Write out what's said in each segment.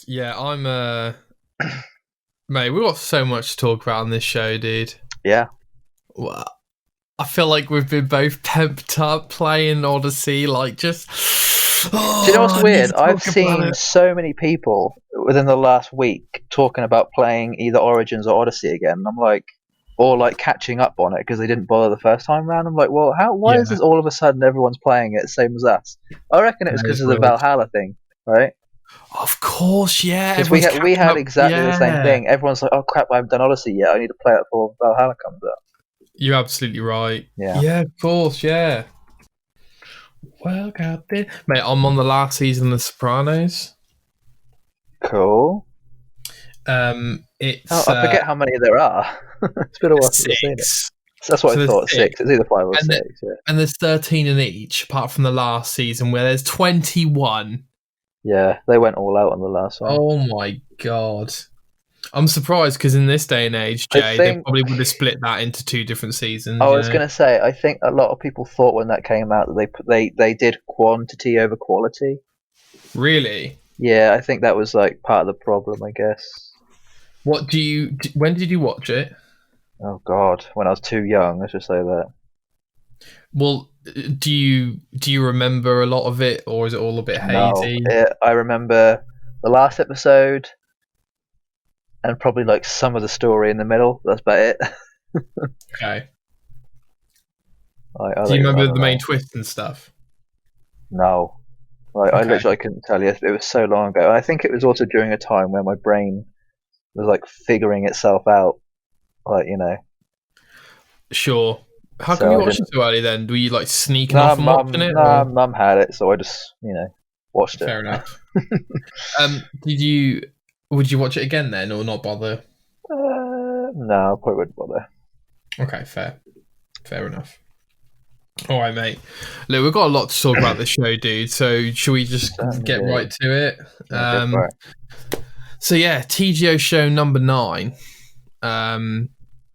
Yeah, I'm mate, we've got so much to talk about on this show, dude. Yeah. Well, I feel like we've been both pumped up playing Odyssey, like just. Oh, Do you know what's I need weird? to talk I've about seen it. so many people within the last week talking about playing either Origins or Odyssey again. And I'm like, or like catching up on it because they didn't bother the first time round. I'm like, well, why is Yeah, this all of a sudden everyone's playing it same as us? I reckon it was that because is of the weird. Valhalla thing, right? Of course, yeah. Because Everyone's we catching had up. exactly the same Yeah, thing. Everyone's like, oh crap, I haven't done Odyssey yet. I need to play it before Valhalla comes up. you're absolutely right. Yeah. Yeah, of course, yeah. Well, goddamn, mate, I'm on the last season of The Sopranos. Cool. It's I forget how many there are. It's been a while since I've seen it. 6. So that's what So I there's thought. 6. Six. It's either 5 or And 6. Yeah. And there's 13 in each, apart from the last season where there's 21. Yeah, they went all out on the last one. Oh my god. I'm surprised because in this day and age, I Jay, they think. probably would have split that into 2 different seasons. I You was know? going to say, I think a lot of people thought when that came out that they did quantity over quality. Really? Yeah, I think that was like part of the problem, I guess. When did you watch it? Oh God, when I was too young, let's just say that. Well, do you remember a lot of it, or is it all a bit hazy? I remember the last episode and probably like some of the story in the middle. That's about it. Okay. I Do you remember the don't main know. twist and stuff? No. Like, I Okay. literally couldn't tell you. It was so long ago. I think it was also during a time where my brain was like figuring itself out. Like, Sure. How so come you I watched it didn't. so early then? Were you like sneaking off and watching it? Or? Mum had it, so I just, watched it. Fair enough. Would you watch it again then, or not bother? No, I probably wouldn't bother. Okay, fair enough. All right, mate. Look, we've got a lot to talk about this show, dude. So should we just Certainly get do. right to it? Yeah, go for it. So yeah, TGO Show number 9.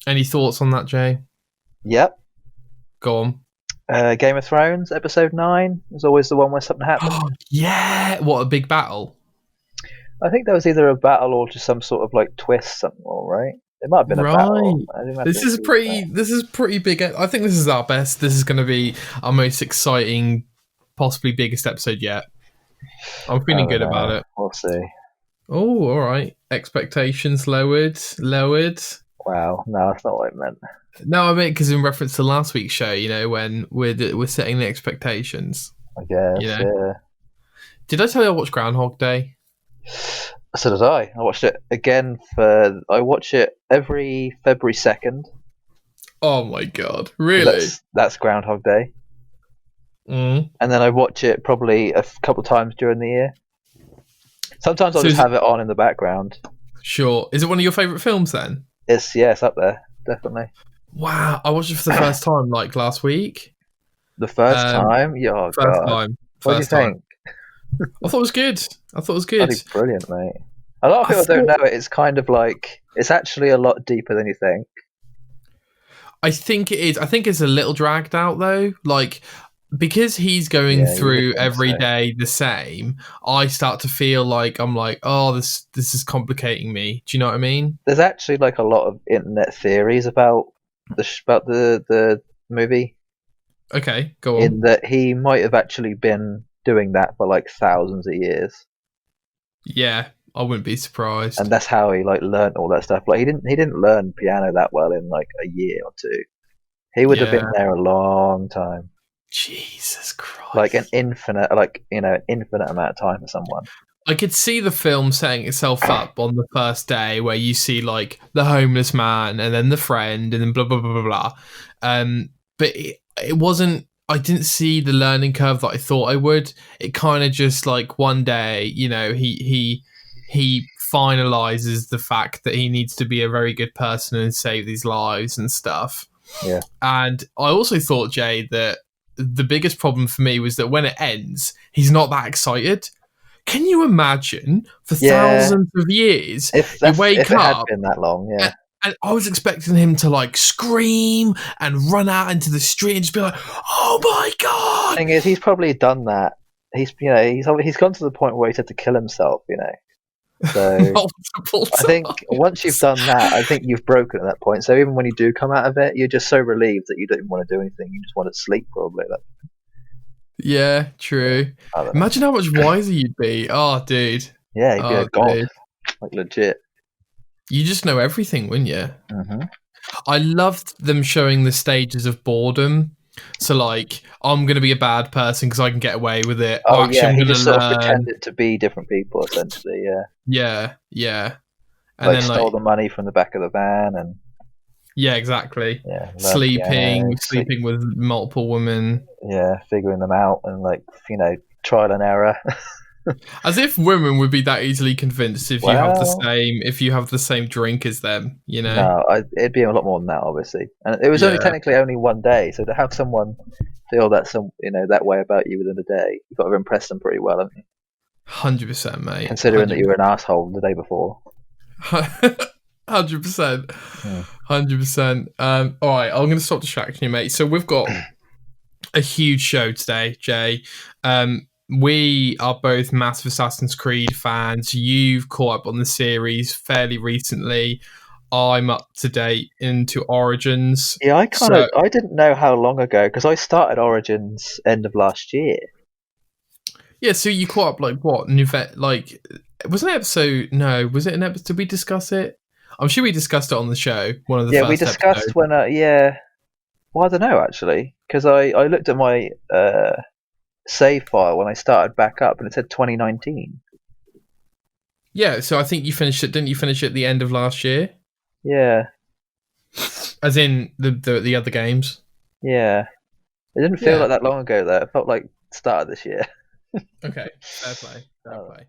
Any thoughts on that, Jay? Yep. Go on. Game of Thrones, episode 9 is always the one where something happened. Oh, yeah, what a big battle! I think there was either a battle or just some sort of like twist, something, all right? It might have been a battle. This is pretty big. I think this is our best. This is going to be our most exciting, possibly biggest episode yet. I'm feeling good about it. We'll see. Oh, all right. Expectations lowered. Wow, no, that's not what I meant. No, I mean because in reference to last week's show, when we're setting the expectations. I guess. Yeah. Did I tell you I watched Groundhog Day? So did I. I watched it again I watch it every February 2nd. Oh my god! Really? That's Groundhog Day. Mm. And then I watch it probably a couple of times during the year. Sometimes I'll just have it on in the background. Sure. Is it one of your favourite films then? It's up there, definitely. Wow, I watched it for the first time like last week. The first time? Yeah, oh first God. time. What do you think? I thought it was good. That'd be brilliant, mate. A lot of people don't know it. It's kind of like it's actually a lot deeper than you think. I think it is. I think it's a little dragged out though. Like because he's going through every day the same, I start to feel like I'm like, oh, this is complicating me. Do you know what I mean? There's actually like a lot of internet theories about the movie. Okay, go on. In that he might have actually been doing that for like thousands of years. Yeah, I wouldn't be surprised. And that's how he like learned all that stuff. Like he didn't learn piano that well in like a year or two. He would have been there a long time. Jesus Christ! Like an infinite amount of time for someone. I could see the film setting itself up on the first day, where you see like the homeless man and then the friend and then blah blah blah blah blah. But it wasn't. I didn't see the learning curve that I thought I would. It kind of just like one day, he finalizes the fact that he needs to be a very good person and save these lives and stuff. Yeah. And I also thought, Jay, that the biggest problem for me was that when it ends, he's not that excited. Can you imagine for thousands of years you wake up? If it had been that long, yeah. And I was expecting him to like scream and run out into the street and just be like, "Oh my god!" The thing is, he's probably done that. He's gone to the point where he's had to kill himself. So Multiple I think times. once you've done that, I think you've broken at that point. So even when you do come out of it, you're just so relieved that you don't want to do anything. You just want to sleep, probably. Yeah, true. I don't know. Imagine how much wiser you'd be. Oh, dude. Yeah, you'd be Oh, a god, dude. like legit. You just know everything, wouldn't you? Hmm. I loved them showing the stages of boredom. So, like, I'm going to be a bad person because I can get away with it. Oh, Oh actually, yeah, I'm he going to just sort of learn. pretended to be different people, essentially. Yeah, Yeah, yeah. And like then, stole like, the money from the back of the van, and yeah, exactly. yeah, learn piano, Sleeping with multiple women. yeah, figuring them out, and like trial and error. As if women would be that easily convinced Well, if you have the same drink as them, you know? no, it'd be a lot more than that, obviously. And it was only Yeah, technically only one day, so to have someone feel that way about you within a day, you've got to impress them pretty well, haven't you? 100%, mate. Considering that you were an asshole the day before. 100%. Hmm. 100%. All right, I'm going to stop distracting you, mate. So we've got a huge show today, Jay. We are both massive Assassin's Creed fans. You've caught up on the series fairly recently. I'm up to date into Origins. Yeah, So I didn't know how long ago because I started Origins end of last year. yeah, so you caught up like what? Like was it an episode? No, was it an episode? Did we discuss it? I'm sure we discussed it on the show. One of the Yeah, we first discussed episodes. when. Yeah, well, I don't know actually because I looked at my save file when I started back up and it said 2019. Yeah, so I think you finished it. Didn't you finish it at the end of last year? Yeah, As in the other games. yeah. It didn't feel Yeah. like that long ago though. It felt like start of this year. Okay. Fair play. Fair Oh. play.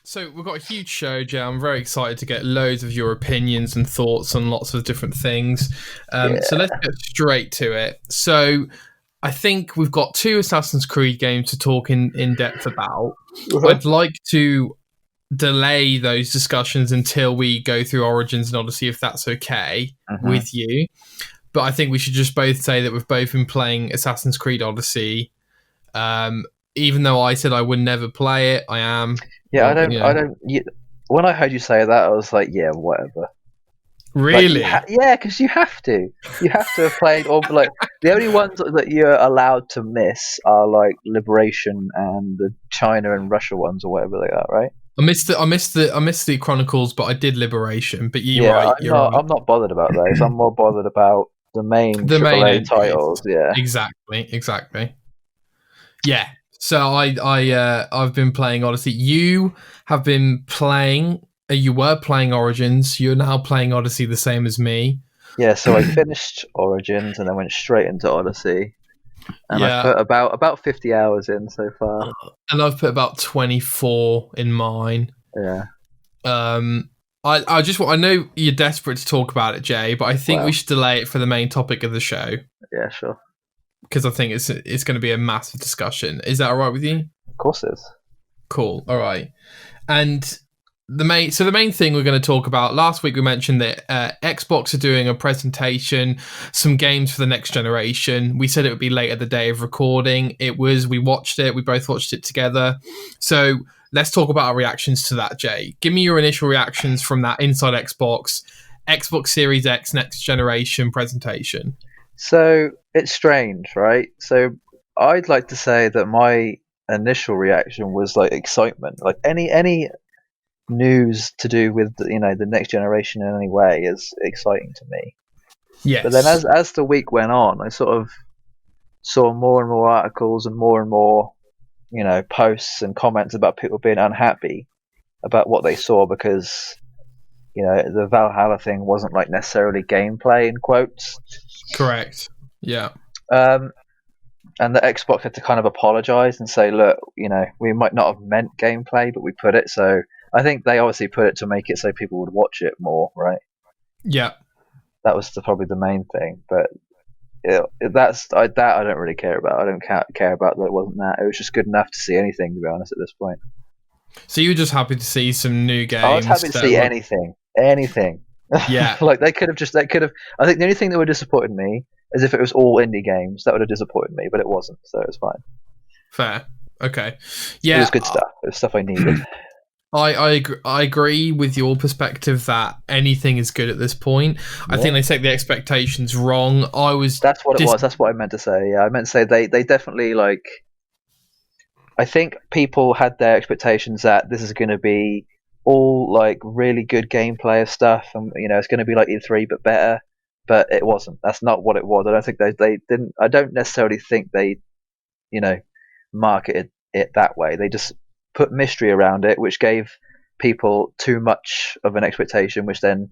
So we've got a huge show, Jay. I'm very excited to get loads of your opinions and thoughts on lots of different things. Yeah. So let's get straight to it. So I think we've got two Assassin's Creed games to talk in depth about. I'd like to delay those discussions until we go through Origins and Odyssey, if that's okay with you. But I think we should just both say that we've both been playing Assassin's Creed Odyssey. Even though I said I would never play it, I am. Yeah, Well, I don't. When I heard you say that, I was like, yeah, whatever. Really? Yeah, because you have to. You have to have played, or like the only ones that you're allowed to miss are like Liberation and the China and Russia ones, or whatever they are, right? I missed the Chronicles, but I did Liberation. But you're Yeah, right. You're right. I'm not bothered about those. I'm more bothered about the main The main AAA entries. titles. Yeah. Exactly. Yeah. So I've been playing Odyssey. You have been playing. You were playing Origins. You're now playing Odyssey, the same as me. Yeah, so I finished Origins and then went straight into Odyssey, and I've Yeah. put about 50 hours in so far. And I've put about 24 in mine. Yeah. I know you're desperate to talk about it, Jay, but I think we should delay it for the main topic of the show Yeah, sure. because I think it's going to be a massive discussion. Is that all right with you? Of course it is. Cool. All right. And the main thing we're going to talk about, last week we mentioned that Xbox are doing a presentation, some games for the next generation. We said it would be later the day of recording. It was. We watched it. We both watched it together. So let's talk about our reactions to that, Jay. Give me your initial reactions from that Inside Xbox Series X next generation presentation. So it's strange, right? So I'd like to say that my initial reaction was like excitement. Like any news to do with the next generation in any way is exciting to me. Yes. But then as the week went on, I sort of saw more and more articles and more posts and comments about people being unhappy about what they saw because the Valhalla thing wasn't like necessarily gameplay in quotes. Correct. Yeah. And the Xbox had to kind of apologize and say, look, we might not have meant gameplay, but we put it. So I think they obviously put it to make it so people would watch it more, right? Yeah. That was probably the main thing. But that I don't really care about. I don't care about that it wasn't that. It was just good enough to see anything, to be honest, at this point. So you were just happy to see some new games? I was happy to see anything. Yeah. Like I think the only thing that would have disappointed me is if it was all indie games. That would have disappointed me, but it wasn't, so it was fine. Fair. Okay. Yeah. It was good stuff. It was stuff I needed. I agree with your perspective that anything is good at this point. Yeah. I think they set the expectations wrong. That's what it was. That's what I meant to say. Yeah, I meant to say they definitely like. I think people had their expectations that this is going to be all like really good gameplay of stuff, and it's going to be like E3 but better. But it wasn't. That's not what it was. I don't think they didn't. I don't necessarily think they, marketed it that way. They just put mystery around it, which gave people too much of an expectation, which then,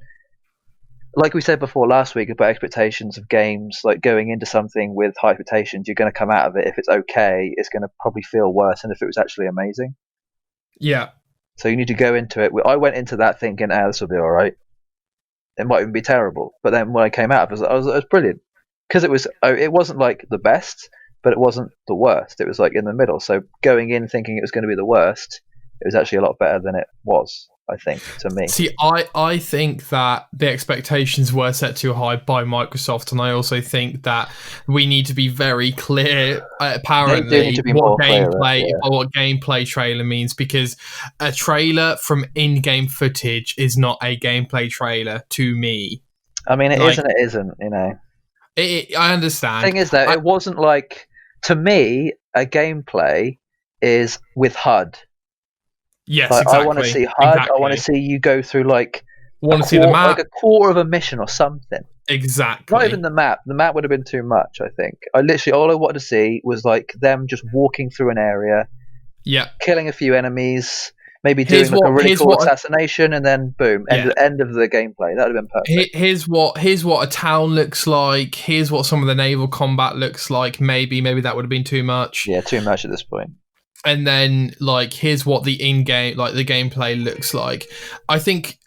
like we said before last week about expectations of games, like going into something with high expectations, you're going to come out of it. If it's okay, it's going to probably feel worse than if it was actually amazing. Yeah. So you need to go into it. I went into that thinking, this will be all right. It might even be terrible. But then when I came out, it was brilliant. Because it wasn't like the best, but it wasn't the worst. It was like in the middle. So going in thinking it was going to be the worst, it was actually a lot better than it was, I think, to me. See, I think that the expectations were set too high by Microsoft, and I also think that we need to be very clear, apparently, what gameplay trailer means, because a trailer from in-game footage is not a gameplay trailer to me. I mean, it is and it isn't, I understand. The thing is, though, it wasn't like, to me, a gameplay is with HUD. Yes, like, exactly. I want to see HUD. Exactly. I want to see you go through see the map, like a quarter of a mission or something. Exactly. Not even the map. The map would have been too much, I think. All I wanted to see was like them just walking through an area, killing a few enemies, maybe doing a really cool assassination, and then boom, end of the gameplay. That would have been perfect. Here's what a town looks like. Here's what some of the naval combat looks like. Maybe that would have been too much. Yeah, too much at this point. And then, here's what the in-game, the gameplay looks like. I think,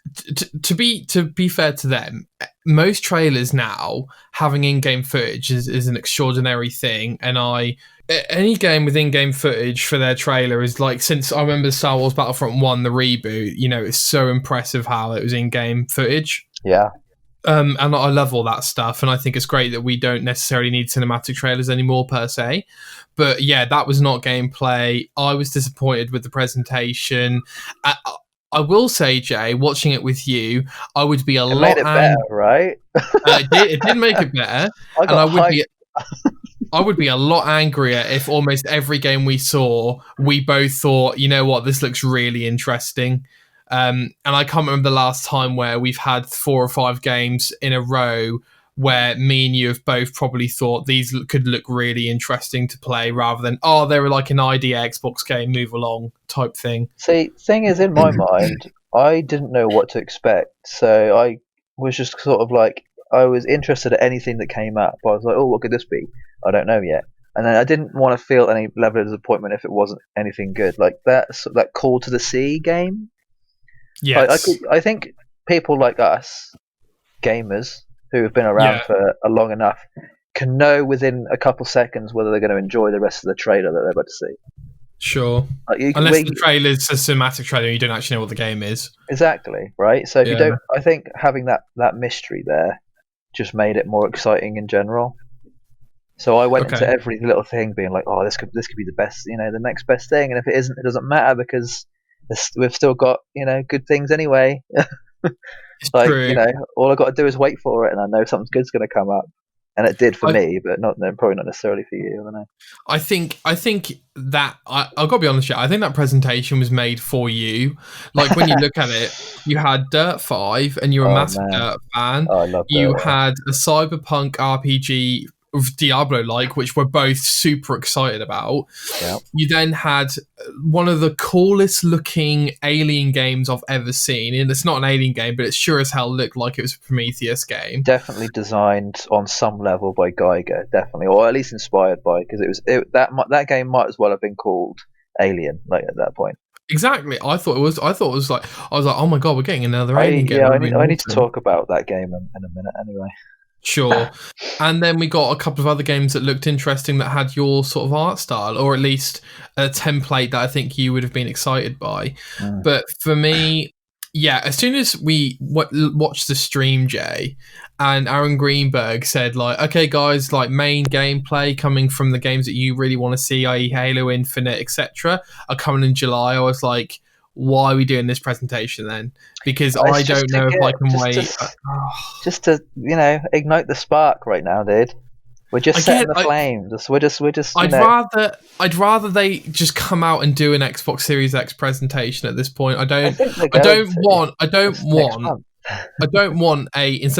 to be fair to them, most trailers now having in-game footage is an extraordinary thing. And any game with in-game footage for their trailer is since I remember Star Wars Battlefront 1, the reboot, it's so impressive how it was in-game footage. Yeah. And I love all that stuff, and I think it's great that we don't necessarily need cinematic trailers anymore per se. But yeah, that was not gameplay. I was disappointed with the presentation. I will say, Jay, watching it with you, I would be a lot. Made it better, right? It did make it better, I would be a lot angrier if almost every game we saw, we both thought, you know what, this looks really interesting. And I can't remember the last time where we've had 4 or 5 games in a row where me and you have both probably thought these could look really interesting to play, rather than, they were like an ID Xbox game, move along type thing. See, thing is, in my mind, I didn't know what to expect. So I was just sort of I was interested at anything that came up. But I was like, what could this be? I don't know yet. And then I didn't want to feel any level of disappointment if it wasn't anything good. Like that Call to the Sea game. Yes. I think people like us, gamers, who have been around for a long enough, can know within a couple seconds whether they're going to enjoy the rest of the trailer that they're about to see. Sure. Unless the trailer's a cinematic trailer, you don't actually know what the game is. Exactly, right? So if you don't, I think having that mystery there just made it more exciting in general. So I went into every little thing being like, this could be the best, the next best thing. And if it isn't, it doesn't matter, because we've still got, good things anyway. True. all I got to do is wait for it, and I know something good's going to come up. And it did for me, but probably not necessarily for you. I don't know. I think that I've got to be honest with you. I think that presentation was made for you. When you look at it, you had Dirt 5, and you're a massive Dirt fan. Oh, I love Dirt. You had a cyberpunk RPG Diablo-like, which we're both super excited about. Yeah. You then had one of the coolest looking alien games I've ever seen, and it's not an alien game, but it sure as hell looked like it was a Prometheus game. Definitely designed on some level by Geiger, definitely, or at least inspired by, because that game might as well have been called Alien, like at that point. Exactly. I thought it was like, oh my god, we're getting another alien game. Yeah, I need to talk about that game in a minute anyway. Sure. And then we got a couple of other games that looked interesting that had your sort of art style, or at least a template that I think you would have been excited by. But for me, yeah, as soon as we watched the stream, Jay, and Aaron Greenberg said, like, okay, guys, like main gameplay coming from the games that you really want to see, i.e. Halo Infinite, etc., are coming in July, I was like, why are we doing this presentation then? Because I don't know if I can wait. Just to, ignite the spark right now, dude. We're just setting the flames. We're just. I'd rather they just come out and do an Xbox Series X presentation at this point. I don't want instead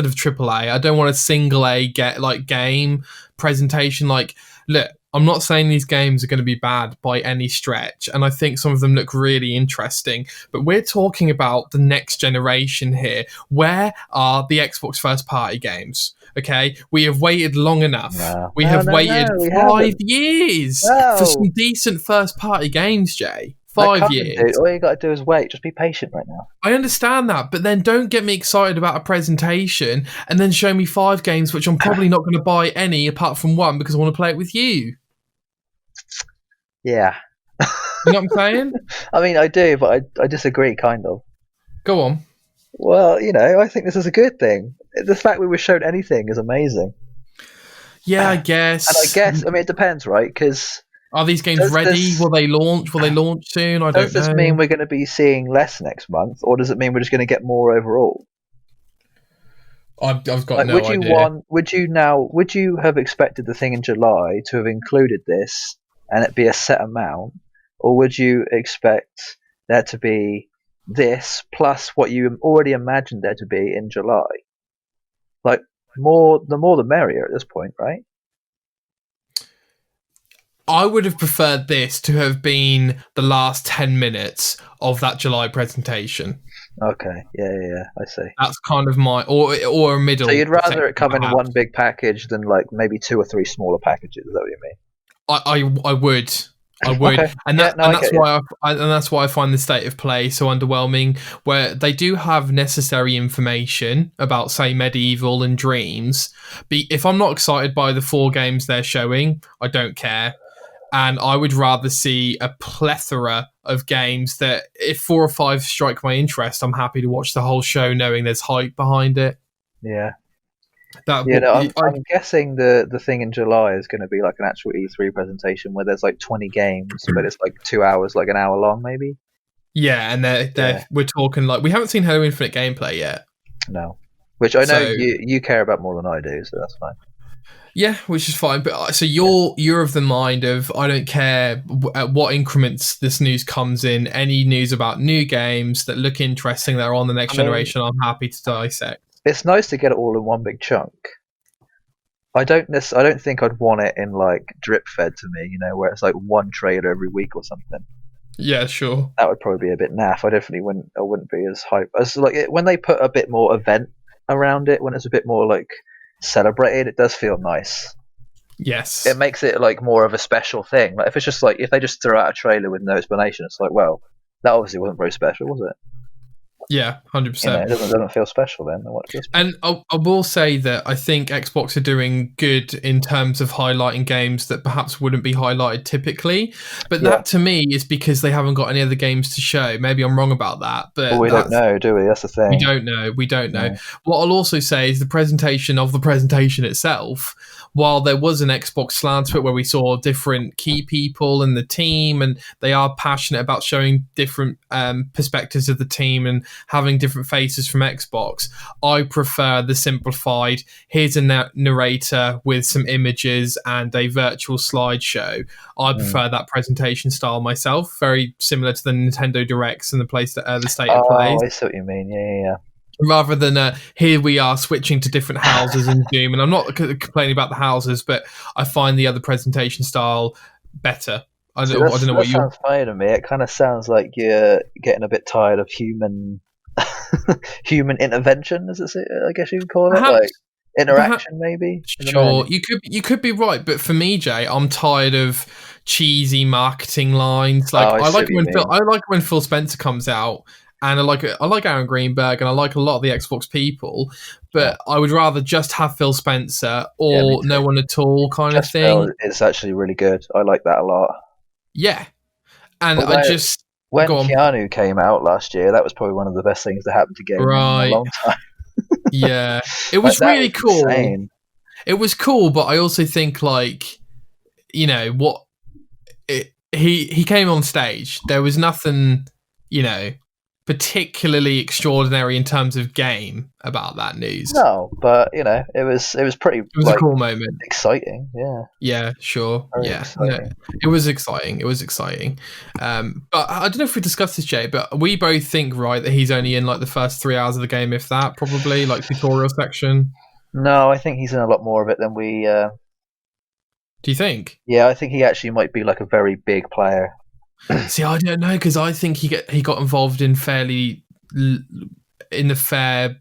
of AAA. I don't want a single A game presentation. Like, look, I'm not saying these games are going to be bad by any stretch, and I think some of them look really interesting, but we're talking about the next generation here. Where are the Xbox first-party games? Okay, we have waited long enough. We have waited 5 years for some decent first-party games, Jay. 5 years. Dude. All you got to do is wait. Just be patient right now. I understand that, but then don't get me excited about a presentation and then show me 5 games which I'm probably not going to buy any apart from one because I want to play it with you. Yeah. You know what I'm saying? I mean, I do, but I disagree, kind of. Go on. Well, I think this is a good thing. The fact we were shown anything is amazing. Yeah, I guess. And I mean, it depends, right? Because are these games ready? Will they launch? Will they launch soon? I don't know. Does this mean we're going to be seeing less next month, or does it mean we're just going to get more overall? I've got no idea. Would you have expected the thing in July to have included this and it be a set amount, or would you expect there to be this plus what you already imagined there to be in July? Like, the more the merrier at this point, right? I would have preferred this to have been the last 10 minutes of that July presentation. Okay, yeah, I see. That's kind of my or a middle. So you'd rather it come in one big package than like maybe 2 or 3 smaller packages? Is that what you mean? I would. Okay. And that's why I find the state of play so underwhelming, where they do have necessary information about, say, Medieval and Dreams. But if I'm not excited by the 4 games they're showing, I don't care. And I would rather see a plethora of games that, if 4 or 5 strike my interest, I'm happy to watch the whole show knowing there's hype behind it. Yeah. I'm guessing the thing in July is going to be like an actual E3 presentation where there's like 20 games, but it's like 2 hours, like an hour long, maybe. Yeah, and we're talking like we haven't seen Halo Infinite gameplay yet. No, which I know you care about more than I do, so that's fine. Yeah, which is fine. But so you're of the mind of I don't care at what increments this news comes in. Any news about new games that look interesting that are on the next generation, I'm happy to dissect. It's nice to get it all in one big chunk. I don't think I'd want it in like drip fed to me, where it's like one trailer every week or something. Yeah, sure. That would probably be a bit naff. I wouldn't be as hype as when they put a bit more event around it, when it's a bit more like celebrated, it does feel nice. Yes. It makes it like more of a special thing. Like if they just throw out a trailer with no explanation, it's like, well, that obviously wasn't very special, was it? Yeah, 100%. It doesn't feel special then. And I will say that I think Xbox are doing good in terms of highlighting games that perhaps wouldn't be highlighted typically. But that to me is because they haven't got any other games to show. Maybe I'm wrong about that. But we don't know, do we? That's the thing. We don't know. What I'll also say is the presentation of the presentation itself, while there was an Xbox slant to it where we saw different key people in the team and they are passionate about showing different perspectives of the team and having different faces from Xbox, I prefer the simplified, here's a narrator with some images and a virtual slideshow. I prefer that presentation style myself, very similar to the Nintendo Directs and the State of Play. Oh, I see what you mean, yeah. rather than here we are switching to different houses in Doom. And I'm not complaining about the houses, but I find the other presentation style better. I See, don't know that what you. sounds funny to me. It kind of sounds like you're getting a bit tired of human intervention, I guess you could call it, like Perhaps, perhaps interaction, maybe. I don't know. sure, you could be right, but for me, Jay, I'm tired of cheesy marketing lines. Oh, Like I see what you mean. I like when Phil Spencer comes out, and I like Aaron Greenberg, and I like a lot of the Xbox people, Yeah, but I would rather just have Phil Spencer yeah, me or no too. one at all kind of Just Phil thing. is actually really good. I like that a lot. Yeah, and I Although just when go on. Keanu came out last year, that was probably one of the best things that happened to gaming in a Right. long time. Yeah. It Like was that really was cool. insane. It was cool, but I also think like, what he came on stage. There was nothing, you know, particularly extraordinary in terms of game about that news. No, but it was pretty It was a like cool moment. exciting. Yeah, Yeah, sure. very Yeah, no, exciting. it was exciting. It was exciting. But I don't know if we discussed this, Jay, but we both think, right, that he's only in like the first 3 hours of the game, if that, probably like tutorial section. No, I think he's in a lot more of it than we. Do you think? Yeah, I think he actually might be like a very big player. See, I don't know because I think he got involved in l- in the fair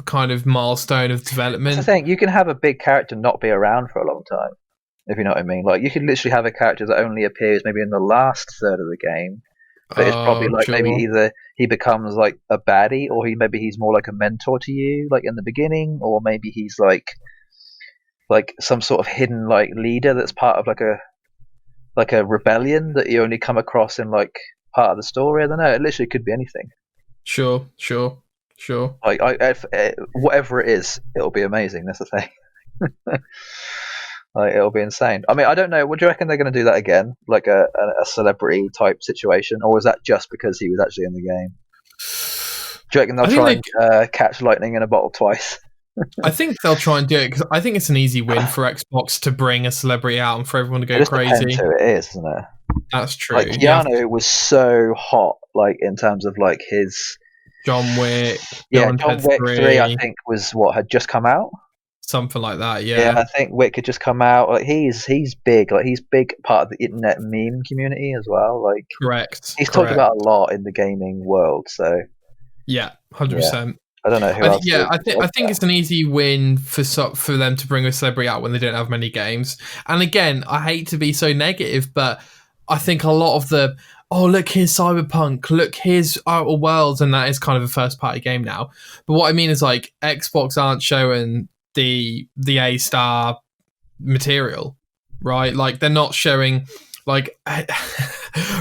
kind of milestone of That's the development. thing. You can have a big character not be around for a long time, if you know what I mean. Like you could literally have a character that only appears maybe in the last third of the game, but it's probably Oh, like maybe sure. either he becomes like a baddie, or he's more like a mentor to you, like in the beginning, or maybe he's like some sort of hidden like leader that's part of like a rebellion that you only come across in like part of the story. I don't know. It literally could be anything. Sure, sure, sure. Like whatever it is, it'll be amazing. That's the thing. Like it'll be insane. I mean, I don't know. Would you reckon they're going to do that again, like a celebrity type situation, or was that just because he was actually in the game? Do you reckon they'll I think try they. and catch lightning in a bottle twice? I think they'll try and do it because I think it's an easy win for Xbox to bring a celebrity out and for everyone to It go just depends crazy. who it is, doesn't it? That's true. Like Yeah, Keanu was so hot, like in terms of like his. John Wick, Bill Yeah, and John Ted Wick 3, I 3, think was what had just come out. something like that. Yeah, Yeah, I think Wick had just come out. Like he's big. Like he's big part of the internet meme community as well. Like correct, he's talked correct. about a lot in the gaming world. So Yeah, yeah, 100%. I don't know who else Yeah, is I like think it's an easy win for them to bring a celebrity out when they don't have many games. And again, I hate to be so negative, but I think a lot of the look, here's Cyberpunk, look, here's Outer Worlds, and that is kind of a first party game now. But what I mean is like Xbox aren't showing the A star material, right? Like they're not showing like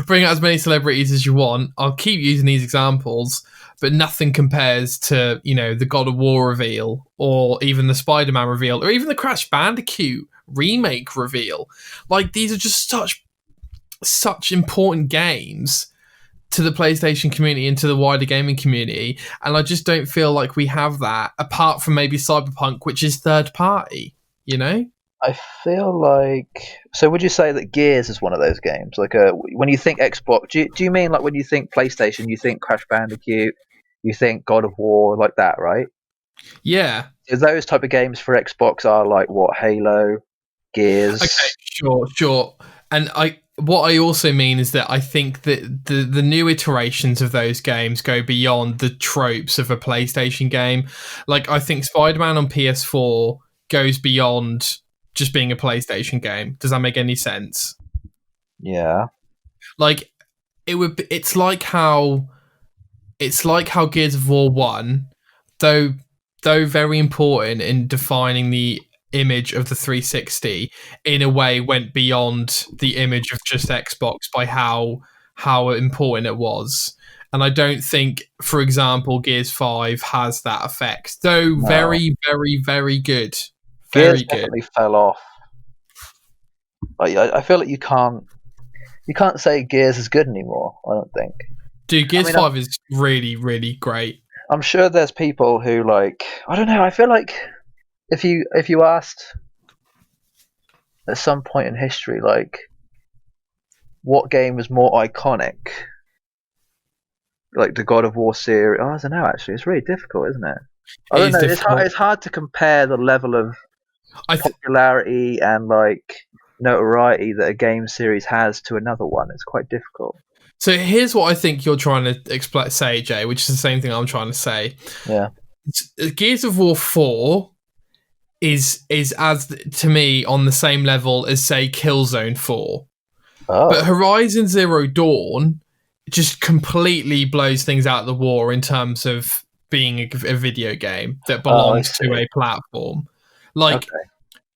bring out as many celebrities as you want. I'll keep using these examples, but nothing compares to, the God of War reveal or even the Spider-Man reveal or even the Crash Bandicoot remake reveal. Like these are just such important games to the PlayStation community and to the wider gaming community, and I just don't feel like we have that apart from maybe Cyberpunk, which is third party, you know? I feel like. So would you say that Gears is one of those games? Like when you think Xbox, do you mean like when you think PlayStation, you think Crash Bandicoot, you think God of War, like that, right? Yeah. So those type of games for Xbox are like what Halo, Okay, Gears. sure. And what I also mean is that I think that the new iterations of those games go beyond the tropes of a PlayStation game. Like I think Spider-Man on PS4 goes beyond just being a PlayStation game. Does that make any sense? Yeah, Like it's like how Gears of War 1, though very important in defining the image of the 360, in a way went beyond the image of just Xbox by how important it was. And I don't think, for example, Gears 5 has that effect. Though no. very, very, very good. Gears Very good. definitely fell off. Like I feel like you can't say Gears is good anymore. I don't think. Dude, I Gears mean, 5 is really, really great. I'm sure there's people who like. I don't know. I feel like if you asked at some point in history, like what game was more iconic, like the God of War series. Oh, I don't know. Actually, it's really difficult, isn't it? I It don't is know. It's hard. difficult. It's hard to compare the level of I th- popularity and like notoriety that a game series has to another one. It's quite difficult. so here's what I think you're trying to say, Jay, which is the same thing I'm trying to say. Yeah. Gears of War 4 is as to me on the same level as say Killzone 4. But Oh. Horizon Zero Dawn just completely blows things out of the water in terms of being a video game that Oh, I belongs to see. a platform. Like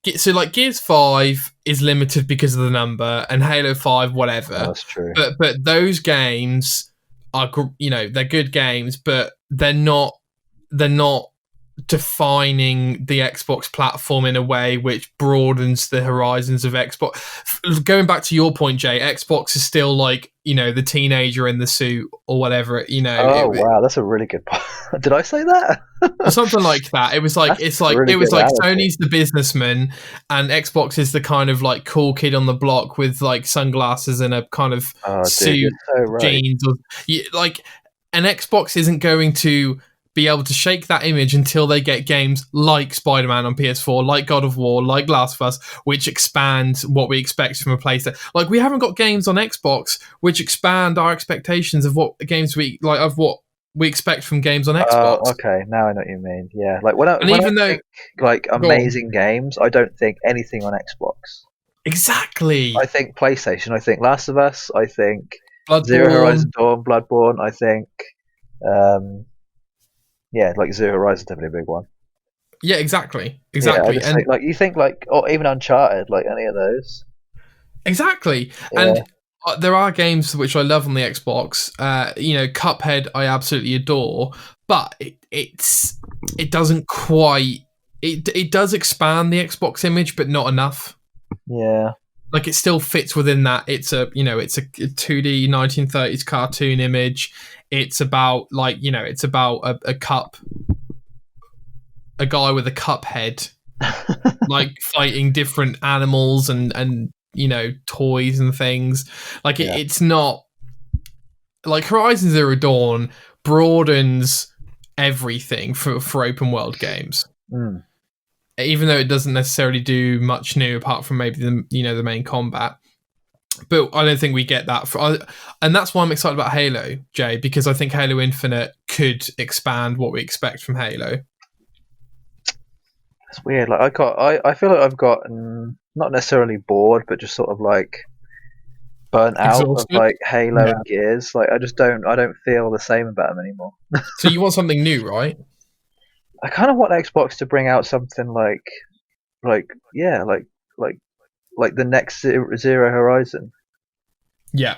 Okay. so like Gears 5 is limited because of the number, and Halo 5 Oh, whatever. that's true. But those games are, you know, they're good games, but they're not defining the Xbox platform in a way which broadens the horizons of Xbox. Going back to your point, Jay, Xbox is still like, you know, the teenager in the suit or whatever, you know, Oh wow, that's a really good point. Did I say that? something like that. It was like That's a really it was good like analogy. Sony's the businessman and Xbox is the kind of like cool kid on the block with like sunglasses and a kind of Oh, dude, you're suit, so right. jeans, or like an Xbox isn't going to be able to shake that image until they get games like Spider-Man on PS4, like God of War, like Last of Us, which expand what we expect from a PlayStation. Like we haven't got games on Xbox which expand our expectations of what games we like, of what we expect from games on Oh, Xbox. okay. Now I know what you mean. Yeah, like when I And when I even though, think like go on. amazing games, I don't think anything on Xbox. I Exactly. think PlayStation. I think Last of Us. I think Zero Bloodborne. Horizon Dawn, Bloodborne. I think, um, yeah, like Zero Horizon definitely a big one. Yeah, exactly. Yeah, I Exactly. just think And like you think like, or even Uncharted, like any of those. exactly. Yeah. And there are games which I love on the Xbox. You know, Cuphead I absolutely adore, but it doesn't quite it does expand the Xbox image, but not enough. Yeah. Like it still fits within that. It's a, you know, it's a 2D 1930s cartoon image. It's about like, you know, it's about a cup, a guy with a cup head like fighting different animals and you know, toys and things. Like Yeah. it's not like Horizon Zero Dawn broadens everything for open world games, Mm. even though it doesn't necessarily do much new apart from maybe the, you know, the main combat. But I don't think we get that and that's why I'm excited about Halo, Jay, because I think Halo Infinite could expand what we expect from Halo. It's weird. Like I feel like I've gotten not necessarily bored, but just sort of like burnt out of Exhausted. like Halo Yeah. and Gears. Like I don't feel the same about them anymore. So you want something new, right? I kind of want Xbox to bring out something like yeah, like like the next Zero Horizon, Yeah.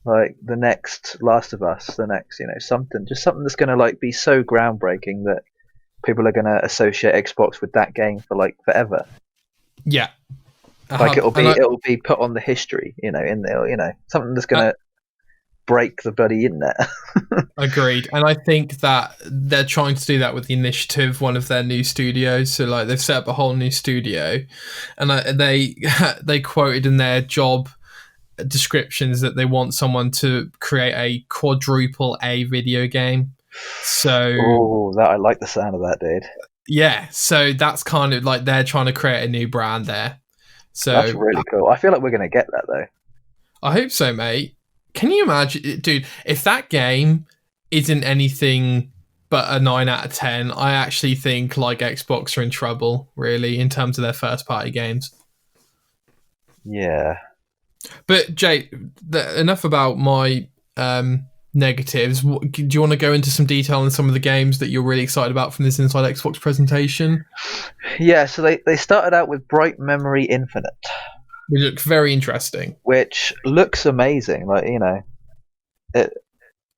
like the next Last of Us, the next something, just something that's gonna like be so groundbreaking that people are gonna associate Xbox with that game for like forever. Yeah. Like And it'll be put on the history, in there, something that's I gonna break the bloody internet. agreed. And I think that they're trying to do that with the Initiative, one of their new studios. So like they've set up a whole new studio, and they they quoted in their job descriptions that they want someone to create a quadruple A video game. So Oh, that I like the sound of that, dude. yeah, so that's kind of like they're trying to create a new brand there. That's So really cool. I feel like we're gonna get that though. I hope so, mate. Can you imagine, dude, if that game isn't anything but a 9 out of 10, I actually think like Xbox are in trouble, really, in terms of their first party games. Yeah. But Jay, enough about my negatives. Do you want to go into some detail on some of the games that you're really excited about from this Inside Xbox presentation? Yeah, so they started out with Bright Memory Infinite, Which look very interesting. which looks amazing. Like, it,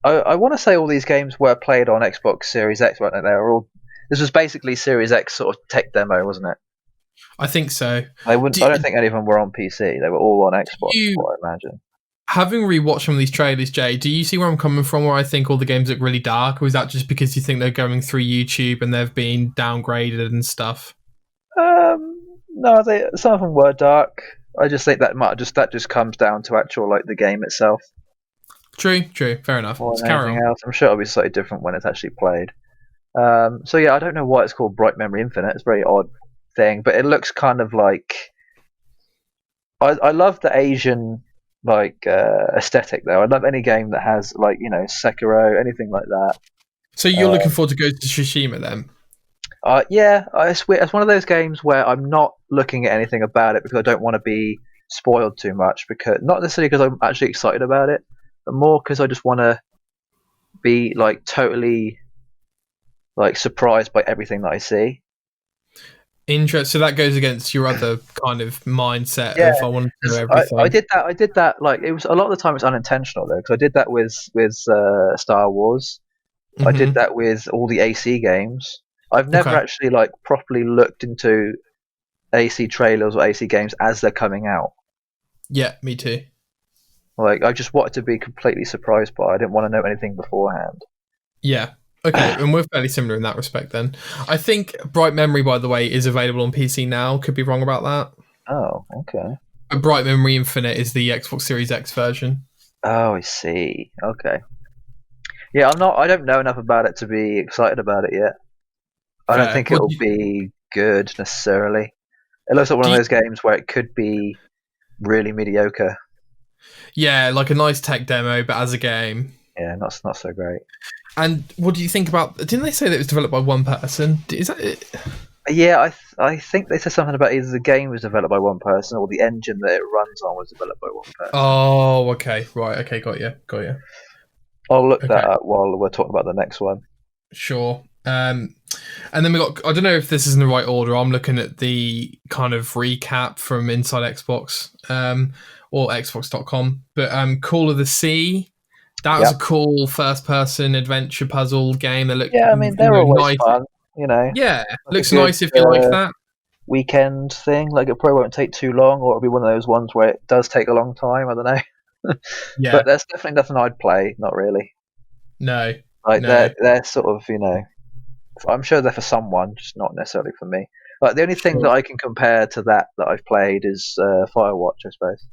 I want to say all these games were played on Xbox Series X, weren't they? They were all. This was basically Series X sort of tech demo, wasn't it? I think so. They wouldn't. Do, I don't think any of them were on PC. They were all on Xbox, you, what I imagine. having rewatched some of these trailers, Jay, do you see where I'm coming from? Where I think all the games look really dark, or is that just because you think they're going through YouTube and they've been downgraded and stuff? No, some of them were dark. I just think that just comes down to actual like the game itself. True. Fair enough. more Let's than carry anything on. else. I'm sure it'll be slightly different when it's actually played. So yeah, I don't know why it's called Bright Memory Infinite. It's a very odd thing, but it looks kind of like I love the Asian aesthetic though. I love any game that has like Sekiro, anything like that. So you're looking forward to Ghost of Tsushima then? Yeah, it's one of those games where I'm not looking at anything about it because I don't want to be spoiled too much. Because not necessarily because I'm actually excited about it, but more because I just want to be like totally like surprised by everything that I see. So that goes against your other kind of mindset Yeah, of I want to know 'cause everything. I did that. I did that. Like it was a lot of the time it's unintentional though, because I did that with Star Wars. I did that with all the AC games. I've never Okay. actually like properly looked into AC trailers or AC games as they're coming out. Yeah, me too. Like I just wanted to be completely surprised by it. I didn't want to know anything beforehand. Yeah. Okay, and we're fairly similar in that respect then. I think Bright Memory, by the way, is available on PC now. Could be wrong about that. Oh, okay. But Bright Memory Infinite is the Xbox Series X version. Oh, I see. Okay. Yeah, I'm not. I don't know enough about it to be excited about it yet. I don't Fair. think it'll be good necessarily. It looks like one of those games where it could be really mediocre. Yeah, like a nice tech demo, but as a game. Yeah, not so great. And what do you think about? Didn't they say that it was developed by one person? Is that it? Yeah, I think they said something about either the game was developed by one person or the engine that it runs on was developed by one person. Oh, okay, right, okay, got you. I'll look that Okay. up while we're talking about the next one. Sure. And then we got. I don't know if this is in the right order. I'm looking at the kind of recap from Inside Xbox, or Xbox.com. But Call of the Sea. That was a cool first-person adventure puzzle game. That looked, Yeah, I mean they're always nice. fun. Yeah, like looks nice if you like that. Weekend thing. Like it probably won't take too long, or it'll be one of those ones where it does take a long time. I don't know. Yeah. But that's definitely nothing I'd play. Not really. No. Like No. they're sort of I'm sure they're for someone, just not necessarily for me. Like the only thing Sure. that I can compare to that I've played is Firewatch, I suppose.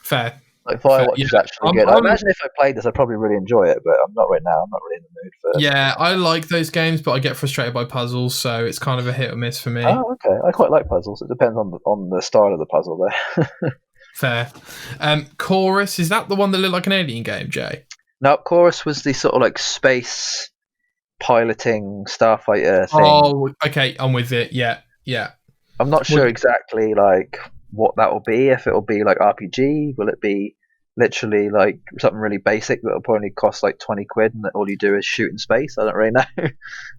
Fair. Like Firewatch is actually good. I imagine if I played this, I'd probably really enjoy it, but I'm not right now. I'm not really in the mood for. Yeah, I like those games, but I get frustrated by puzzles, so it's kind of a hit or miss for me. Oh, okay. I quite like puzzles. It depends on the style of the puzzle, though. Fair. Chorus, is that the one that looked like an alien game, Jay? No, Chorus was the sort of like space piloting starfighter thing. Oh, okay, I'm with it. Yeah. I'm not sure exactly like what that will be. If it will be like RPG, will it be literally like something really basic that'll probably cost like 20 quid, and that all you do is shoot in space? I don't really know.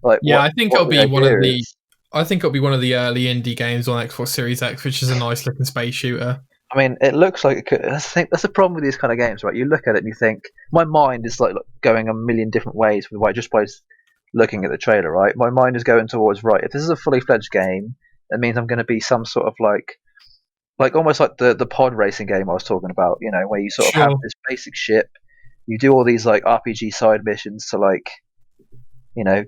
Like, yeah, I think it'll be one of the. Is. I think it'll be one of the early indie games on Xbox Series X, which is a nice looking space shooter. I mean, it looks like it could. I think that's the problem with these kind of games, right? You look at it and you think, my mind is like going a million different ways just by looking at the trailer, right? My mind is going towards, right, if this is a fully fledged game, that means I'm going to be some sort of like almost like the pod racing game I was talking about, where you sort of have this basic ship, you do all these like RPG side missions to like,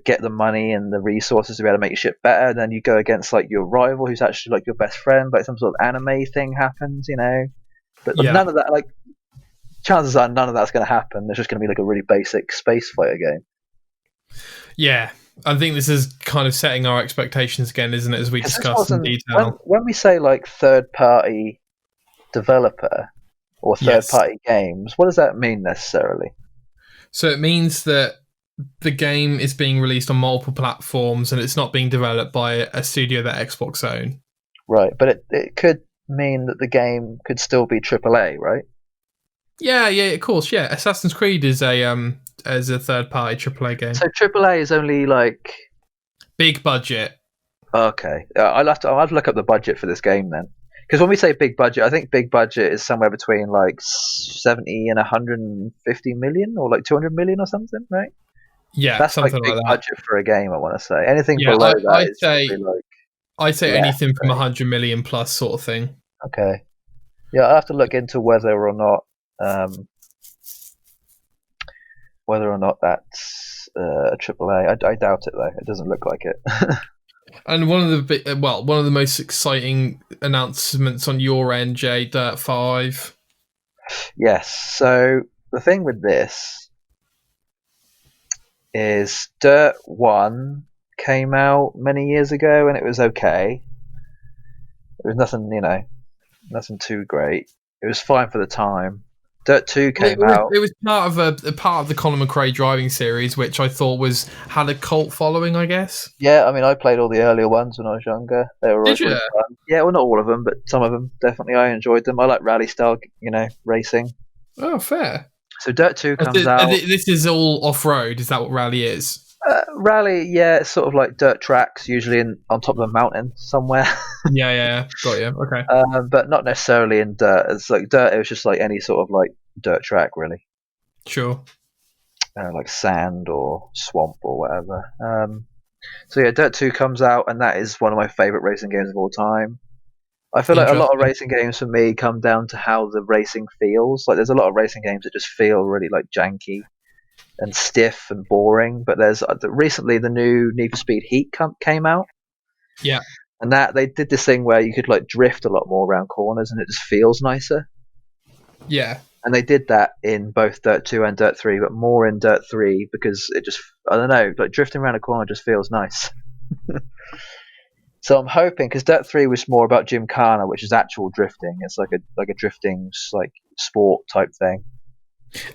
get the money and the resources to be able to make your ship better, and then you go against like your rival who's actually like your best friend, like some sort of anime thing happens, but none of that, like, chances are none of that's going to happen. There's just going to be like a really basic space fighter game. Yeah, I think this is kind of setting our expectations again, isn't it, as we discussed in detail. When we say like third-party developer or third-party games, what does that mean necessarily? So it means that the game is being released on multiple platforms and it's not being developed by a studio that Xbox own. Right, but it could mean that the game could still be AAA, right? Yeah, of course, yeah. Assassin's Creed is a third-party AAA game. So AAA is only like big budget. Okay, I'll have to look up the budget for this game then, because when we say big budget, I think big budget is somewhere between like 70 and 150 million, or like 200 million or something, right? Yeah, that's something like big that. budget for a game. I want to say anything below that I'd say anything from 100 million plus sort of thing. Okay, yeah, I'll have to look into whether or not that's a AAA. I doubt it though. It doesn't look like it. And one of the most exciting announcements on your end, Jay, Dirt 5. Yes. So the thing with this is Dirt 1 came out many years ago and it was okay. It was nothing, nothing too great. It was fine for the time. Dirt 2 came out. It was part of a part of the Colin McRae driving series, which I thought had a cult following, I guess. Yeah, I mean, I played all the earlier ones when I was younger. They were Did you? really fun. Yeah, well, not all of them, but some of them definitely. I enjoyed them. I like rally style, racing. Oh, fair. So Dirt 2 comes out. This is all off road. Is that what rally is? Rally, yeah, it's sort of like dirt tracks, usually on top of a mountain somewhere. Yeah, got you. Okay. But not necessarily in dirt. It's like dirt. It was just like any sort of like dirt track, really. Sure. Like sand or swamp or whatever. So yeah, Dirt 2 comes out, and that is one of my favourite racing games of all time. I feel like a lot of racing games for me come down to how the racing feels. Like there's a lot of racing games that just feel really like janky and stiff and boring. But there's recently the new Need for Speed Heat came out. Yeah. And that they did this thing where you could like drift a lot more around corners, and it just feels nicer. Yeah. And they did that in both Dirt 2 and Dirt 3, but more in Dirt 3 because it just, I don't know, like drifting around a corner just feels nice. So I'm hoping, because Dirt 3 was more about Gymkhana, which is actual drifting. It's like a drifting like sport type thing.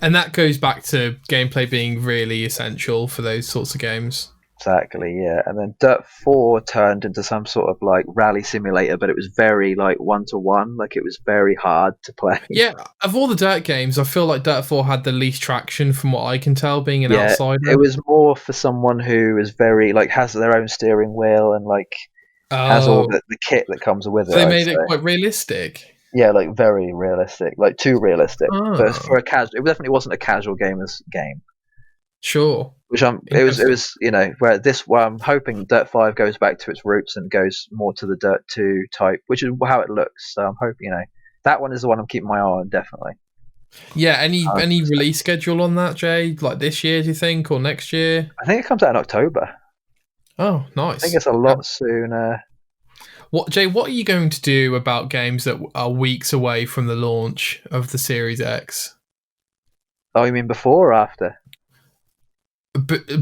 And that goes back to gameplay being really essential for those sorts of games. Exactly, yeah. And then Dirt 4 turned into some sort of like rally simulator, but it was very like 1-to-1. Like it was very hard to play. Yeah, of all the Dirt games, I feel like Dirt 4 had the least traction from what I can tell, being an outsider. It was more for someone who is very like has their own steering wheel and like has all the kit that comes with it. They made it quite realistic. Yeah, like very realistic, like too realistic. But for a casual, it definitely wasn't a casual gamer's game. Sure. Which it was where I'm hoping Dirt 5 goes back to its roots and goes more to the Dirt 2 type, which is how it looks. So I'm hoping that one is the one I'm keeping my eye on, definitely. Yeah, any release schedule on that, Jay? Like this year, do you think, or next year? I think it comes out in October. Oh, nice. I think it's a lot sooner. Jay, what are you going to do about games that are weeks away from the launch of the Series X? Oh, you mean before or after?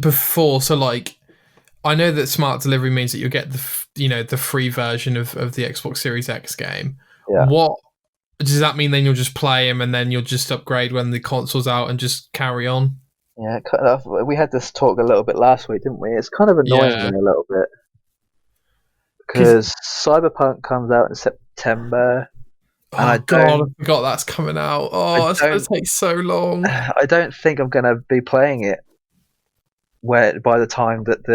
Before, so like, I know that smart delivery means that you'll get the free version of the Xbox Series X game. Yeah. What does that mean? Then you'll just play them, and then you'll just upgrade when the console's out, and just carry on. Yeah, we had this talk a little bit last week, didn't we? It's kind of annoying me a little bit because Cyberpunk comes out in September. I forgot that's coming out. Oh, it's going to take so long. I don't think I'm going to be playing it by the time that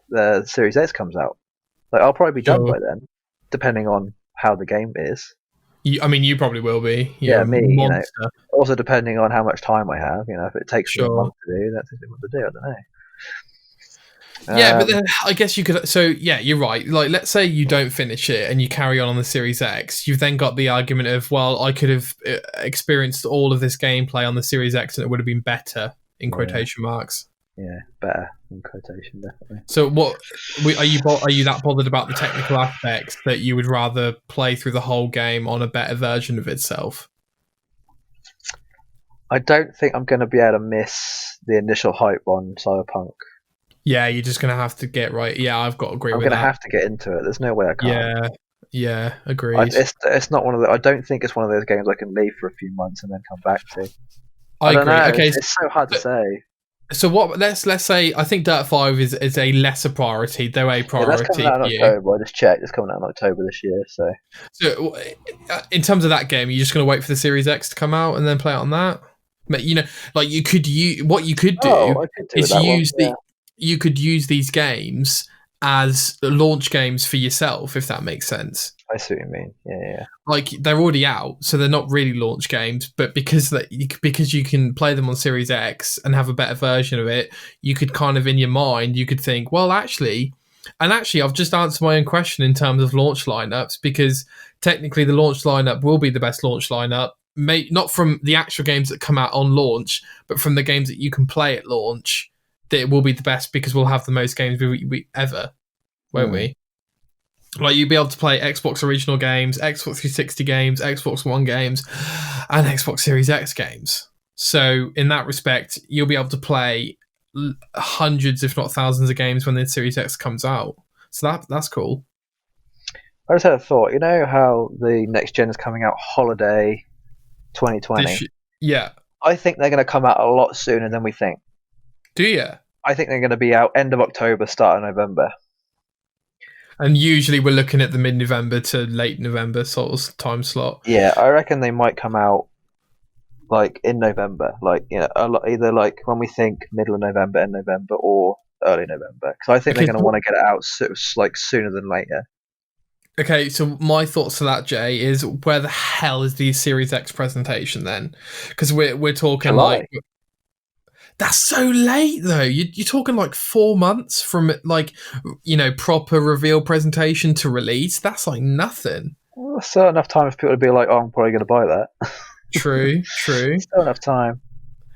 the Series X comes out. Like I'll probably be done by then, depending on how the game is. You probably will be. Yeah, me. Also depending on how much time I have. If it takes me a month to do, that's a month to do. I don't know. Yeah, but then I guess you could. So yeah, you're right. Like, let's say you don't finish it and you carry on the Series X. You've then got the argument of, well, I could have experienced all of this gameplay on the Series X and it would have been better in quotation marks. Yeah, better in quotation, definitely. So, what are you that bothered about the technical aspects that you would rather play through the whole game on a better version of itself? I don't think I'm going to be able to miss the initial hype on Cyberpunk. Yeah, you're just going to have to get right. Yeah, I've got to agree with that. I'm going to have to get into it. There's no way I can't. Yeah, agreed. It's not one of the. I don't think it's one of those games I can leave for a few months and then come back to. I don't agree. know. Okay, it's so hard to say. So what? Let's say I think Dirt 5 is a lesser priority, though a priority. That's coming out in October. I just checked. It's coming out in October this year. So in terms of that game, you're just going to wait for the Series X to come out and then play it on that. But like you could use what you could do is you could use these games as launch games for yourself, if that makes sense. I see what you mean. Yeah. Like they're already out, so they're not really launch games. But because you can play them on Series X and have a better version of it, you could kind of in your mind you could think, well, actually, I've just answered my own question in terms of launch lineups, because technically the launch lineup will be the best launch lineup, not from the actual games that come out on launch, but from the games that you can play at launch. That it will be the best because we'll have the most games we ever, won't we? Like you'll be able to play Xbox original games, Xbox 360 games, Xbox One games, and Xbox Series X games. So in that respect, you'll be able to play hundreds, if not thousands, of games when the Series X comes out. So that's cool. I just had a thought. You know how the next gen is coming out holiday 2020? Yeah. I think they're going to come out a lot sooner than we think. Do you? I think they're going to be out end of October, start of November. And usually we're looking at the mid-November to late November sort of time slot. Yeah, I reckon they might come out like in November, like either like when we think middle of November, end November, or early November. Because I think they're going to want to get it out like sooner than later. Okay, so my thoughts to that, Jay, is where the hell is the Series X presentation then? Because we're talking July. like that's so late though. You're talking like 4 months from like proper reveal presentation to release. That's like nothing. Well, still enough time for people to be like, "Oh, I'm probably going to buy that." True. Still enough time.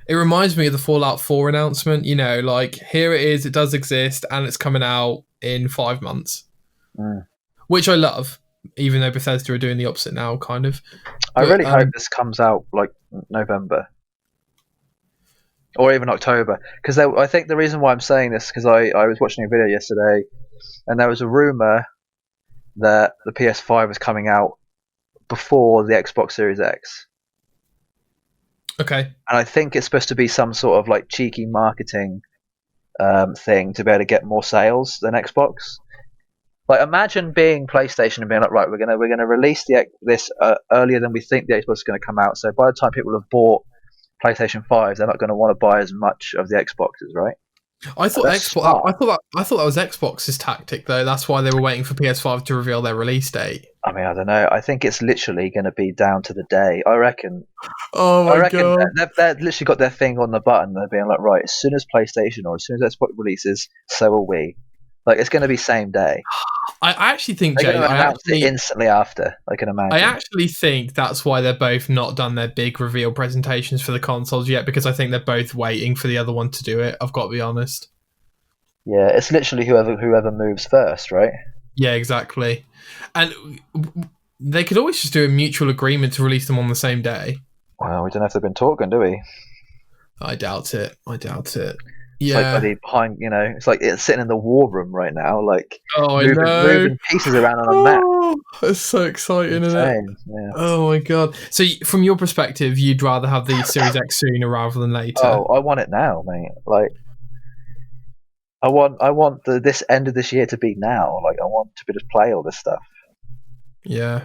It reminds me of the Fallout 4 announcement. Like here it is. It does exist, and it's coming out in 5 months. Which I love, even though Bethesda are doing the opposite now, kind of. I really hope this comes out like November. Or even October. Because I think the reason why I'm saying this, because I was watching a video yesterday, and there was a rumour that the PS5 was coming out before the Xbox Series X. Okay. And I think it's supposed to be some sort of like cheeky marketing thing to be able to get more sales than Xbox. Like, imagine being PlayStation and being like, right, we're gonna release this earlier than we think the Xbox is going to come out. So by the time people have bought PlayStation 5s, they're not going to want to buy as much of the Xboxes, right? I thought I thought that was Xbox's tactic though. That's why they were waiting for PS5 to reveal their release date. I mean, I don't know. I think it's literally going to be down to the day. I reckon. Oh my god! They've literally got their thing on the button. They're being like, right, as soon as PlayStation or as soon as Xbox releases, so will we. Like, it's going to be same day. I actually think, Jay, it instantly after. I can imagine. I actually think that's why they're both not done their big reveal presentations for the consoles yet, because I think they're both waiting for the other one to do it. I've got to be honest. Yeah, it's literally whoever moves first, right? Yeah, exactly. And they could always just do a mutual agreement to release them on the same day. Well, we don't have to have been talking, do we? I doubt it. It's like behind, it's like it's sitting in the war room right now, like moving pieces around on a map. It's so exciting, isn't it? Yeah. Oh my god! So, from your perspective, you'd rather have the Series X sooner rather than later? Oh, I want it now, mate. Like, I want this end of this year to be now. Like, I want to be able to play all this stuff. Yeah.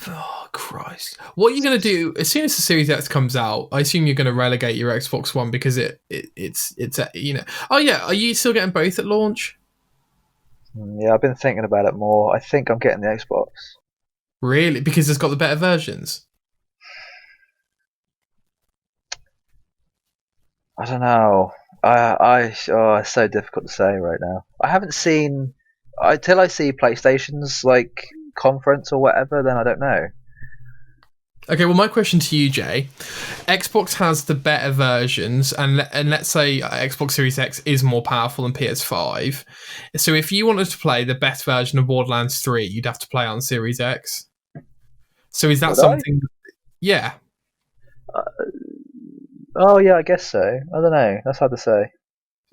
Oh Christ! What are you going to do as soon as the Series X comes out? I assume you're going to relegate your Xbox One because it's Oh yeah, are you still getting both at launch? Yeah, I've been thinking about it more. I think I'm getting the Xbox. Really? Because it's got the better versions? I don't know. It's so difficult to say right now. I haven't seen till I see PlayStation's like conference or whatever. Then I don't know. Okay, well, my question to you, Jay, Xbox has the better versions, and let's say Xbox Series X is more powerful than PS5. So if you wanted to play the best version of Borderlands 3, you'd have to play on Series X. So is that something? Yeah. Oh yeah, I guess so. I don't know. That's hard to say.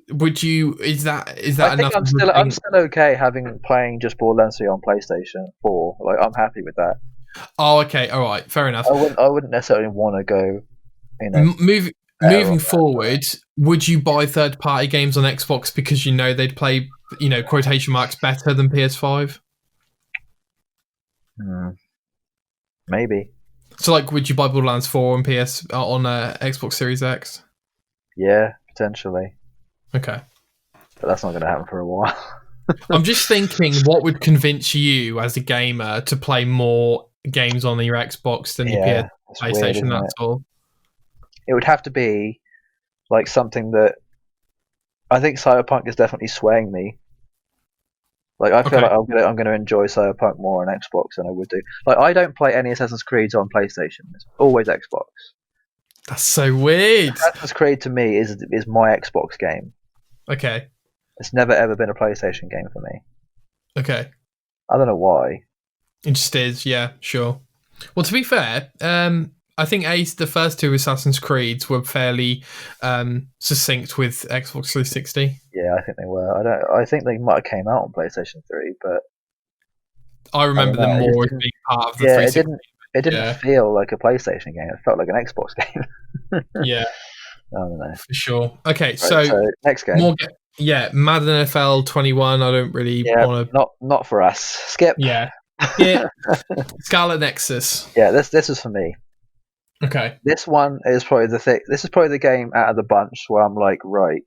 Would you? Is that I enough? Think I'm still okay playing just Borderlands 3 on PlayStation 4. Like, I'm happy with that. Oh, okay, all right, fair enough. I wouldn't necessarily want to go. Moving forward, would you buy third-party games on Xbox because they'd play, quotation marks, better than PS5? Maybe. So, like, would you buy Borderlands 4 on Xbox Series X? Yeah, potentially. Okay. But that's not going to happen for a while. I'm just thinking, what would convince you as a gamer to play more games on your Xbox than your PlayStation? That's all. It would have to be like something that I think Cyberpunk is definitely swaying me. Like, I feel like I'm going to enjoy Cyberpunk more on Xbox than I would do. Like, I don't play any Assassin's Creed on PlayStation. It's always Xbox. That's so weird. Assassin's Creed to me is my Xbox game. Okay. It's never ever been a PlayStation game for me. Okay. I don't know why. It just is, yeah, sure. Well, to be fair, I think the first two Assassin's Creeds were fairly succinct with Xbox 360. Yeah, I think they were. I think they might have came out on PlayStation 3, but I I don't remember them know. more as being part of the Yeah, 360. it didn't Yeah, feel like a PlayStation game. It felt like an Xbox game. yeah, I don't know. for sure. Okay, Right, so so next game. more. Madden NFL 21. I don't really Yeah, want to. not for us. Skip. Yeah, yeah. Scarlet Nexus. Yeah, this is for me. Okay. This one is probably the thing. This is probably the game out of the bunch where I'm like, right,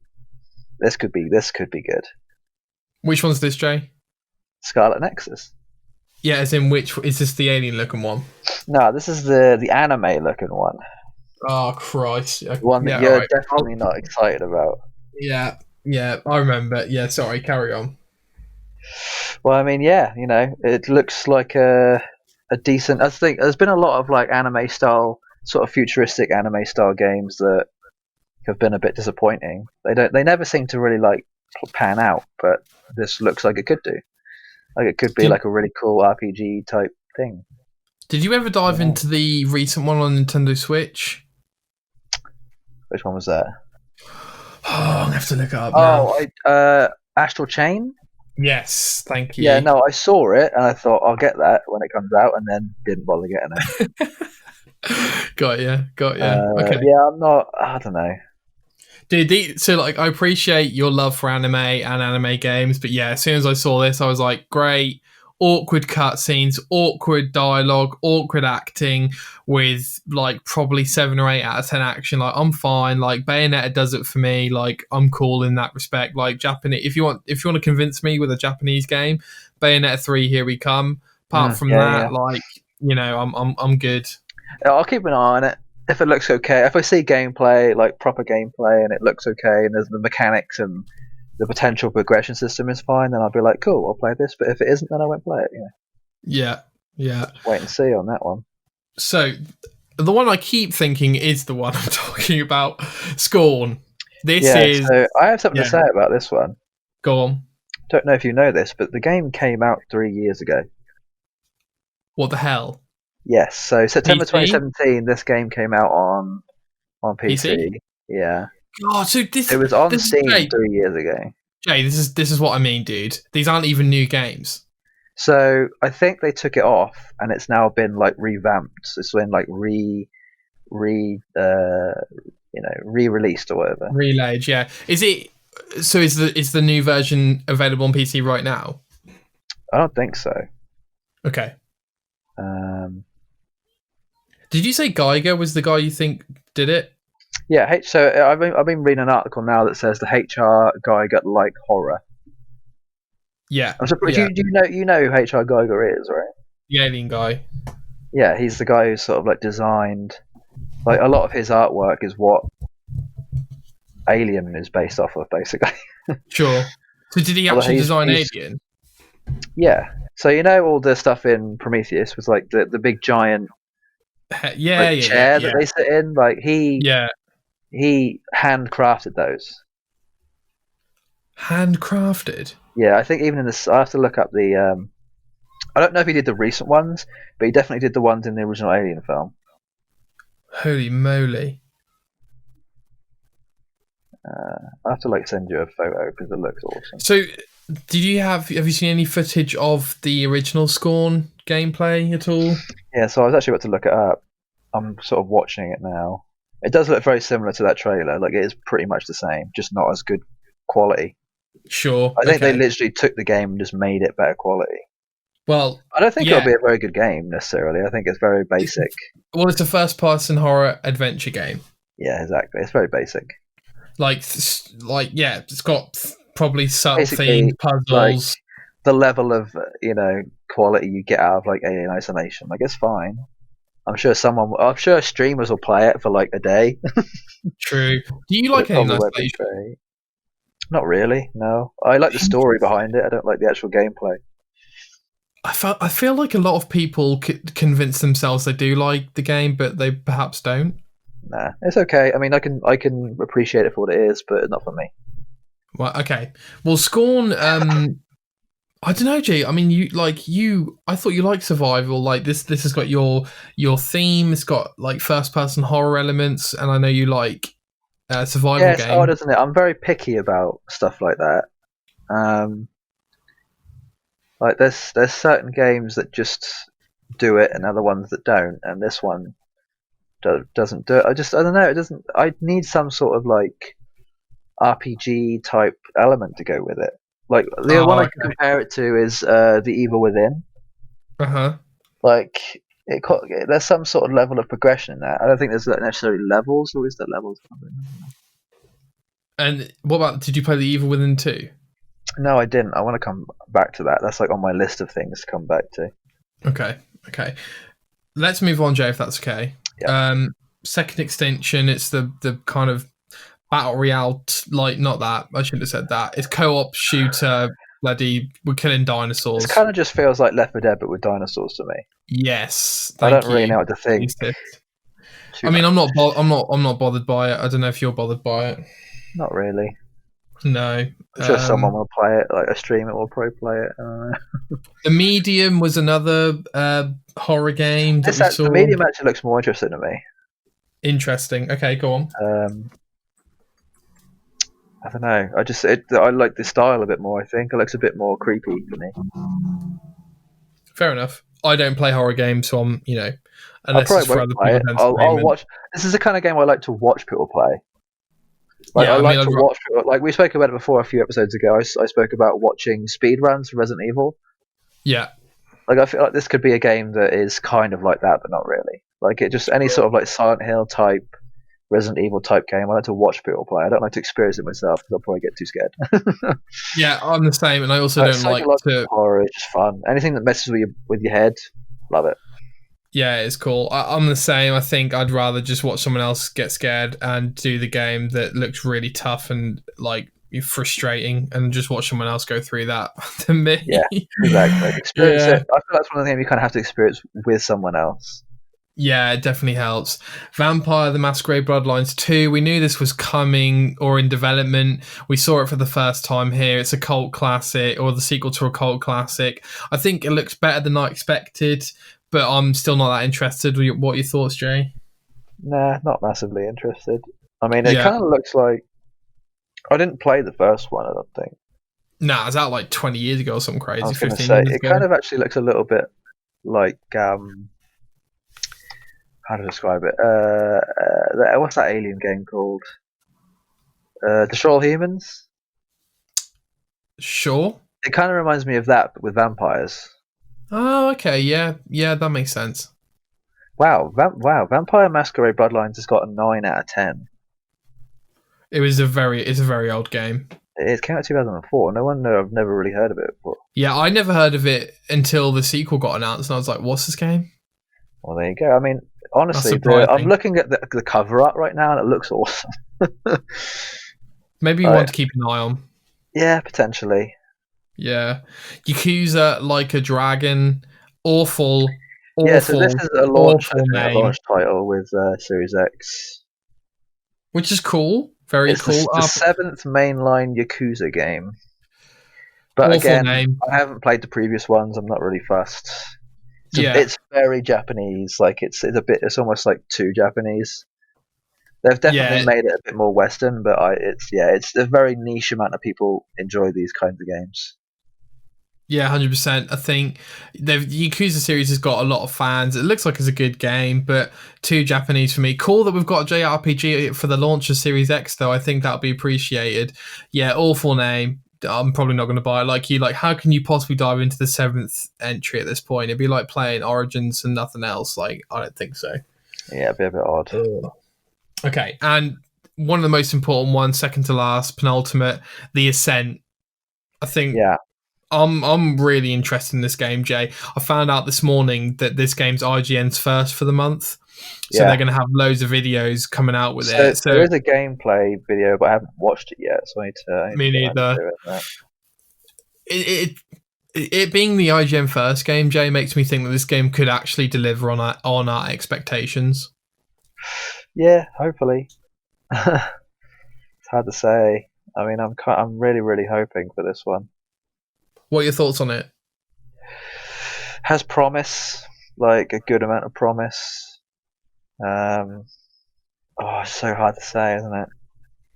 this could be good. Which one's this, Jay? Scarlet Nexus. Yeah, as in which is this the alien looking one? No, this is the anime looking one. Oh Christ! The one that you're definitely not excited about. Yeah, I remember. Yeah, sorry, carry on. Well, I mean, yeah, it looks like a decent. I think there's been a lot of like anime style, sort of futuristic anime style games that have been a bit disappointing. They never seem to really like pan out, but this looks like it could do. Like it could be like a really cool RPG type thing. Did you ever dive into the recent one on Nintendo Switch? Which one was that? Oh, I'm gonna have to look it up now. Oh, Astral Chain? Yes, thank you. Yeah, no, I saw it and I thought I'll get that when it comes out, and then didn't bother getting it. Got you. Okay. Yeah, I don't know. Dude, so like I appreciate your love for anime and anime games, but yeah, as soon as I saw this, I was like, great. Awkward cutscenes, awkward dialogue, awkward acting with like probably 7 or 8 out of 10 action. Like I'm fine. Like Bayonetta does it for me. Like I'm cool in that respect. Like Japanese, if you want to convince me with a Japanese game, Bayonetta 3, here we come. Apart from that, like I'm good. I'll keep an eye on it. If it looks okay, if I see gameplay, like proper gameplay, and it looks okay, and there's the mechanics and the potential progression system is fine, then I'll be like, cool, I'll play this. But if it isn't, then I won't play it. Yeah. Just wait and see on that one. So, the one I keep thinking is the one I'm talking about, Scorn. So I have something to say about this one. Go on. Don't know if you know this, but the game came out 3 years ago. What the hell? Yes, so September PC? 2017, this game came out on PC. Yeah. God, so it was on Steam 3 years ago. Jay, this is what I mean, dude. These aren't even new games. So I think they took it off, and it's now been like revamped. It's been like re-released or whatever. Relayed, yeah. Is the new version available on PC right now? I don't think so. Okay. Did you say Geiger was the guy you think did it? Yeah. So I've been reading an article now that says the HR Geiger like horror. Yeah. I'm surprised you know who HR Geiger is, right? The alien guy. Yeah, he's the guy who sort of like designed, like a lot of his artwork is what Alien is based off of, basically. Sure. So did he actually design Alien? Yeah. So all the stuff in Prometheus was like the big giant chair that they sit in. Like he handcrafted those. Handcrafted. Yeah, I think even in this, I have to look up the. I don't know if he did the recent ones, but he definitely did the ones in the original Alien film. Holy moly! I have to send you a photo because it looks awesome. So, have you seen any footage of the original Scorn gameplay at all? Yeah, so I was actually about to look it up. I'm sort of watching it now. It does look very similar to that trailer. Like it is pretty much the same, just not as good quality. Sure. I think they literally took the game and just made it better quality. Well, I don't think it'll be a very good game necessarily. I think it's very basic. Well, it's a first-person horror adventure game. Yeah, exactly. It's very basic. It's got probably subtle Basically, themes, puzzles. The level of quality you get out of Alien Isolation, it's fine. I'm sure streamers will play it for a day. True. Do you like Alien Isolation? Not really. No, I like the story behind it. I don't like the actual gameplay. I feel like a lot of people convince themselves they do like the game, but they perhaps don't. Nah, it's okay. I mean, I can appreciate it for what it is, but not for me. Well, okay. Well, Scorn. I don't know, G. I mean, I thought you liked survival. Like this has got your theme. It's got like first person horror elements, and I know you like survival Yeah, it's odd, game. isn't it? I'm very picky about stuff like that. Um, like there's certain games that just do it, and other ones that don't, and this one doesn't do it. I don't know. It doesn't. I need some sort of like RPG type element to go with it. Like the one Oh, I can okay. compare it to is The Evil Within. Uh huh. Like there's some sort of level of progression in that. I don't think there's necessarily levels, or is there levels? And what about? Did you play the Evil Within 2? No, I didn't. I want to come back to that. That's like on my list of things to come back to. Okay. Okay. Let's move on, Jay, if that's okay. Yeah. Second extension. It's the kind of battle royale. Like not that. I shouldn't have said that. It's co-op shooter. Bloody, we're killing It dinosaurs. kind of just feels like Left 4 Dead, but with dinosaurs to me. Yes. I Thank don't really you. know what to think I too mean, much. I'm not bothered by it. I don't know if you're bothered by it. Not really. No. I'm sure someone will play it, like a streamer will probably play it. The Medium was another horror game that we saw. The medium actually looks more interesting to me. Interesting. Okay, go on. I don't know. I like the style a bit more. I think it looks a bit more creepy to me. Fair enough. I don't play horror games, so I unless it's probably for won't other play people's it. I'll entertainment. watch. This is the kind of game I like to watch people play. Like Yeah, I I like mean, to watch people. Like we spoke about it before a few episodes ago. I spoke about watching speedruns for Resident Evil. yeah, Like I feel like this could be a game that is kind of like that, but not really. Like it just any sort of like Silent Hill type, Resident Evil type game. I like to watch people play. I don't like to experience it myself because I'll probably get too scared. yeah, I'm the same, and I also Like don't like psychological to. horror is just fun. Anything that messes with your head, love it. Yeah, it's cool. I'm the same. I think I'd rather just watch someone else get scared and do the game that looks really tough and like frustrating, and just watch someone else go through that than me. Yeah, exactly. Experience Yeah. it. I feel that's one of the things you kind of have to experience with someone else. Yeah, it definitely helps. Vampire the Masquerade Bloodlines 2. We knew this was coming or in development. We saw it for the first time here. It's a cult classic or the sequel to a cult classic. I think it looks better than I expected, but I'm still not that interested. What are your thoughts, Jay? Nah, not massively interested. I mean, it Yeah. kind of looks like I didn't play the first one. I don't think. Nah, it was out like 20 years ago or something I crazy, was going to 15 say years it ago. kind of actually looks a little bit like how to describe it? What's that alien game called? Destroy All Humans. Sure. It kind of reminds me of that, but with vampires. Oh, okay. Yeah. Yeah, that makes sense. Wow! Vampire Masquerade Bloodlines has got a 9 out of 10. It's a very old game. It came out 2004. No wonder I've never really heard of it before. Yeah, I never heard of it until the sequel got announced, and I was like, "What's this game?" Well, there you go. I mean, honestly, I'm surprising. looking at the cover art right now, and it looks awesome. Maybe you want to keep an eye on. Yeah, potentially. Yeah, Yakuza Like a Dragon, awful, Yeah, so this awful, is a awful a name, launch title with Series X. which is cool, very It's cool. the seventh mainline Yakuza game. But Awful again, name. I haven't played the previous ones. I'm not really fussed. Yeah, It's very Japanese. Like it's almost like too Japanese. They've definitely yeah, made it a bit more Western, but it's a very niche amount of people enjoy these kinds of games. yeah, 100%. I think the Yakuza series has got a lot of fans. It looks like it's a good game, but too Japanese for me. Cool that we've got a JRPG for the launch of Series X, though. I think that'll be appreciated. Yeah, awful name. I'm probably not going to buy it like you. Like, how can you possibly dive into the seventh entry at this point? It'd be like playing Origins and nothing else. Like, I don't think so. Yeah, it'd be a bit odd. Okay, and one of the most important ones, second to last, penultimate, The Ascent. I think Yeah. I'm really interested in this game, Jay. I found out this morning that this game's IGN's first for the month. So they're going to have loads of videos coming out with it. So there is a gameplay video, but I haven't watched it yet, so I need to me neither. It being the IGN first game, Jay, makes me think that this game could actually deliver on our expectations. Yeah, hopefully. It's hard to say. I mean, I'm really, really hoping for this one. What are your thoughts on it? Has promise, like a good amount of promise. Um, it's so hard to say, isn't it?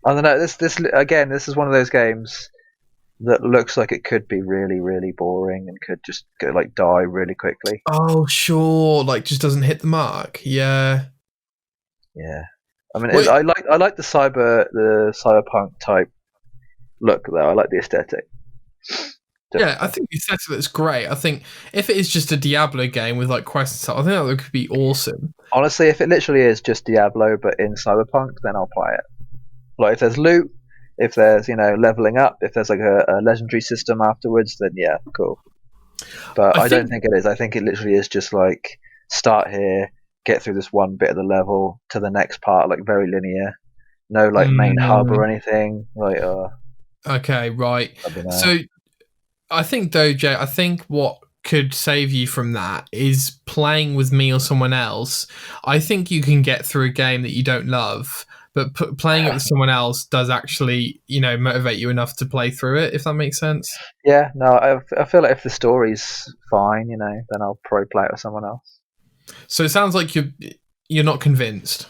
I don't know. This is one of those games that looks like it could be really, really boring and could just go, like, die really quickly. Oh, sure. Like, just doesn't hit the mark. Yeah. Yeah, I mean, Wait, I like the cyberpunk type look though. I like the aesthetic. yeah, I Definitely. think the aesthetic looks great. I think if it is just a Diablo game with like quests and stuff, I think that could be awesome. Honestly, if it literally is just Diablo but in cyberpunk, then I'll play it. Like if there's loot, if there's leveling up, if there's like a legendary system afterwards, then yeah, cool. But I I don't think, think it is. I think it literally is just like start here, get through this one bit of the level to the next part, like very linear. No like main hub or mm, anything. Like okay, right. I don't know. So I think though, Jay, I think what could save you from that is playing with me or someone else. I think you can get through a game that you don't love, but playing it with someone else does actually, motivate you enough to play through it, if that makes sense. Yeah, no, I feel like if the story's fine, then I'll probably play it with someone else. So it sounds like you're not convinced.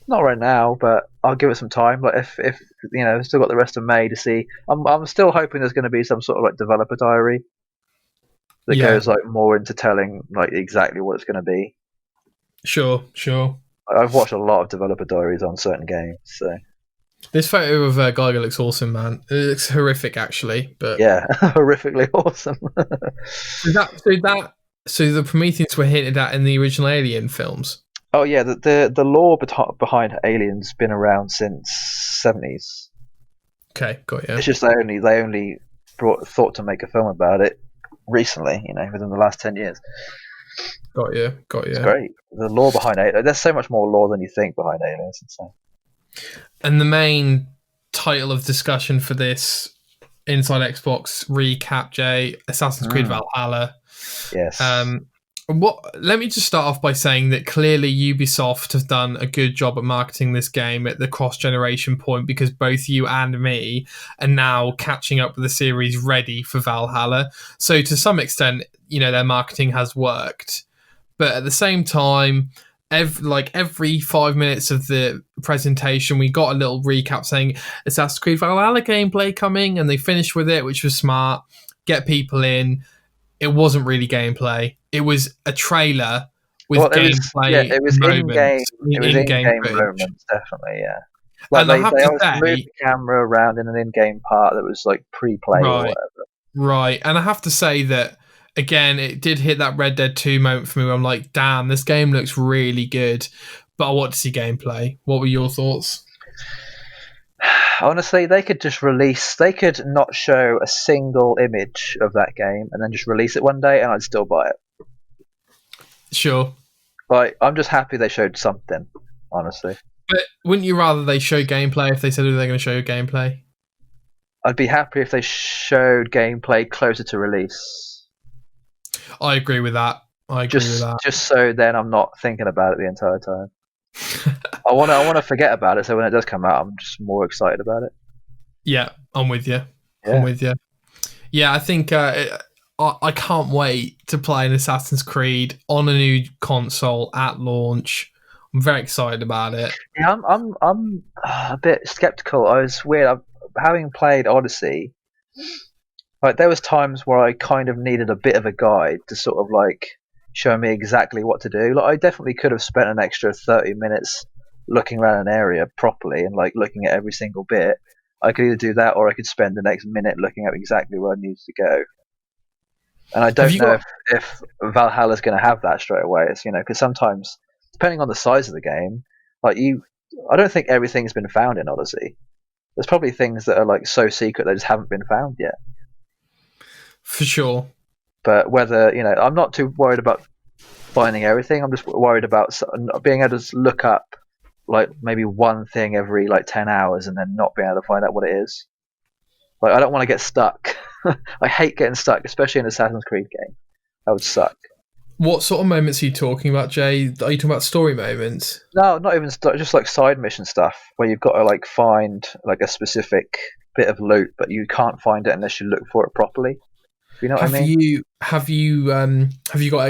Not right now, but I'll give it some time. Like if I've still got the rest of May to see. I'm still hoping there's going to be some sort of like developer diary that Yeah, goes like more into telling like exactly what it's going to be. sure, sure. I've watched a lot of developer diaries on certain games, so This photo of Geiger looks awesome, man. It looks horrific, actually. But yeah, horrifically awesome. so the Prometheans were hinted at in the original Alien films. Oh yeah, the lore behind Aliens been around since '70s. Okay, got you. It's just they only thought to make a film about it recently, within the last 10 years. Got you. Got It's you. great. The lore behind it, there's so much more lore than you think behind Aliens. Insane. And the main title of discussion for this Inside Xbox recap, Jay, Assassin's Creed Valhalla. Yes. Let me just start off by saying that clearly Ubisoft have done a good job at marketing this game at the cross-generation point, because both you and me are now catching up with the series ready for Valhalla. So to some extent, their marketing has worked. But at the same time, every 5 minutes of the presentation, we got a little recap saying Assassin's Creed Valhalla gameplay coming, and they finished with it, which was smart. Get people in. It wasn't really gameplay. It was a trailer with gameplay it was in-game. moments, It was in-game in-game footage. moments, definitely. Yeah. Like And I they have to always moved say, the camera around in an in-game part that was like pre-played or right, whatever. right, and I have to say that again, it did hit that Red Dead 2 moment for me where I'm like, damn, this game looks really good, but I want to see gameplay. What were your thoughts? Honestly, they could just release. They could not show a single image of that game and then just release it one day, and I'd still buy it. Sure. Like, I'm just happy they showed something. Honestly, But wouldn't you rather they show gameplay if they said they're going to show you gameplay? I'd be happy if they showed gameplay closer to release. I agree with that. Just so then I'm not thinking about it the entire time. I want to forget about it, so when it does come out, I'm just more excited about it. Yeah, I'm with you. Yeah. I'm with you. Yeah, I think I can't wait to play an Assassin's Creed on a new console at launch. I'm very excited about it. Yeah, I'm a bit skeptical. I was weird. Having played Odyssey, like there was times where I kind of needed a bit of a guide to sort of like show me exactly what to do. Like I definitely could have spent an extra 30 minutes looking around an area properly and like looking at every single bit. I could either do that or I could spend the next minute looking at exactly where I needed to go. And I don't know if Valhalla's going to have that straight away. It's because sometimes depending on the size of the game, I don't think everything's been found in Odyssey. There's probably things that are like so secret they just haven't been found yet. For sure. But whether I'm not too worried about finding everything. I'm just worried about being able to look up like maybe one thing every like 10 hours and then not being able to find out what it is. Like I don't want to get stuck. I hate getting stuck, especially in an Assassin's Creed game. That would suck. What sort of moments are you talking about, Jay? Are you talking about story moments? No, not even just like side mission stuff where you've got to like find like a specific bit of loot, but you can't find it unless you look for it properly. You know what I Have mean? you got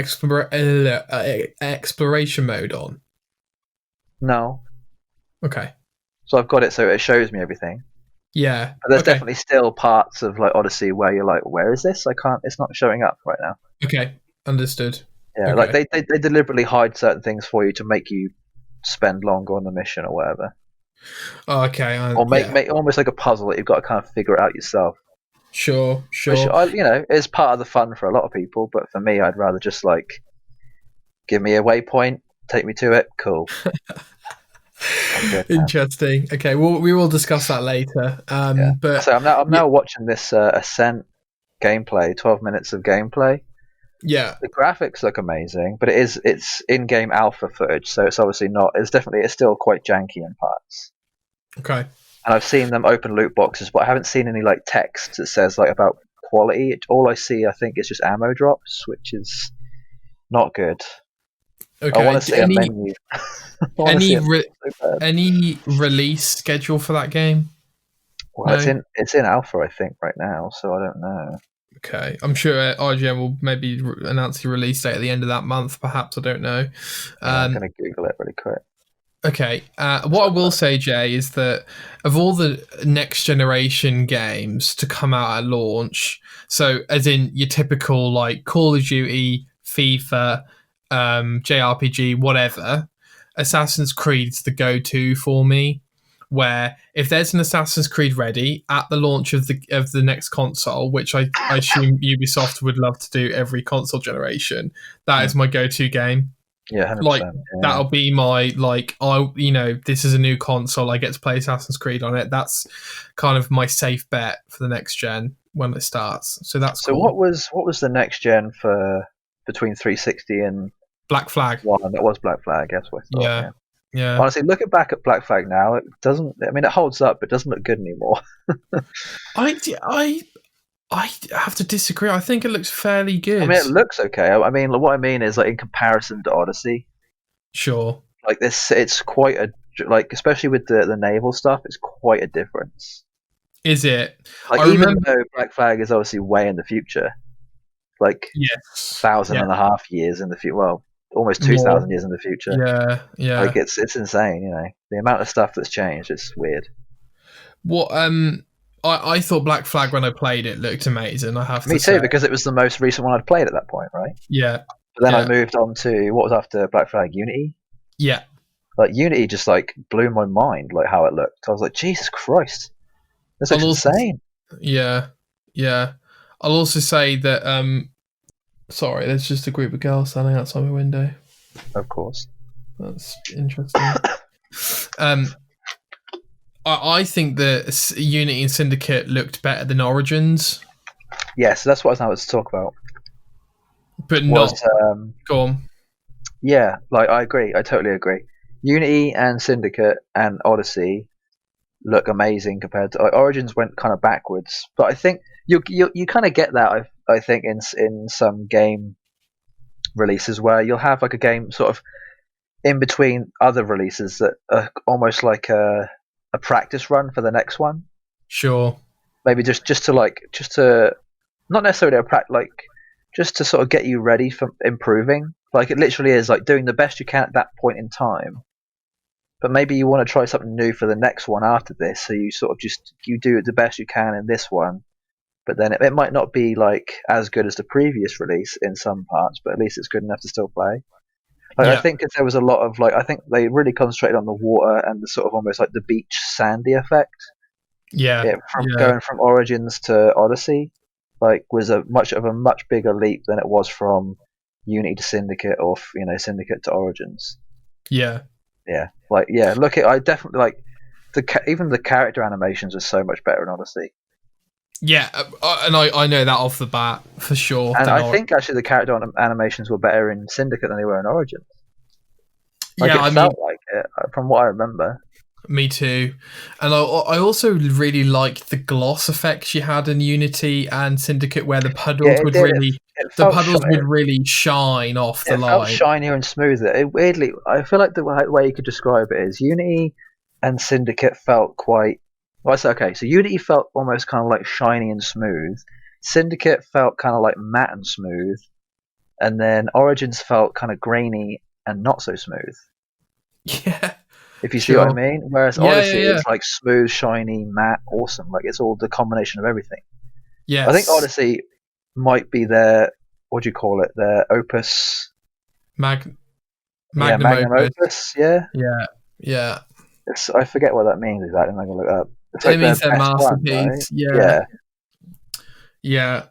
exploration mode on? No. Okay. So I've got it so it shows me everything. Yeah. But there's Okay. definitely still parts of like Odyssey where you're like, where is this? I can't. It's not showing up right now. Okay. Understood. Yeah, like Okay. they deliberately hide certain things for you to make you spend longer on the mission or whatever, Oh, okay. or make Yeah. make almost like a puzzle that you've got to kind of figure it out yourself. Sure. Which Sure. is part of the fun for a lot of people, but for me, I'd rather just like give me a waypoint, take me to it, cool. I'm good now. Interesting. Okay. Well, we will discuss that later. Yeah. But So I'm yeah, now watching this Ascent gameplay, 12 minutes of gameplay. yeah. The graphics look amazing, but it's in-game alpha footage, so it's obviously not. It's still quite janky in parts. Okay. And I've seen them open loot boxes, but I haven't seen any like text that says like about quality. All I see, I think, is just ammo drops, which is not good. I want Okay. to see a menu. I want to see Any a menu so bad. any release schedule for that game? Well, No. it's in alpha, I think, right now, so I don't know. Okay. I'm sure IGN will maybe announce the release date at the end of that month. Perhaps, I don't know. Yeah, I'm gonna Google it really quick. Okay. What I will say, Jay, is that of all the next generation games to come out at launch, so as in your typical like Call of Duty, FIFA, JRPG, whatever, Assassin's Creed's the go-to for me. Where if there's an Assassin's Creed ready at the launch of the next console, which I assume Ubisoft would love to do every console generation, that is my go-to game. Yeah, Like 100%. Yeah. that'll be my this is a new console, I get to play Assassin's Creed on it. That's kind of my safe bet for the next gen when it starts. So that's So cool. what was the next gen for between 360 and Black Flag. one? That was Black Flag. That's what I thought. Yeah. Yeah. Honestly, looking back at Black Flag now, it doesn't. I mean, it holds up, but it doesn't look good anymore. I have to disagree. I think it looks fairly good. I mean, it looks okay. I mean, what I mean is like in comparison to Odyssey, Sure. like this, it's quite a like, especially with the naval stuff, it's quite a difference. Is it? Like, I even remember. though Black Flag is obviously way in the future, like Yes. 1,500 years in the future, well, almost More. 2,000 years in the future. Yeah. Yeah. Like it's insane. You know, the amount of stuff that's changed. It's weird. What I thought Black Flag when I played it looked amazing. I have Me to say. too, because it was the most recent one I'd played at that point, right? Yeah. But then Yeah. I moved on to what was after Black Flag, Unity. Yeah. Like Unity just like blew my mind, like how it looked. I was like, Jesus Christ, this looks insane. Yeah. Yeah. I'll also say that sorry, there's just a group of girls standing outside my window. Of course. That's interesting. I think that Unity and Syndicate looked better than Origins. Yes, that's what I was to talk about. But not. Go on. Yeah, like I agree. I totally agree. Unity and Syndicate and Odyssey look amazing compared to Origins. Went kind of backwards, but I think you kind of get that. I think in some game releases where you'll have like a game sort of in between other releases that are almost like a practice run for the next one. Sure. Maybe just to not necessarily just to sort of get you ready for improving. Like it literally is like doing the best you can at that point in time. But maybe you want to try something new for the next one after this, so you sort of you do the best you can in this one. But then it might not be like as good as the previous release in some parts, but at least it's good enough to still play. Like, Yeah. I think there was a lot of I think they really concentrated on the water and the sort of almost like the beach sandy effect. Yeah. Going from Origins to Odyssey, was a much bigger leap than it was from Unity to Syndicate or Syndicate to Origins. Yeah. Yeah, I definitely even the character animations are so much better in Odyssey. Yeah, and I know that off the bat for sure. And I think actually the character animations were better in Syndicate than they were in Origins. It felt like it from what I remember. Me too, and I also really liked the gloss effects you had in Unity and Syndicate, where the puddles would really shine off the line. It felt shinier and smoother. Weirdly, I feel like the way you could describe it is Unity and Syndicate felt quite. Well, okay, so Unity felt almost kind of like shiny and smooth. Syndicate felt kind of like matte and smooth, and then Origins felt kind of grainy and not so smooth. Yeah. If you see what I Sure. mean. Whereas Yeah, Odyssey yeah. is like smooth, shiny, matte, awesome. Like it's all the combination of everything. I think Yes. Odyssey might be their, what do you call it? Their opus. Magnum Magnum opus. opus. Yeah. Yeah. I forget what that means exactly. I'm going to look it up. It's like It their means their best one, right? masterpiece. Yeah.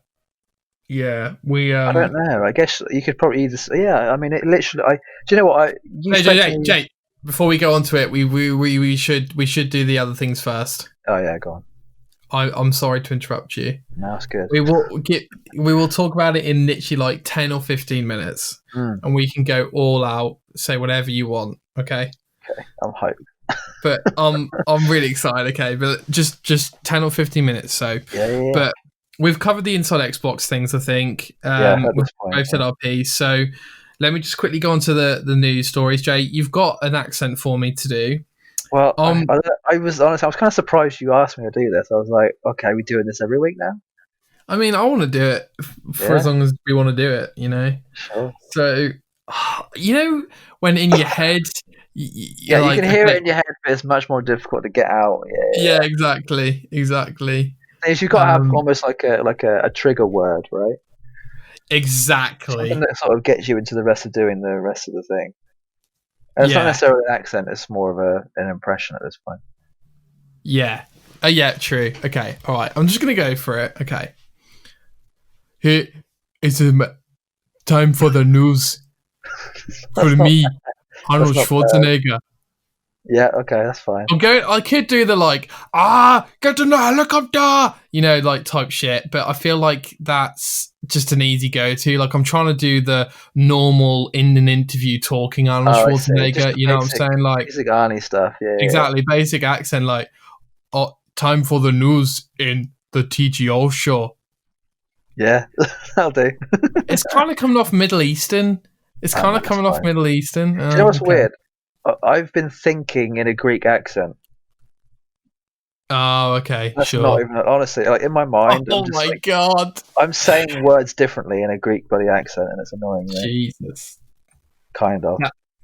Yeah. We I don't know. I guess you could probably either. Yeah. I mean, it literally. Do you know what? You Hey, said to me. Jay. Before we go on to it, we should do the other things first. Oh yeah, go on. I'm sorry to interrupt you. No, it's good. We will talk about it in literally like 10 or 15 minutes, and we can go all out, say whatever you want. Okay. Okay, I'm hyped. But I'm really excited. Okay, but just 10 or 15 minutes. So Yeah. But we've covered the inside Xbox things, I think. At this point, Both said our piece. So let me just quickly go on to the news stories. Jay, you've got an accent for me to do. Well, I was honestly, I was kind of surprised you asked me to do this. I was like, okay, are we doing this every week now? I mean, I want to do it for as long as we want to do it, you know? Sure. So, you know, when in your head... you can hear it in your head, but it's much more difficult to get out. Yeah, exactly. You've got to have almost like a trigger word, right? Exactly. Something that sort of gets you into the rest of doing the rest of the thing. And it's not necessarily an accent, it's more of an impression at this point. Yeah. Yeah, true. Okay, all right. I'm just going to go for it. Okay. Here is time for the news. For me, Arnold Schwarzenegger. Yeah, okay, that's fine. I could do the get in the helicopter, you know, like type shit, but I feel like that's just an easy go-to. Like I'm trying to do the normal in an interview talking Arnold Schwarzenegger, you know what I'm saying? Like basic Arnie stuff, exactly, basic accent, like time for the news in the TGO Show. Yeah, that'll do. It's kind of coming off Middle Eastern. Do you know what's weird? I've been thinking in a Greek accent. Oh, okay, That's sure. Not even honestly, like in my mind. Oh my god! I'm saying words differently in a Greek bloody accent, and it's annoying me. Jesus. Kind of.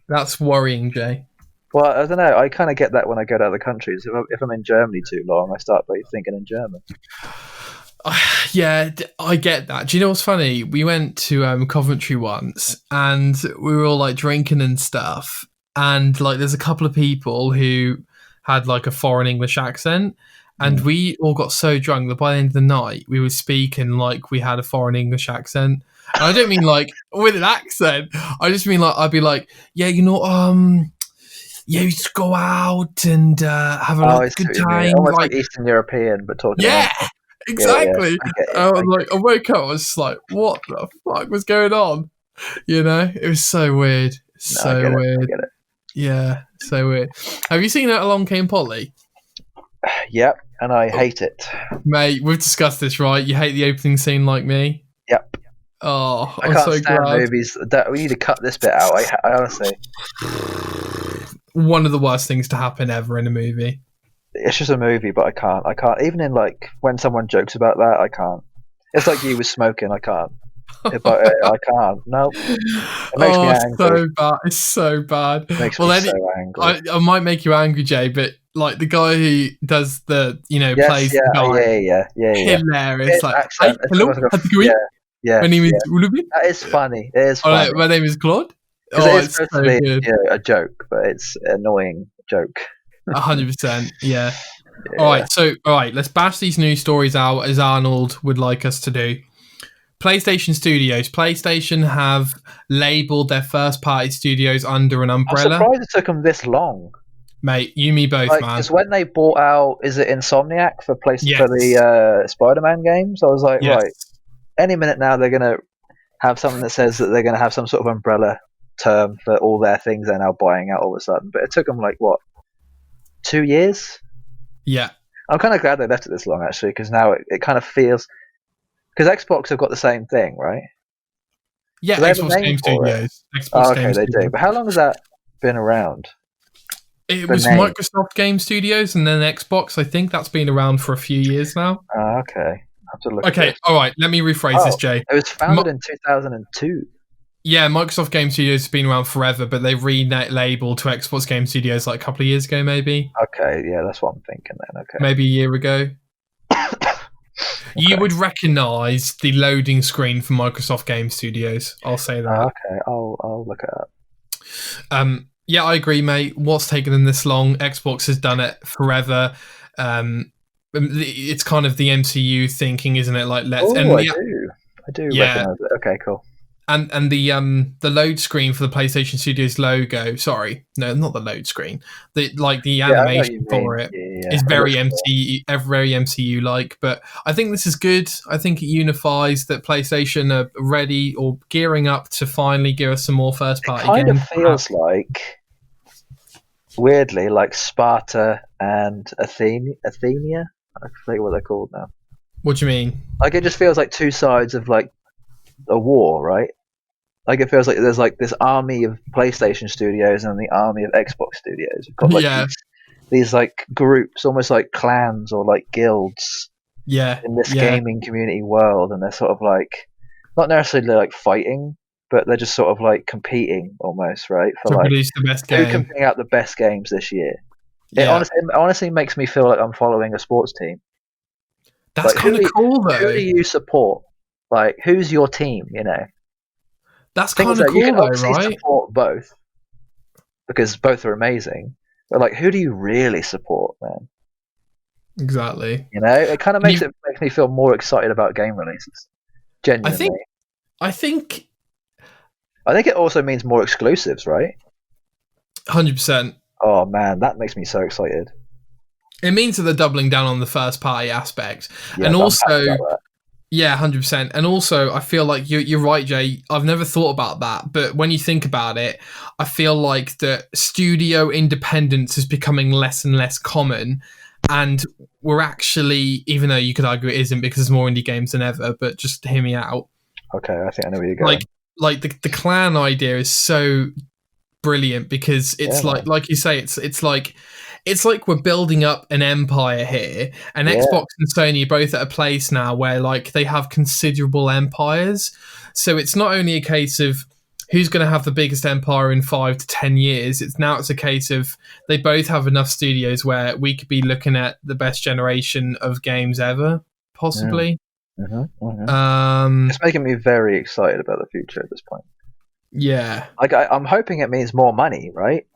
That's worrying, Jay. Well, I don't know. I kind of get that when I go to other countries. If I'm in Germany too long, I start by thinking in German. Yeah, I get that. Do you know what's funny? We went to Coventry once, and we were all like drinking and stuff. And like, there's a couple of people who had like a foreign English accent, and we all got so drunk that by the end of the night, we were speaking like we had a foreign English accent. And I don't mean like with an accent. I just mean like I'd be like, yeah, you know, yeah, you just go out and have a good time. Almost like Eastern European, but talking. Yeah. Exactly. I woke up, I was just like, what the fuck was going on? You know, it was so weird. Weird. I get it. Yeah, so weird. Have you seen that Along Came Polly? Yep, and I hate it. Mate, we've discussed this, right? You hate the opening scene like me? Yep. Oh, I can't stand movies. We need to cut this bit out. I honestly. One of the worst things to happen ever in a movie. It's just a movie, but I can't. Even in like when someone jokes about that, I can't. It's like you with smoking. I can't. But I can't. No. It makes me angry. So bad. It's so bad. It makes me so angry. I might make you angry, Jay, but like the guy who does the, plays the guy. Yeah. Hilarious. Like, accent. Hello, Yeah. My name is Ulubin. That is funny. It is funny. My name is Claude. It's supposed to be a joke, but it's an annoying joke. 100%. Yeah. All right. Let's bash these news stories out as Arnold would like us to do. PlayStation Studios. PlayStation have labelled their first-party studios under an umbrella. I'm surprised it took them this long. Mate, you, me both, man. Because when they bought out, is it Insomniac for the Spider-Man games? I was like, right, any minute now they're going to have something that says that they're going to have some sort of umbrella term for all their things they're now buying out all of a sudden. But it took them, 2 years? Yeah. I'm kind of glad they left it this long, actually, because now it kind of feels... Because Xbox have got the same thing, right? Yeah, Xbox Game Studios. They do. But how long has that been around? It was Microsoft Game Studios and then Xbox. I think that's been around for a few years now. Okay. have to look at Okay, this. all right. Let me rephrase this, Oh, Jay. it was founded in 2002. Yeah, Microsoft Game Studios has been around forever, but they relabeled to Xbox Game Studios like a couple of years ago, maybe. Okay, yeah, that's what I'm thinking then. Okay. Maybe a year ago. You would recognise the loading screen for Microsoft Game Studios. I'll say that. Okay, I'll look at that. Yeah, I agree, mate. What's taken them this long? Xbox has done it forever. It's kind of the MCU thinking, isn't it? Like, let's. I do recognise it. Okay, cool. And the load screen for the PlayStation Studios logo. Sorry, no, not the load screen. The animation for it is very MCU like. But I think this is good. I think it unifies that PlayStation are ready or gearing up to finally give us some more first party games. It kind of feels like, weirdly, like Sparta and Athenia. I forget what they're called now. What do you mean? Like, it just feels like two sides of like a war, right? Like, it feels like there's like this army of PlayStation studios and the army of Xbox studios. We've got like these like groups, almost like clans or like guilds. In this gaming community world, and they're sort of like not necessarily like fighting, but they're just sort of like competing almost, right? For to like produce the best who can bring out the best games this year. It honestly makes me feel like I'm following a sports team. That's like, kind of cool, though. Who do you support? Like, who's your team? You know, that's kind of cool, you can though, obviously right? Support both because both are amazing. But like, who do you really support, man? Exactly. You know, it kind of makes me feel more excited about game releases. Genuinely, I think it also means more exclusives, right? 100%. Oh man, that makes me so excited. It means that they're doubling down on the first party aspect, and also, 100%. And also, I feel like you're right, Jay. I've never thought about that, but when you think about it, I feel like the studio independence is becoming less and less common, and we're actually, even though you could argue it isn't because there's more indie games than ever, but just hear me out. Okay, I think I know where you're going. Like the clan idea is so brilliant because it's like you say, it's like we're building up an empire here, and Xbox and Sony are both at a place now where like they have considerable empires. So it's not only a case of who's going to have the biggest empire in 5 to 10 years. It's a case of they both have enough studios where we could be looking at the best generation of games ever, possibly. It's making me very excited about the future at this point. Yeah, like I'm hoping it means more money, right?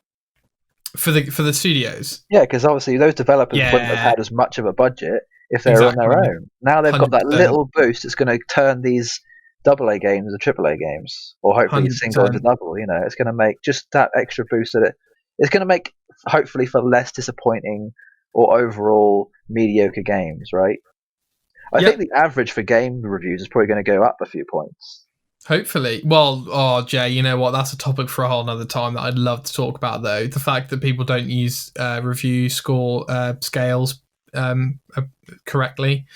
For the studios. Yeah, because obviously those developers wouldn't have had as much of a budget if they were on their own. Now they've got that little boost. It's going to turn these AA games to AAA games, or hopefully 100%. Single into double. You know, it's going to make just that extra boost that it's going to make, hopefully, for less disappointing or overall mediocre games, right? I think the average for game reviews is probably going to go up a few points. Hopefully. Well, Jay, you know what? That's a topic for a whole nother time that I'd love to talk about, though. The fact that people don't use review score scales correctly.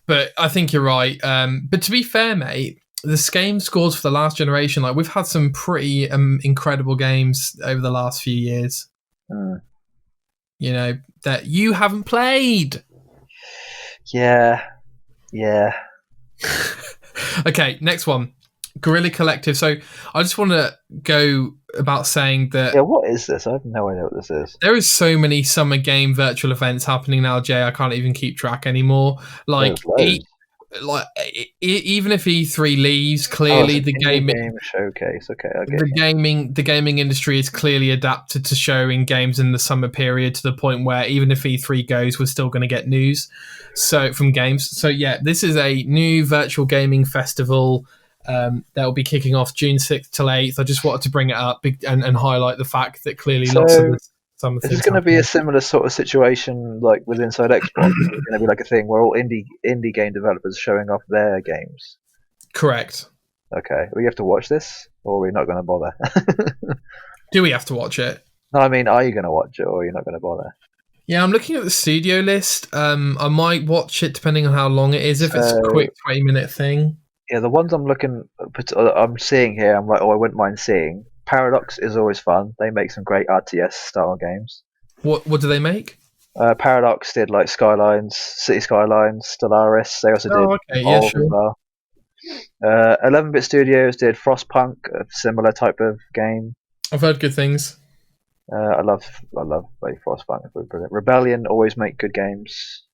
But I think you're right. But to be fair, mate, the game scores for the last generation, like we've had some pretty incredible games over the last few years. You know, that you haven't played. Yeah. Okay, next one. Guerrilla Collective. So I just want to go about saying that... Yeah, what is this? I have no idea what this is. There is so many summer game virtual events happening now, Jay, I can't even keep track anymore. Like, even if E3 leaves, clearly the game showcase. Okay, the gaming industry is clearly adapted to showing games in the summer period to the point where even if E3 goes, we're still going to get news from games. So yeah, this is a new virtual gaming festival that will be kicking off June 6th till 8th. I just wanted to bring it up and highlight the fact that clearly lots of summer things. Is this going to be a similar sort of situation like with Inside Xbox? Is it going to be like a thing where all indie game developers are showing off their games? Correct. Okay. We have to watch this, or are we not going to bother? Do we have to watch it? No, I mean, are you going to watch it, or are you not going to bother? Yeah, I'm looking at the studio list. I might watch it depending on how long it is. If it's a quick 20-minute thing. Yeah, the ones I'm seeing here, I'm like, I wouldn't mind seeing. Paradox is always fun. They make some great RTS style games. What do they make? Paradox did like Skylines, City Skylines, Stellaris. They also did Oh, okay, yeah, Evolve as sure. well. 11-bit Studios did Frostpunk, a similar type of game. I've heard good things. I love like Frostpunk. It's brilliant. Rebellion always make good games.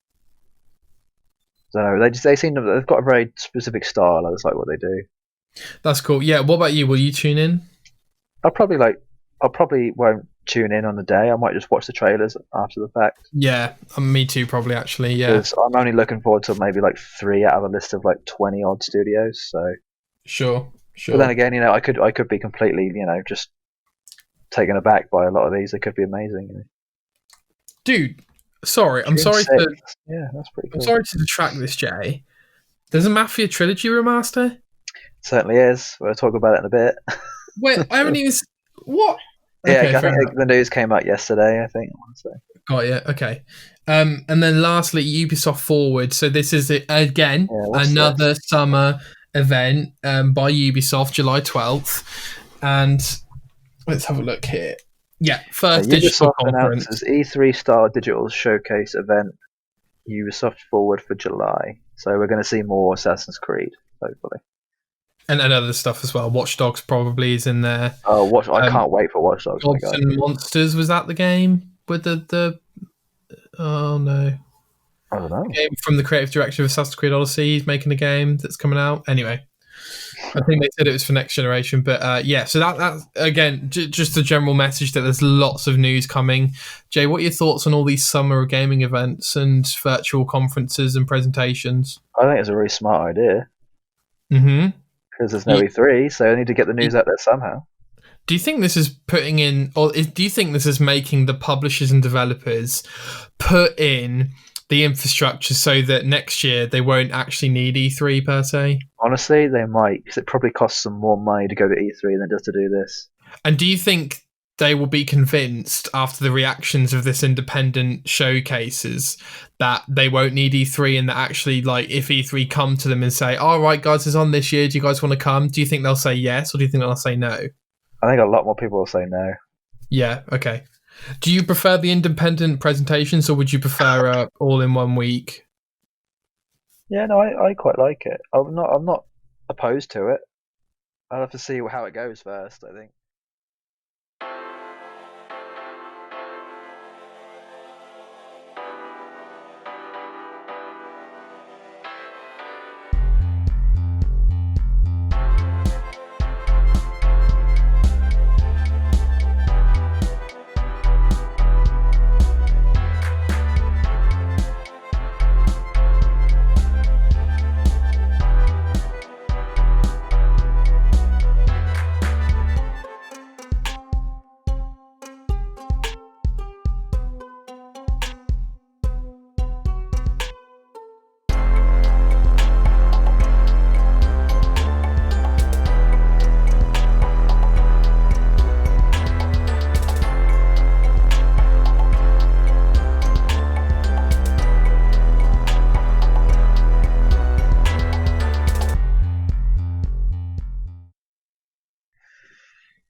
So they seem to, they've got a very specific style. I just like what they do. That's cool. Yeah. What about you? Will you tune in? I probably won't tune in on the day. I might just watch the trailers after the fact. Yeah, me too. Probably actually. Yeah. Because I'm only looking forward to maybe like 3 out of a list of like 20 odd studios. So. Sure. But then again, I could be completely, just taken aback by a lot of these. They could be amazing. Dude, sorry. I'm June sorry 6th. to. Yeah, that's pretty cool. I'm sorry to detract this, Jay. There's a Mafia trilogy remaster. Certainly is. We'll talk about it in a bit. Wait, I haven't even. What? Yeah, Okay, I think the news came out yesterday. I think. I want to say. Got you. Okay. And then lastly, Ubisoft Forward. So this is again another summer event by Ubisoft, July 12th, and let's have a look here. Yeah, first digital conference. Announces E3 Star Digital Showcase event. Ubisoft Forward for July. So we're going to see more Assassin's Creed, hopefully. And other stuff as well. Watch Dogs probably is in there. Oh, I can't wait for Watch Dogs. Gods and Monsters, was that the game with the oh no. I don't know. The game from the creative director of Assassin's Creed Odyssey. He's making a game that's coming out. Anyway, I think they said it was for next generation. But yeah, so that again, just a general message that there's lots of news coming. Jay, what are your thoughts on all these summer gaming events and virtual conferences and presentations? I think it's a really smart idea. Mm-hmm. Because there's no E3, so I need to get the news out there somehow. Do you think this is putting in, or do you think this is making the publishers and developers put in the infrastructure so that next year they won't actually need E3 per se? Honestly, they might, because it probably costs them more money to go to E3 than just to do this. And do you think they will be convinced after the reactions of this independent showcases that they won't need E3 and that actually, like, if E3 come to them and say, all right, guys, it's on this year, do you guys want to come? Do you think they'll say yes or do you think they'll say no? I think a lot more people will say no. Yeah, okay. Do you prefer the independent presentations or would you prefer all in 1 week? Yeah, no, I quite like it. I'm not opposed to it. I'll have to see how it goes first, I think.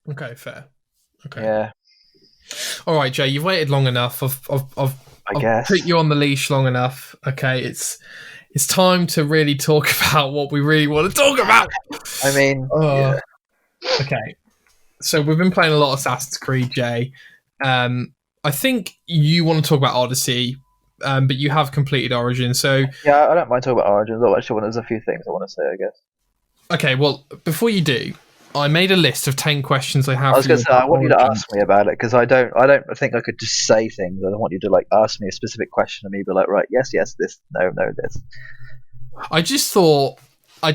Okay, fair. Okay. Yeah. All right, Jay, you've waited long enough. I've guess. put you on the leash long enough. Okay, it's time to really talk about what we really want to talk about. I mean, yeah. Okay. So we've been playing a lot of Assassin's Creed, Jay. I think you want to talk about Odyssey, but you have completed Origin. So yeah, I don't mind talking about Origins. Actually, there's a few things I want to say, I guess. Okay, well, before you do, I made a list of 10 questions I have. I was going to say, I want you to ask me about it because I don't think I could just say things. I don't want you to like ask me a specific question and me be like, right, yes, this, no, this. I just thought, I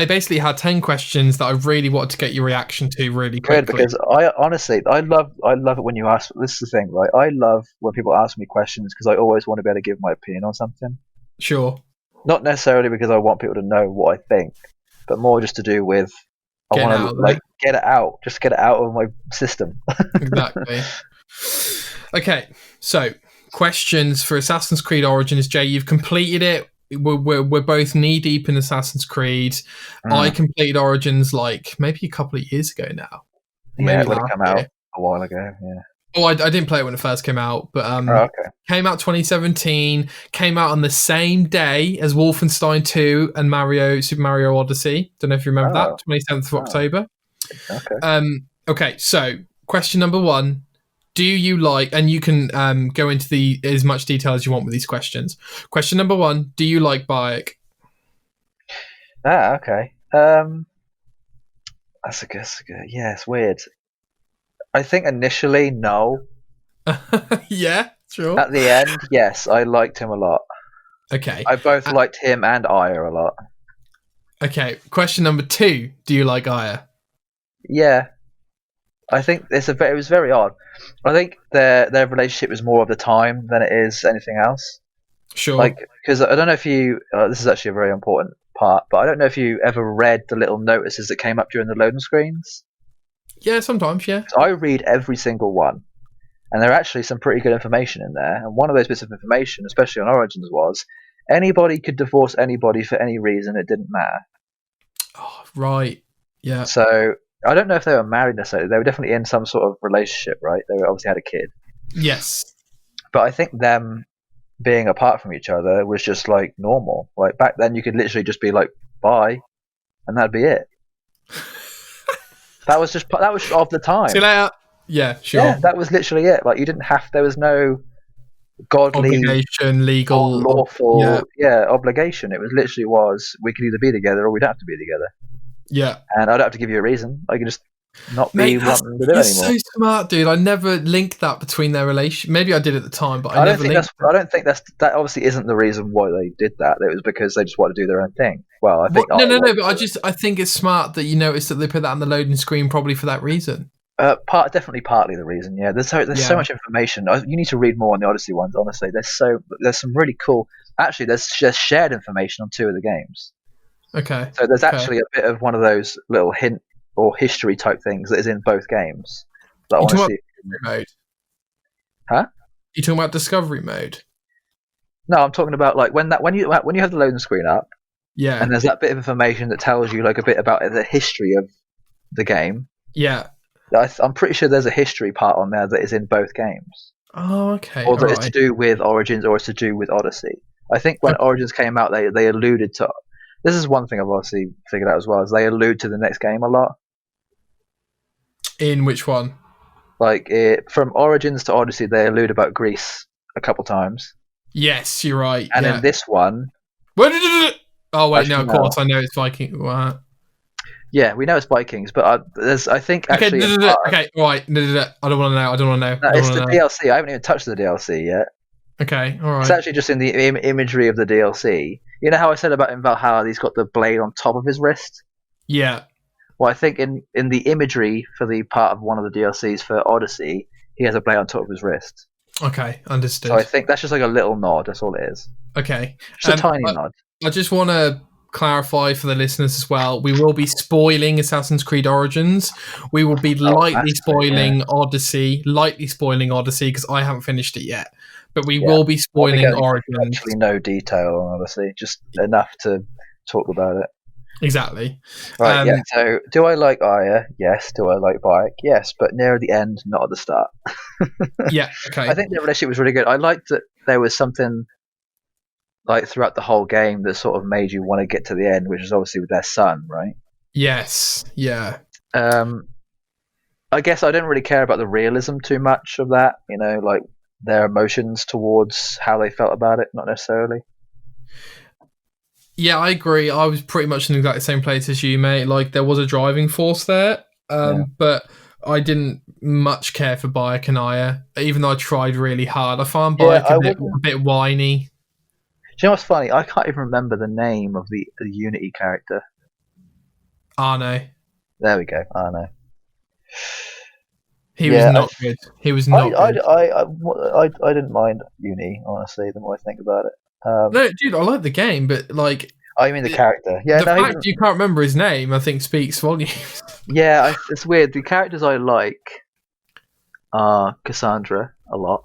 basically had 10 questions that I really wanted to get your reaction to really quickly. Good, because I honestly, I love it when you ask. This is the thing, right? I love when people ask me questions because I always want to be able to give my opinion on something. Sure. Not necessarily because I want people to know what I think, but more just to do with. I want to get it out. Just get it out of my system. Exactly. Okay, so questions for Assassin's Creed Origins. Jay, you've completed it. We're both knee deep in Assassin's Creed. I completed Origins like maybe a couple of years ago now. Yeah, it would have come out a while ago. Yeah. Oh, I didn't play it when it first came out, but Oh, okay. came out 2017. Came out on the same day as Wolfenstein 2 and Super Mario Odyssey. Don't know if you remember Oh, that. 27th of oh, October. okay. Okay, so question number 1. Do you like, and you can go into as much detail as you want with these questions. Question number 1, do you like Bayek? Okay. That's a good. Yeah, it's weird. I think initially, no. Yeah, sure. At the end, yes, I liked him a lot. Okay. I both liked him and Aya a lot. Okay, question number 2, do you like Aya? Yeah, I think it was very odd. I think their relationship is more of the time than it is anything else. Sure. Like, because I don't know if you. This is actually a very important part, but I don't know if you ever read the little notices that came up during the loading screens. Yeah, sometimes, yeah. So I read every single one, and there are actually some pretty good information in there. And one of those bits of information, especially on Origins, was anybody could divorce anybody for any reason. It didn't matter. Oh, right. Yeah. So I don't know if they were married necessarily. They were definitely in some sort of relationship, right? They obviously had a kid. Yes. But I think them being apart from each other was just like normal. Like back then, you could literally just be like, "Bye," and that'd be it. That was of the time. See you later. Yeah, sure. Yeah, that was literally it. Like you didn't have. There was no godly, obligation, legal, lawful, obligation. It was literally we could either be together or we don't have to be together. Yeah, and I don't have to give you a reason. I can just not be wanting to do you're anymore. So smart, dude. I never linked that between their relation. Maybe I did at the time, but I don't think that obviously isn't the reason why they did that. It was because they just wanted to do their own thing. Well, I think no. But I think it's smart that you noticed that they put that on the loading screen probably for that reason. Definitely partly the reason. Yeah, there's so much information. You need to read more on the Odyssey ones. Honestly, there's some really cool. Actually, there's just shared information on 2 of the games. Okay. So there's actually a bit of one of those little hint or history type things that is in both games. You talking about discovery mode? Huh? You talking about discovery mode? No, I'm talking about like when you have the loading screen up. Yeah. And there's that bit of information that tells you like a bit about the history of the game. Yeah. I'm pretty sure there's a history part on there that is in both games. Oh, okay. Or that is to do with Origins or it's to do with Odyssey. I think when Origins came out, they alluded to. This is one thing I've obviously figured out as well, is they allude to the next game a lot. In which one? Like from Origins to Odyssey, they allude about Greece a couple times. Yes, you're right. And in this one, oh wait, no, of course I know it's Viking. What? Yeah, we know it's Vikings, but I think actually. Okay, all right. I don't want to know. I don't want to know. No, it's the DLC. I haven't even touched the DLC yet. Okay, all right. It's actually just in the imagery of the DLC. You know how I said about in Valhalla, he's got the blade on top of his wrist? Yeah. Well, I think in the imagery for the part of one of the DLCs for Odyssey, he has a blade on top of his wrist. Okay, understood. So I think that's just like a little nod. That's all it is. Okay. Just a tiny nod. I just want to clarify for the listeners as well. We will be spoiling Assassin's Creed Origins. We will be lightly spoiling Odyssey because I haven't finished it yet. But we will be spoiling Origins. Actually, no detail on Odyssey, just enough to talk about it. Exactly. Right. Yeah. So, do I like Aya? Yes. Do I like Bayek? Yes. But near the end, not at the start. Yeah. Okay. I think the relationship was really good. I liked that there was something like throughout the whole game that sort of made you want to get to the end, which is obviously with their son, right? Yes. Yeah. I guess I didn't really care about the realism too much of that. You know, like their emotions towards how they felt about it, not necessarily. Yeah, I agree. I was pretty much in the exact same place as you, mate. Like there was a driving force there, but I didn't much care for Bayek and Aya, even though I tried really hard. I found Bayek a bit whiny. Do you know what's funny? I can't even remember the name of the Unity character. Arno. There we go, Arno. He was not good. He was not good. I didn't mind Uni, honestly, the more I think about it. No, dude, I like the game, but like... Oh, you mean the character? Yeah, the fact you can't remember his name, I think, speaks volumes. Yeah, it's weird. The characters I like are Cassandra a lot.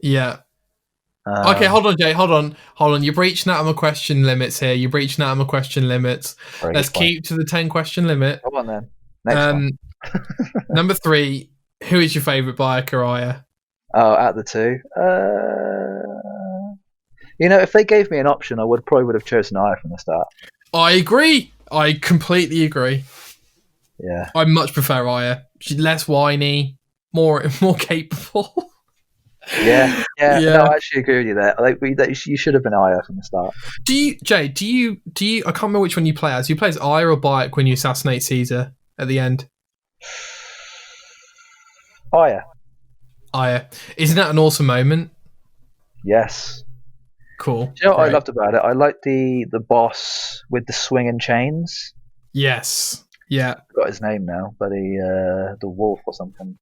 Yeah. Okay, hold on, Jay. Hold on. You're breaching out of my question limits here. You're breaching out of my question limits. Let's keep to the 10 question limit. Come on then. Next one. Number 3. Who is your favourite Bayek or Aya? Oh, out of the two, if they gave me an option, I probably would have chosen Aya from the start. I agree. I completely agree. Yeah, I much prefer Aya. She's less whiny, more capable. yeah. No, I actually agree with you there. You should have been Aya from the start. Do you, Jay? Do you? I can't remember which one you play as. You play as Aya or Bayek when you assassinate Caesar at the end? Aya. Aya. Isn't that an awesome moment? Yes. Cool. Do you know what I loved about it? I liked the boss with the swinging chains. Yes. Yeah. I forgot his name now, but the wolf or something.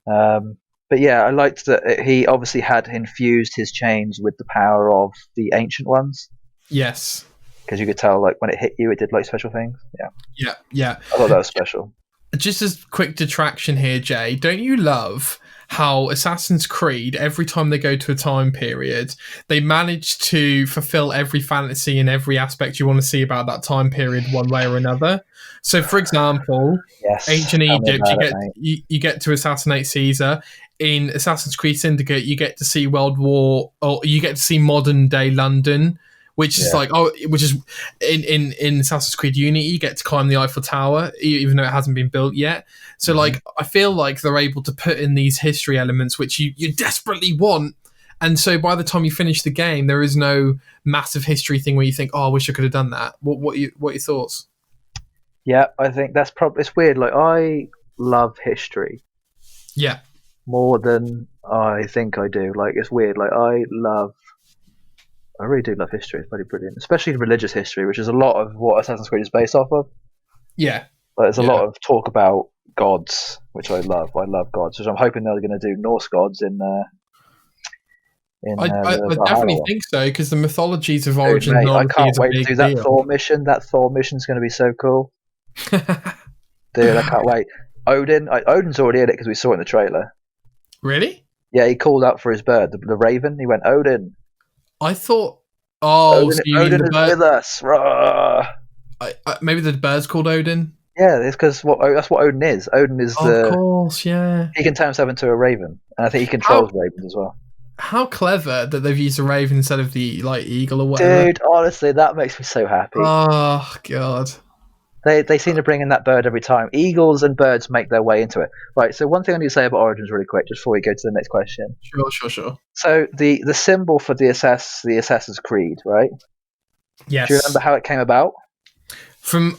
But yeah, I liked that he obviously had infused his chains with the power of the ancient ones. Yes. Because you could tell, like, when it hit you, it did like special things. Yeah. Yeah. I thought that was special. Just as quick detraction here, Jay, don't you love how Assassin's Creed, every time they go to a time period, they manage to fulfill every fantasy and every aspect you want to see about that time period one way or another? So, for example, ancient Egypt, you get to assassinate Caesar. In Assassin's Creed Syndicate, you get to see World War, or you get to see modern day London, which is which is in Assassin's Creed Unity, you get to climb the Eiffel Tower, even though it hasn't been built yet. So, like, I feel like they're able to put in these history elements which you desperately want. And so by the time you finish the game, there is no massive history thing where you think, oh, I wish I could have done that. What are your thoughts? Yeah, I think that's probably, it's weird. Like, I love history. Yeah. More than I think I do. Like, it's weird. Like, I really do love history. It's pretty brilliant, especially religious history, which is a lot of what Assassin's Creed is based off of. Yeah, but there's a lot of talk about gods, which I love. I love gods, which I'm hoping they're going to do Norse gods in. I definitely think so, because the mythologies of origin. Mate, I can't wait to do that deal. Thor mission. That Thor mission's going to be so cool. Dude, I can't wait. Odin's already in it because we saw it in the trailer. Really? Yeah, he called out for his bird, the raven. He went, Odin. I thought, Odin is with us. Maybe the bird's called Odin. Yeah, it's because that's what Odin is. Odin is of course, yeah. He can turn himself into a raven, and I think he controls ravens as well. How clever that they've used a raven instead of the eagle or whatever. Dude, honestly, that makes me so happy. Oh god. They seem to bring in that bird every time. Eagles and birds make their way into it. Right, so one thing I need to say about Origins really quick, just before we go to the next question. Sure. So the symbol for the Assassin's Creed, right? Yes. Do you remember how it came about? From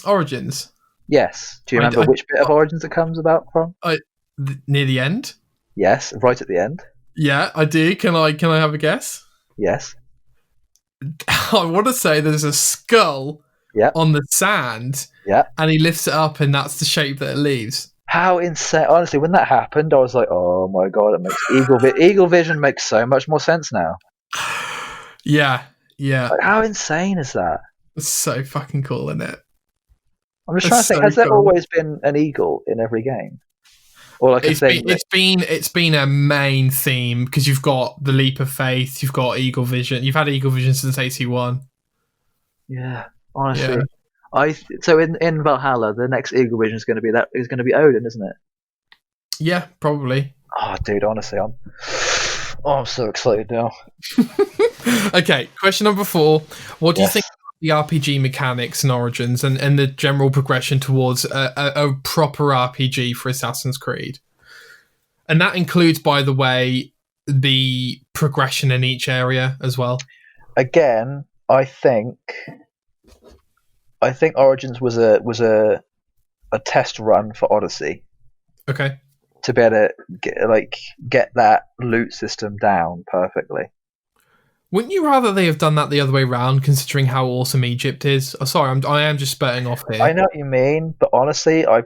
Origins? Yes. Do you remember which bit of Origins it comes about from? Near the end? Yes, right at the end. Yeah, I do. Can I have a guess? Yes. I want to say there's a skull on the sand, and he lifts it up, and that's the shape that it leaves. How insane! Honestly, when that happened, I was like, "Oh my god!" It makes Eagle Vision makes so much more sense now. Yeah. Like, how insane is that? It's so fucking cool, isn't it? I'm just trying to think. Has there always been an eagle in every game? Or like it's been a main theme, because you've got the Leap of Faith, you've got Eagle Vision, you've had Eagle Vision since 81. Yeah, honestly, so in Valhalla, the next Eagle Vision is going to be Odin, isn't it? Yeah, probably. Oh, dude, honestly, I'm so excited now. Okay, question number 4. What do you think? The RPG mechanics and Origins and the general progression towards a proper RPG for Assassin's Creed. And that includes, by the way, the progression in each area as well. Again, I think Origins was a test run for Odyssey. Okay. To be able to get that loot system down perfectly. Wouldn't you rather they have done that the other way around, considering how awesome Egypt is? Oh, sorry, I am just spurting off here. I know what you mean, but honestly, I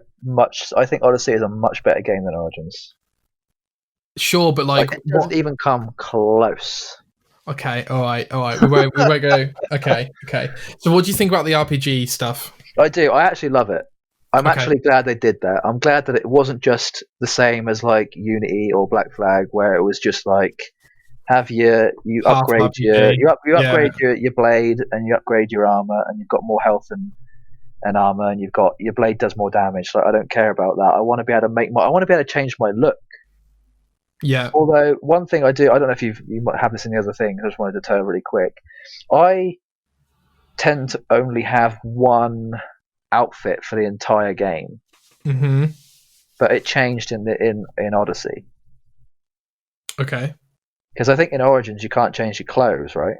think Odyssey is a much better game than Origins. Sure, but it doesn't even come close. Okay, all right. We won't go. Okay. So, what do you think about the RPG stuff? I do. I actually love it. I'm actually glad they did that. I'm glad that it wasn't just the same as like Unity or Black Flag, where it was just like. You upgrade your blade and you upgrade your armor and you've got more health and armor, and you've got your blade does more damage. Like I don't care about that. I want to be able to I want to be able to change my look. Yeah. Although one thing I do, I don't know if you might have this in the other thing. I just wanted to tell really quick. I tend to only have one outfit for the entire game, but it changed in Odyssey. Okay. Because I think in Origins you can't change your clothes, right?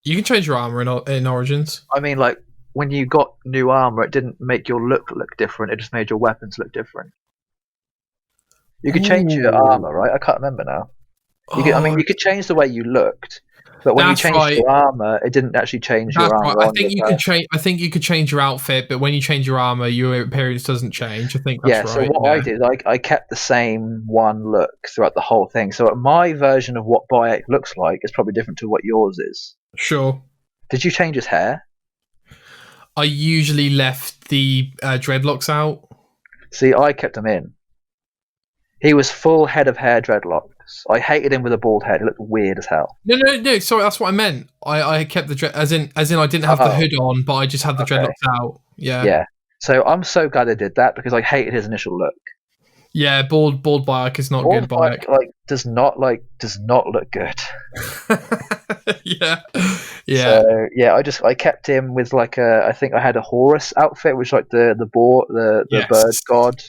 You can change your armor in Origins. I mean, like when you got new armor, it didn't make your look different. It just made your weapons look different. You could change your armor, right? I can't remember now. You could change the way you looked, but when you changed your armor, it didn't actually change your armor. Right. I think you could change. I think you could change your outfit, but when you change your armor, your appearance doesn't change. I think that's right. So what I did, I kept the same one look throughout the whole thing. So my version of what Bayek looks like is probably different to what yours is. Sure. Did you change his hair? I usually left the dreadlocks out. See, I kept them in. He was full head of hair dreadlocks. I hated him with a bald head. It looked weird as hell. No. Sorry, that's what I meant. I kept the as in I didn't have the hood on, but I just had the dreadlocks out. Yeah. Yeah. So I'm so glad I did that because I hated his initial look. Yeah, bald Bayek is not good. Bayek does not look good. Yeah. So I kept him with I think I had a Horus outfit, which like the bird god.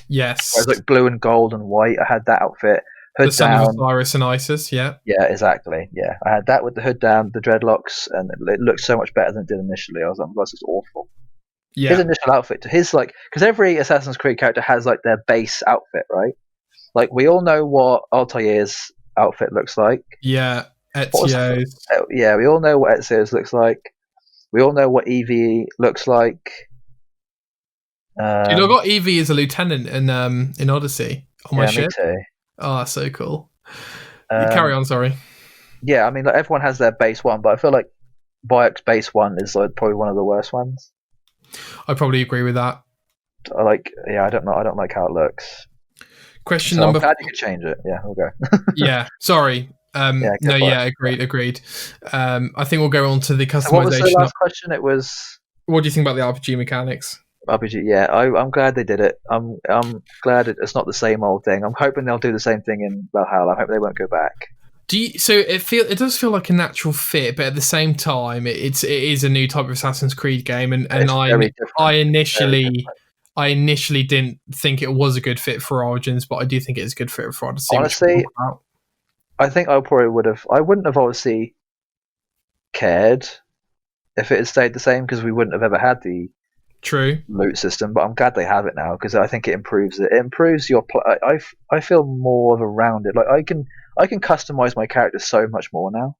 Yes. It was like blue and gold and white. I had that outfit. Hood the son down. of Osiris and Isis, yeah. Yeah, exactly. Yeah. I had that with the hood down, the dreadlocks, and it looked so much better than it did initially. I was like, this is awful. Yeah. His initial outfit, because every Assassin's Creed character has like their base outfit, right? Like we all know what Altair's outfit looks like. Yeah, Ezio's. Yeah, we all know what Ezio's looks like. We all know what Evie looks like. Dude, I got Evie as a lieutenant in Odyssey on my ship. Me too. Oh, that's so cool. Carry on, sorry. Yeah, I mean, like, everyone has their base one, but I feel like Bayek's base one is like probably one of the worst ones. I probably agree with that. I don't know. I don't like how it looks. Question number. I'm glad you could change it. Yeah, we'll go. Yeah, sorry. Agreed. I think we'll go on to the customization. So what was the last question? It was. What do you think about the RPG mechanics? RPG, yeah. I'm glad they did it. I'm glad it's not the same old thing. I'm hoping they'll do the same thing in Valhalla. I hope they won't go back. So it does feel like a natural fit, but at the same time, it is a new type of Assassin's Creed game, and I initially didn't think it was a good fit for Origins, but I do think it is a good fit for Odyssey. Honestly, I think I probably would have. I wouldn't have obviously cared if it had stayed the same because we wouldn't have ever had the loot system. But I'm glad they have it now because I think it improves it. It improves your. I feel more of a rounded. Like I can customize my character so much more now.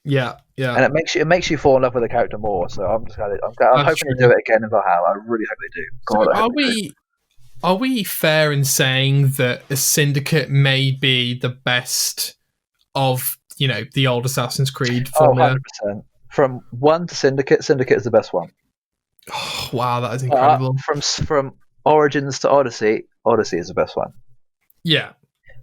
Yeah. And it makes you fall in love with the character more. So I'm just glad. I'm hoping to do it again in Valhalla. I really hope they do. God, are we fair in saying that a Syndicate may be the best of the old Assassin's Creed formula? 100%. From 1 to Syndicate is the best one. Oh, wow, that is incredible. From Origins to Odyssey is the best one. Yeah.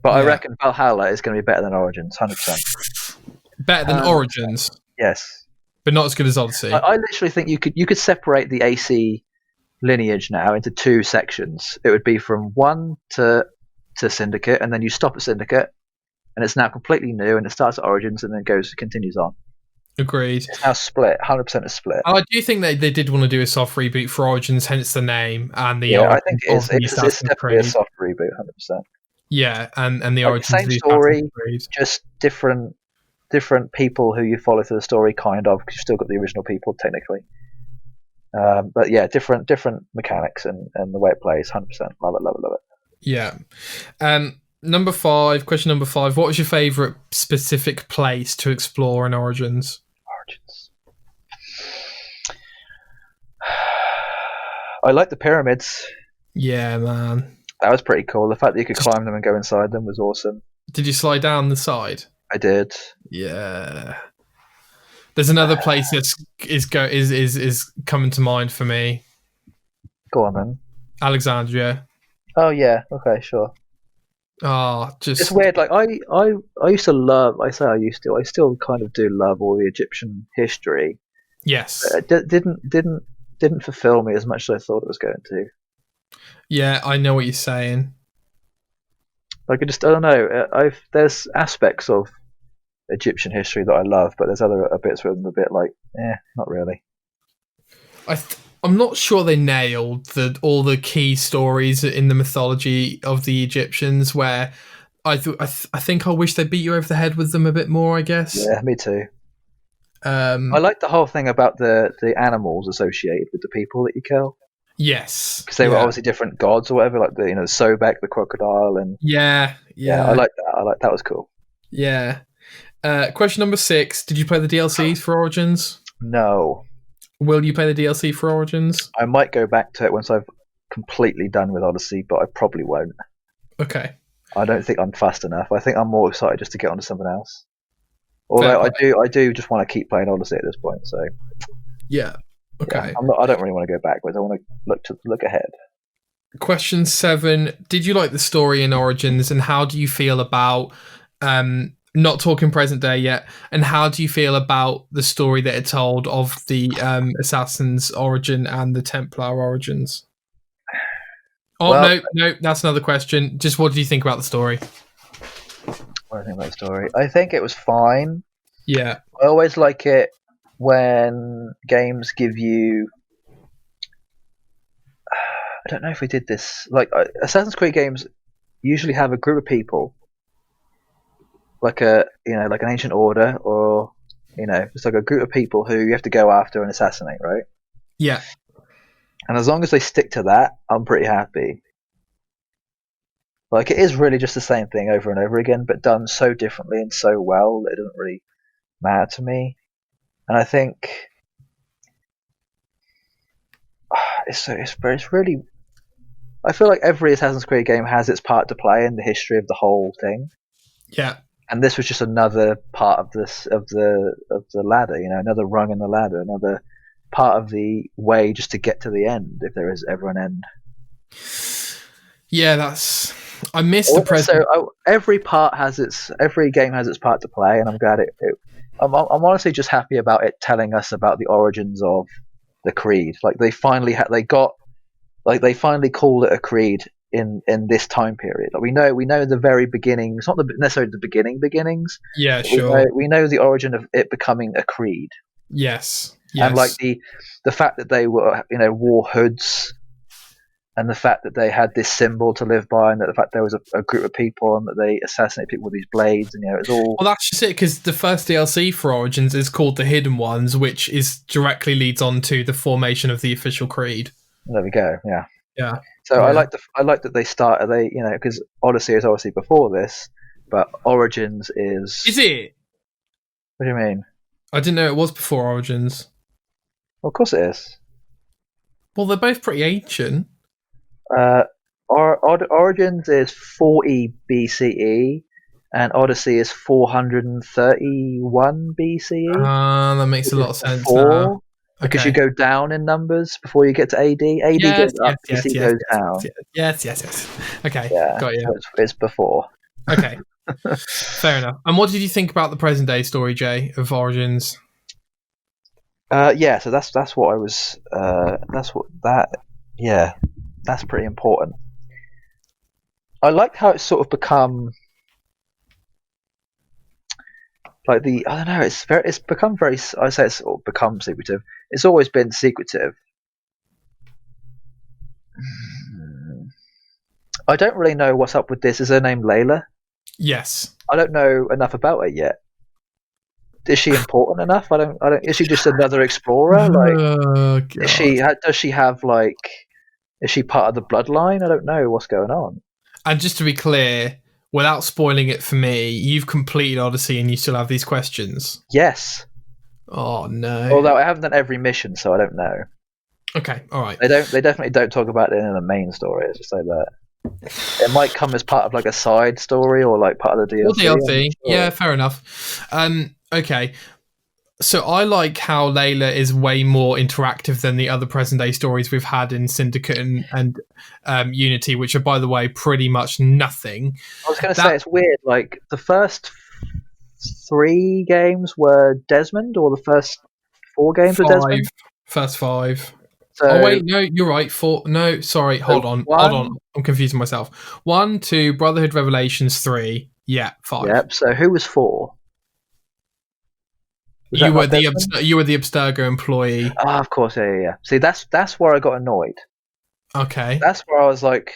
But I reckon Valhalla is going to be better than Origins, 100%. Better than Origins? Yes. But not as good as Odyssey? I literally think you could separate the AC lineage now into 2 sections. It would be from 1 to Syndicate, and then you stop at Syndicate, and it's now completely new, and it starts at Origins, and then continues on. Agreed. It's now split. 100% is split. I do think they did want to do a soft reboot for Origins, hence the name and the. I think it's definitely a soft reboot, 100%. Yeah, and the Origins. Same story, just different people who you follow through the story, kind of, because you've still got the original people technically. But yeah, different mechanics and the way it plays. 100%. Love it. Yeah. Question number 5. What was your favourite specific place to explore in Origins? I like the pyramids. Yeah, man. That was pretty cool. The fact that you could climb them and go inside them was awesome. Did you slide down the side? I did. Yeah. There's another place that is coming to mind for me. Go on then. Alexandria. Oh yeah. Okay, sure. It's weird. Like I used to love. I still kind of do love all the Egyptian history. Yes. Didn't didn't fulfill me as much as I thought it was going to. Yeah, I know what you're saying. Like, I don't know. There's aspects of Egyptian history that I love, but there's other bits where I'm a bit like, not really. I'm not sure they nailed all the key stories in the mythology of the Egyptians. Where I think I wish they beat you over the head with them a bit more. I guess. Yeah, me too. I like the whole thing about the animals associated with the people that you kill. Yes, because they were obviously different gods or whatever, like the Sobek, the crocodile, and yeah. I like that. That was cool. Yeah. Question number 6: did you play the DLCs for Origins? No. Will you play the DLC for Origins? I might go back to it once I've completely done with Odyssey, but I probably won't. Okay. I don't think I'm fast enough. I think I'm more excited just to get onto something else. Although I do just want to keep playing Odyssey at this point. So yeah. Okay. Yeah, I don't really want to go backwards. I want to look ahead. Question 7: did you like the story in Origins, and how do you feel about not talking present day yet, and how do you feel about the story that it told of the Assassin's origin and the Templar origins? Oh, well, no, that's another question. Just what do you think about the story? What do I think about the story? I think it was fine. Yeah. I always like it when games give you... I don't know if we did this. Like, Assassin's Creed games usually have a group of people, like an ancient order, or just like a group of people who you have to go after and assassinate, right? Yeah. And as long as they stick to that, I'm pretty happy. Like, it is really just the same thing over and over again, but done so differently and so well that it doesn't really matter to me. And I think it's really... I feel like every Assassin's Creed game has its part to play in the history of the whole thing. Yeah. And this was just another part of the ladder, another rung in the ladder, another part of the way just to get to the end, if there is ever an end. Yeah, I miss the present. So every game has its part to play, and I'm glad I'm honestly just happy about it telling us about the origins of the creed. Like, they finally they finally called it a creed in this time period. Like, we know the very beginnings, not necessarily the beginnings. Yeah, sure. We know the origin of it becoming a creed. Yes. And like the fact that they were wore hoods, and the fact that they had this symbol to live by, and that the fact there was a group of people and that they assassinated people with these blades, and it was all... Well, that's just it, because the first DLC for Origins is called The Hidden Ones, which directly leads on to the formation of the official creed. There we go. Yeah. Yeah. So yeah. I like that they started. Because Odyssey is obviously before this, but Origins is... Is it? What do you mean? I didn't know it was before Origins. Well, of course it is. Well, they're both pretty ancient. Origins is 40 BCE, and Odyssey is 431 BCE. That makes a lot of sense now. Because you go down in numbers before you get to AD. AD goes up, BC goes down. Yes. Okay, got you. So it's before. Okay, fair enough. And what did you think about the present day story, Jay, of Origins? So that's what I was. That's pretty important. I like how it's sort of become like I don't know. It's become very. I say it's sort of become secretive. It's always been secretive. I don't really know what's up with this. Is her name Layla? Yes. I don't know enough about her yet. Is she important enough? I don't. Is she just another explorer? Like, is she? Does she have like? Is she part of the bloodline? I don't know what's going on. And just to be clear, without spoiling it for me, you've completed Odyssey and you still have these questions? Yes. Oh, no. Although I haven't done every mission, so I don't know. Okay, all right. They definitely don't talk about it in the main story, let's just say that. It might come as part of like a side story or like part of the DLC. Or DLC. Yeah, fair enough. Okay. So I like how Layla is way more interactive than the other present day stories we've had in Syndicate and Unity, which are, by the way, pretty much nothing. I was going to say, it's weird. Like, the first 3 games were Desmond, or the first 4 games were Desmond? First 5. Oh So wait, no, you're right. Four. No, sorry. so Hold on. one. I'm confusing myself. 1, 2, Brotherhood Revelations 3. Yeah, 5. Yep. So who was 4? Was that not Desmond? You were the Abstergo employee. Ah, of course. Yeah. See, that's where I got annoyed. Okay. That's where I was like,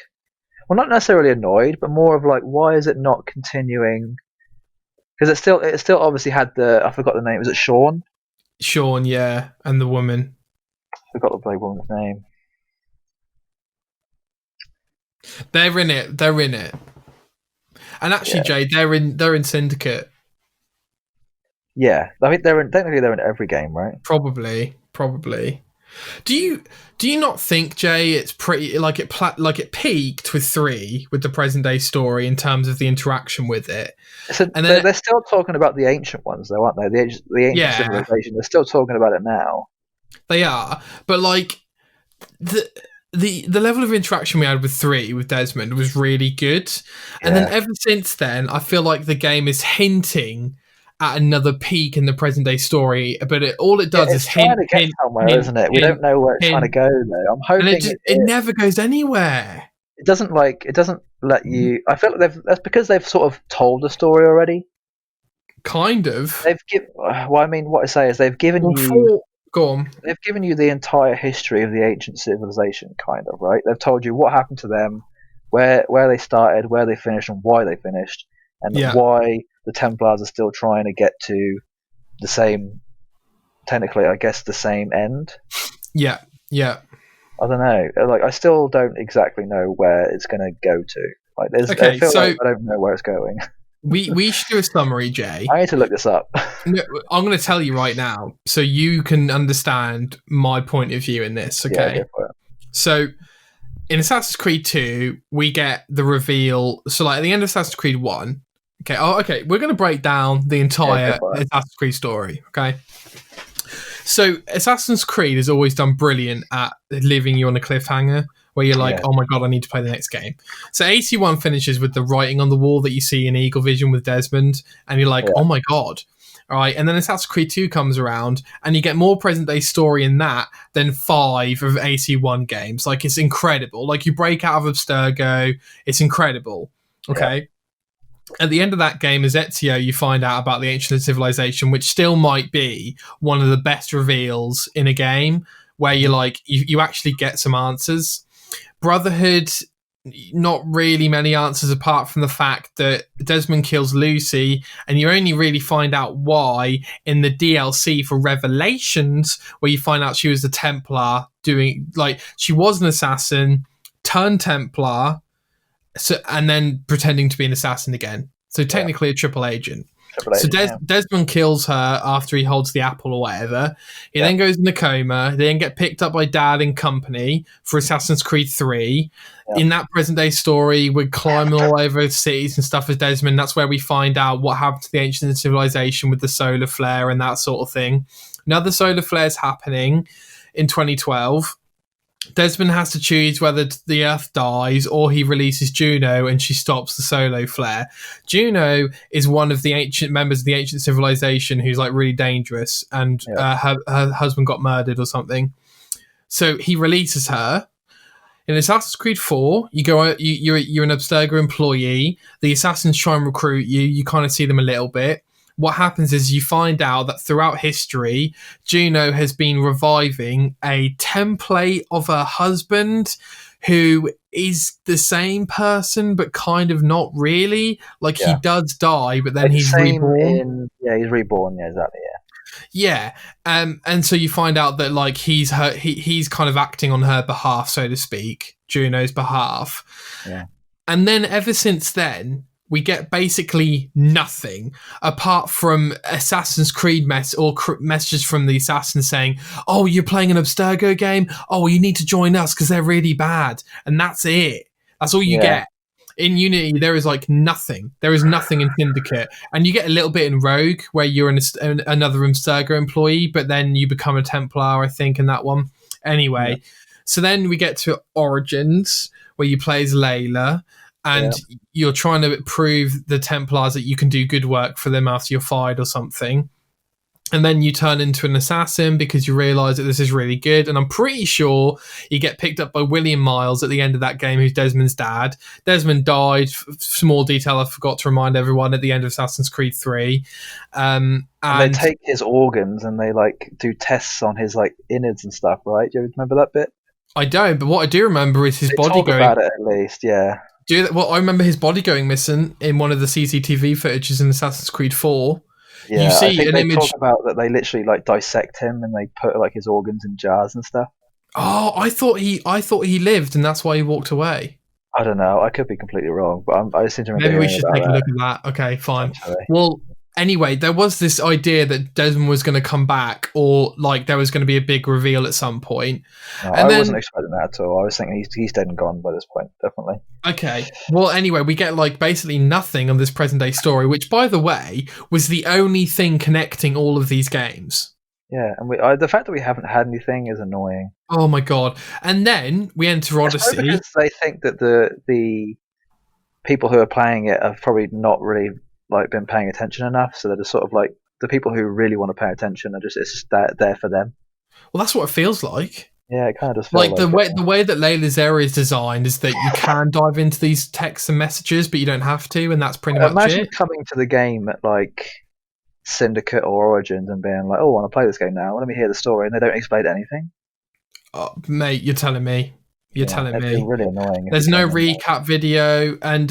well, not necessarily annoyed, but more of like, why is it not continuing? Because it still obviously had I forgot the name. Was it Sean? Sean, yeah, and the woman. I forgot the bloody woman's name. They're in it. They're in it. And actually, Yeah. Jay, they're in Syndicate. Yeah, I think technically they're in every game, right? Probably. Do you not think, Jay, it's pretty like it peaked with 3 with the present day story in terms of the interaction with it, So and then they're still talking about the ancient ones, though, aren't they? The ancient yeah, civilization. They're still talking about it now. they are, but like the level of interaction we had with 3 with Desmond was really good, and then Yeah. ever since then, I feel like the game is hinting at another peak in the present day story, but all it does is It's trying hint, to get hint, somewhere, hint, isn't it? We hint, don't know where it's trying to hint, go, though. I'm and hoping it never goes anywhere. it doesn't let you. I feel like that's because they've sort of told the story already. Kind of. Well, I mean, what I say is they've given you. Go on. They've given you the entire history of the ancient civilization, kind of, right? They've told you what happened to them, where they started, where they finished, and why they finished, and Yeah. why the Templars are still trying to get to the same, technically, I guess, the same end. Yeah. I don't know. Like, I still don't exactly know where it's going to go to. Like, Okay, I feel so like I don't know where it's going. we should do a summary, Jay. I need to look this up. No, I'm going to tell you right now, so you can understand my point of view in this. Okay. Yeah, go for it. So in Assassin's Creed 2, we get the reveal. So like at the end of Assassin's Creed 1. Okay. Oh, okay. We're going to break down the entire Assassin's Creed story. Okay. So Assassin's Creed has always done brilliant at leaving you on a cliffhanger where you're like, oh my God, I need to play the next game. So AC1 finishes with the writing on the wall that you see in Eagle Vision with Desmond, and you're like, oh my God. All right, and then Assassin's Creed 2 comes around, and you get more present-day story in that than 5 of AC1 games. Like, it's incredible. Like, you break out of Abstergo, it's incredible. Okay? Yeah. At the end of that game, as Ezio, you find out about the ancient civilization, which still might be one of the best reveals in a game, where you're like, you actually get some answers. Brotherhood, not really many answers apart from the fact that Desmond kills Lucy, and you only really find out why in the DLC for Revelations, where you find out she was a Templar she was an assassin, turned Templar, and then pretending to be an assassin again. So technically a triple agent. So Desmond kills her after he holds the apple or whatever. He then goes in a coma. They then get picked up by Dad and company for Assassin's Creed 3. In that present day story, we're climbing all over cities and stuff as Desmond. That's where we find out what happened to the ancient civilization with the solar flare and that sort of thing. Another solar flare is happening in 2012. Desmond has to choose whether the Earth dies or he releases Juno and she stops the solar flare. Juno is one of the ancient members of the ancient civilization who's like really dangerous, and her husband got murdered or something. So he releases her. In Assassin's Creed 4, you're an Abstergo employee. The assassins try and recruit you. You kind of see them a little bit. What happens is you find out that throughout history, Juno has been reviving a template of her husband who is the same person, but kind of not really. Like, he does die, but then he's reborn. He's reborn. Yeah, exactly. Yeah. And so you find out that like he's kind of acting on her behalf, so to speak, Juno's behalf. Yeah. And then ever since then, we get basically nothing apart from Assassin's Creed messages from the assassins saying, oh, you're playing an Abstergo game? Oh, well, you need to join us because they're really bad. And that's it. That's all you get. In Unity, there is like nothing. There is nothing in Syndicate. And you get a little bit in Rogue where you're another Abstergo employee, but then you become a Templar, I think, in that one. Anyway, so then we get to Origins where you play as Layla. And you're trying to prove the Templars that you can do good work for them after you're fired or something. And then you turn into an assassin because you realise that this is really good. And I'm pretty sure you get picked up by William Miles at the end of that game, who's Desmond's dad. Desmond died. Small detail I forgot to remind everyone at the end of Assassin's Creed 3. And they take his organs and they like do tests on his like innards and stuff, right? Do you remember that bit? I don't, but what I do remember is his they body talk going. About it at least, yeah. Well, I remember his body going missing in one of the CCTV footages in Assassin's Creed 4. Yeah, you see I think an they image. talk about that they literally like dissect him and they put like his organs in jars and stuff. Oh, I thought he lived, and that's why he walked away. I don't know. I could be completely wrong, but I seem to remember. Maybe we should take a look at that. Okay, fine. Well, anyway, there was this idea that Desmond was going to come back, or like there was going to be a big reveal at some point. No, I wasn't expecting that at all. I was thinking he's dead and gone by this point, definitely. Okay. Well, anyway, we get like basically nothing on this present day story, which, by the way, was the only thing connecting all of these games. Yeah, and the fact that we haven't had anything is annoying. Oh my god! And then we enter Odyssey. Because they think that the people who are playing it have probably not really like been paying attention enough, so they're just sort of like the people who really want to pay attention are just there for them. Well, that's what it feels like. Yeah, it kind of does. Like the way that Layla's area is designed is that you can dive into these texts and messages, but you don't have to, and that's pretty much it. Imagine coming to the game at like Syndicate or Origins and being like, "Oh, I want to play this game now. Let me hear the story," and they don't explain anything. Oh, mate, you're telling me. You're telling me. Really annoying. There's no recap video, and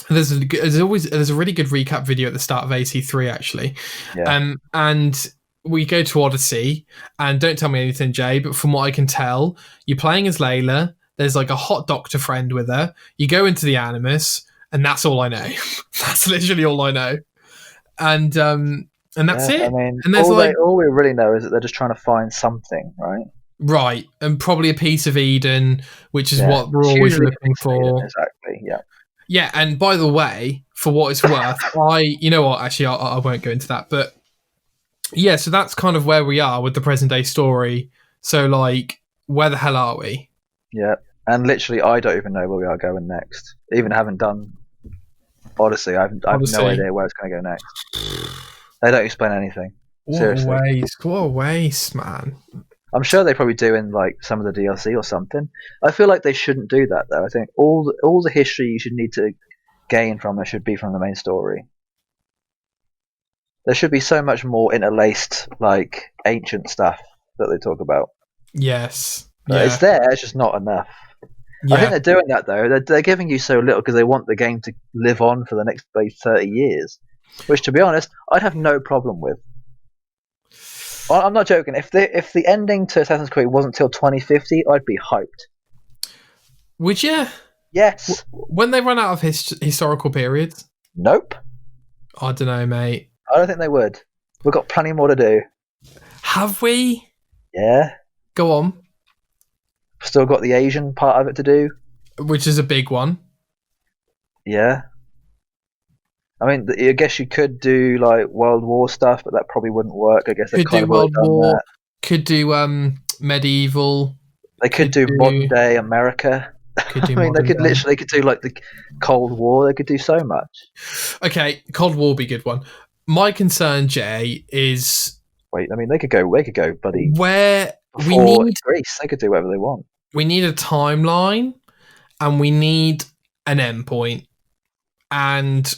there's a really good recap video at the start of AC3 actually. Yeah. And we go to Odyssey, and don't tell me anything, Jay, but from what I can tell, you're playing as Layla. There's like a hot doctor friend with her. You go into the Animus, and that's all I know. That's literally all I know. And that's it. I mean, and there's all we really know is that they're just trying to find something, right? Right, and probably a piece of Eden, which is what we're always looking for. Eden, exactly. Yeah. Yeah, and by the way, for what it's worth, you know what? Actually, I won't go into that, but yeah. So that's kind of where we are with the present day story. So, like, where the hell are we? Yeah, and literally, I don't even know where we are going next. Even having done Odyssey, I have no idea where it's going to go next. They don't explain anything. Seriously. What a waste, man. I'm sure they probably do in like some of the DLC or something. I feel like they shouldn't do that though. I think all the history you should need to gain from it should be from the main story. There should be so much more interlaced, like ancient stuff that they talk about. Yes, it's there. It's just not enough. Yeah. I think they're doing that though. They're giving you so little because they want the game to live on for the next 30 years, which, to be honest, I'd have no problem with. I'm not joking. If the ending to Assassin's Creed wasn't till 2050, I'd be hyped. Would you? Yes. When they run out of historical periods? Nope. I don't know, mate. I don't think they would. We've got plenty more to do. Have we? Yeah. Go on. Still got the Asian part of it to do. Which is a big one. Yeah. I mean, I guess you could do like World War stuff, but that probably wouldn't work. I guess they could do World War. That. Could do medieval. They could do modern day America. I mean, they could do like the Cold War. They could do so much. Okay, Cold War would be a good one. My concern, Jay, is wait. I mean, they could go, buddy. Where we need Greece, they could do whatever they want. We need a timeline, and we need an endpoint, and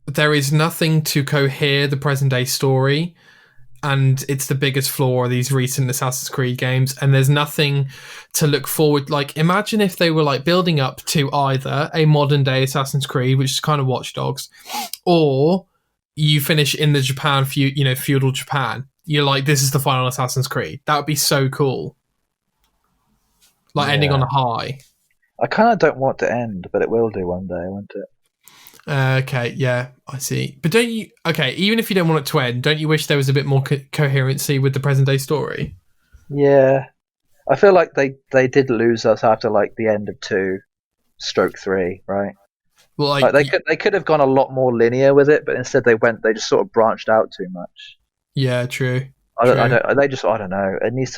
there is nothing to cohere the present day story, and it's the biggest flaw of these recent Assassin's Creed games, and there's nothing to look forward. Like, imagine if they were like building up to either a modern day Assassin's Creed, which is kind of Watch Dogs, or you finish in the Japan, feudal Japan. You're like, this is the final Assassin's Creed. That would be so cool. Like ending on a high. I kind of don't want to end, but it will do one day, won't it? Okay, yeah, I see. But don't you... Okay, even if you don't want it to end, don't you wish there was a bit more coherency with the present-day story? Yeah. I feel like they did lose us after, like, the end of 2/3, right? Well, like they could have gone a lot more linear with it, but instead they just sort of branched out too much. Yeah, true. I don't know. It needs to...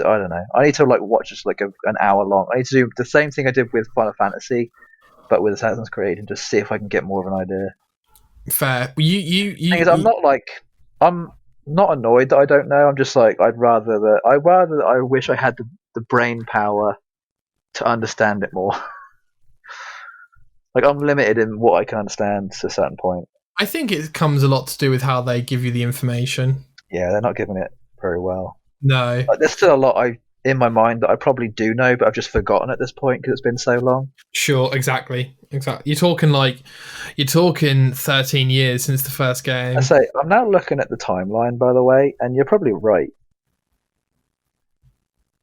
I don't know. I need to, like, watch just, like, an hour long. I need to do the same thing I did with Final Fantasy, but with Assassin's Creed, and just see if I can get more of an idea. Fair. I'm not annoyed that I don't know. I'm just like I wish I had the brain power to understand it more. Like I'm limited in what I can understand to a certain point. I think it comes a lot to do with how they give you the information. Yeah, they're not giving it very well. No. Like, there's still a lot in my mind that I probably do know, but I've just forgotten at this point because it's been so long. Sure, exactly. You're talking 13 years since the first game. I say I'm now looking at the timeline, by the way, and you're probably right.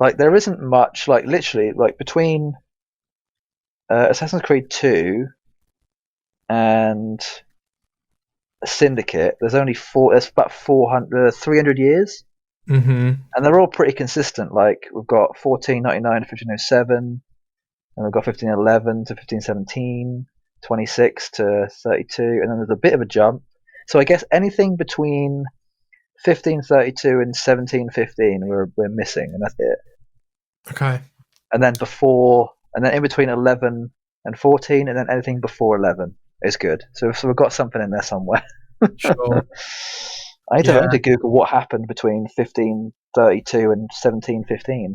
Like there isn't much, like literally, like between Assassin's Creed 2 and Syndicate, there's only there's about 300 years. Mm-hmm. And they're all pretty consistent. Like we've got 1499 to 1507, and we've got 1511 to 1517, 26 to 32, and then there's a bit of a jump. So I guess anything between 1532 and 1715 we're missing, and that's it. Okay. And then in between 11 and 14, and then anything before 11 is good. So we've got something in there somewhere. Sure. I need to Google what happened between 1532 and 1715.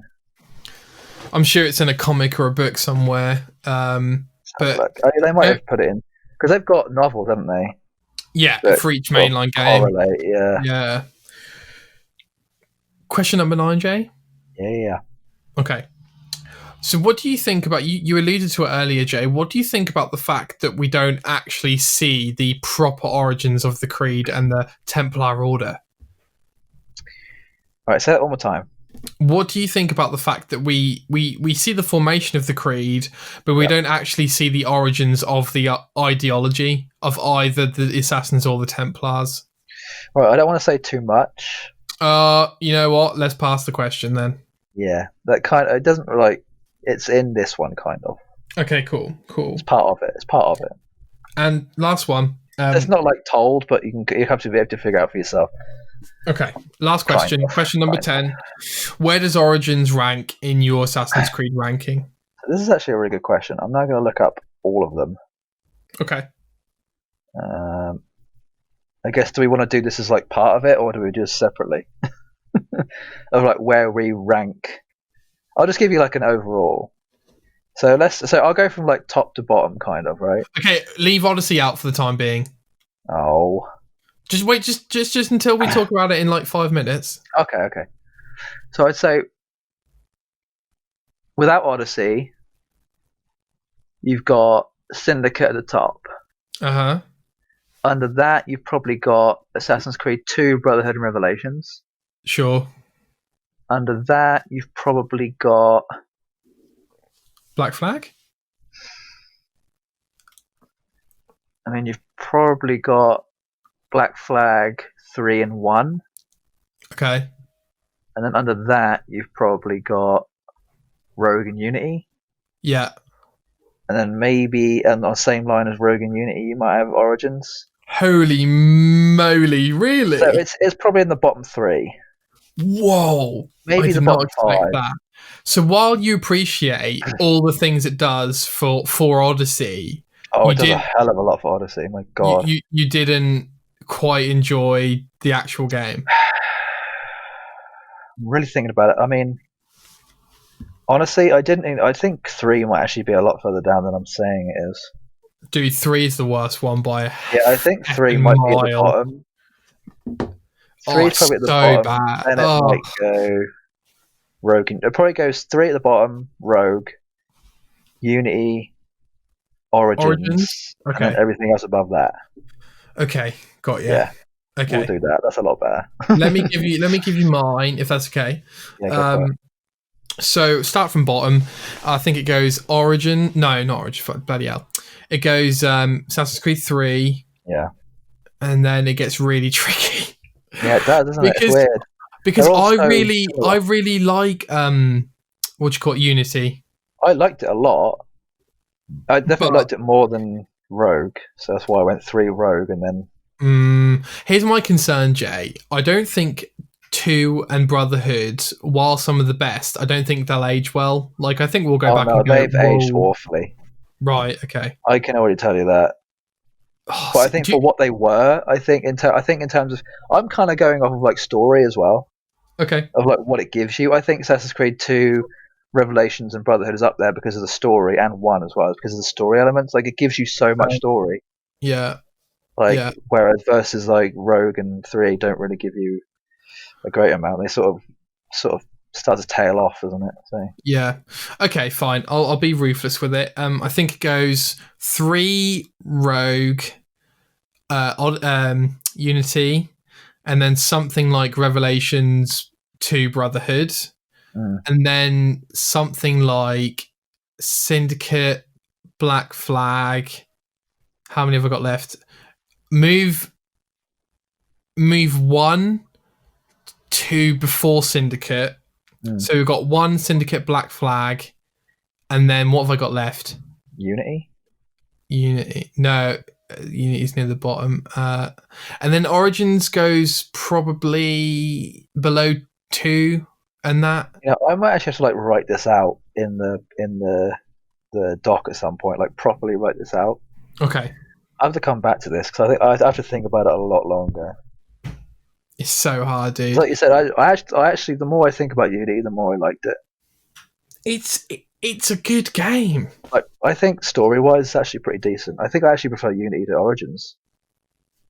I'm sure it's in a comic or a book somewhere. But they might have put it in because they've got novels, haven't they? Yeah, for each mainline game. Correlate, yeah. Yeah. Question number 9, Jay? Yeah. Okay. So what do you think about, you alluded to it earlier, Jay, what do you think about the fact that we don't actually see the proper origins of the Creed and the Templar Order? All right, say that one more time. What do you think about the fact that we see the formation of the Creed, but we don't actually see the origins of the ideology of either the Assassins or the Templars? Right, I don't want to say too much. You know what? Let's pass the question then. Yeah, that it doesn't it's in this one kind of. Okay, cool. It's part of it. And last one. It's not like told, but you have to be able to figure out for yourself. Okay, last question. Question number 10. Where does Origins rank in your Assassin's Creed ranking? This is actually a really good question. I'm now going to look up all of them. Okay. I guess, do we want to do this as like part of it, or do we do it separately? Of like where we rank. I'll just give you like an overall. So I'll go from like top to bottom, kind of, right? Okay, leave Odyssey out for the time being. Oh. Just wait, just until we talk about it in like 5 minutes. Okay. So I'd say without Odyssey, you've got Syndicate at the top. Uh-huh. Under that, you've probably got Assassin's Creed 2, Brotherhood and Revelations. Sure. Under that, you've probably got Black Flag? I mean, you've probably got Black Flag 3 and 1. Okay. And then under that, you've probably got Rogue and Unity. Yeah. And then maybe on the same line as Rogue and Unity, you might have Origins. Holy moly, really? So it's probably in the bottom 3. Whoa. Maybe the bottom 5. That. So while you appreciate all the things it does for Odyssey... it does a hell of a lot for Odyssey, my God. You didn't quite enjoy the actual game. I'm really thinking about it. I mean, honestly, I think 3 might actually be a lot further down than I'm saying it is. Dude, 3 is the worst one by Yeah, I think 3 might be at the bottom. 3 is probably at the bottom. Bad. Then it might go Rogue. It probably goes 3 at the bottom, Rogue, Unity, Origins, okay, and then everything else above that. Okay, got you. Yeah, okay, we'll do that. That's a lot better. let me give you mine, if that's okay. Yeah, so start from bottom. I think it goes Origin. No, not Origin. Bloody hell! It goes Assassin's Creed 3. Yeah, and then it gets really tricky. Yeah, it does, doesn't it? It's weird. Because I really like what you call it, Unity. I liked it a lot. I definitely liked it more than Rogue, so that's why I went 3 Rogue and then. Here's my concern, Jay. I don't think 2 and Brotherhood, while some of the best, I don't think they'll age well. Like I think we'll go back. No, and go, they've aged awfully. Right. Okay. I can already tell you that. Oh, But I think for what they were, I think in terms of, I'm kind of going off of like story as well, okay. of like what it gives you. I think Assassin's Creed 2, Revelations, and Brotherhood is up there because of the story, and 1 as well because of the story elements. Like it gives you so much story. Yeah. Like Yeah. whereas versus like Rogue and 3 don't really give you a great amount. They sort of start to tail off, doesn't it? So Yeah. Okay, fine. I'll be ruthless with it. I think it goes 3 Rogue, Unity, and then something like Revelations 2 Brotherhood, and then something like Syndicate, Black Flag. How many have I got left? Move 1 to before Syndicate. So we've got 1 Syndicate, Black Flag, and then what have I got left? Unity. No, Unity's near the bottom. And then Origins goes probably below 2 and that. You know, I might actually have to like write this out in the doc at some point, like properly write this out. Okay. I have to come back to this because I think I have to think about it a lot longer. It's so hard, dude. Like you said, I actually, the more I think about Unity, the more I liked it. It's a good game. Like, I think story-wise, it's actually pretty decent. I think I actually prefer Unity to Origins.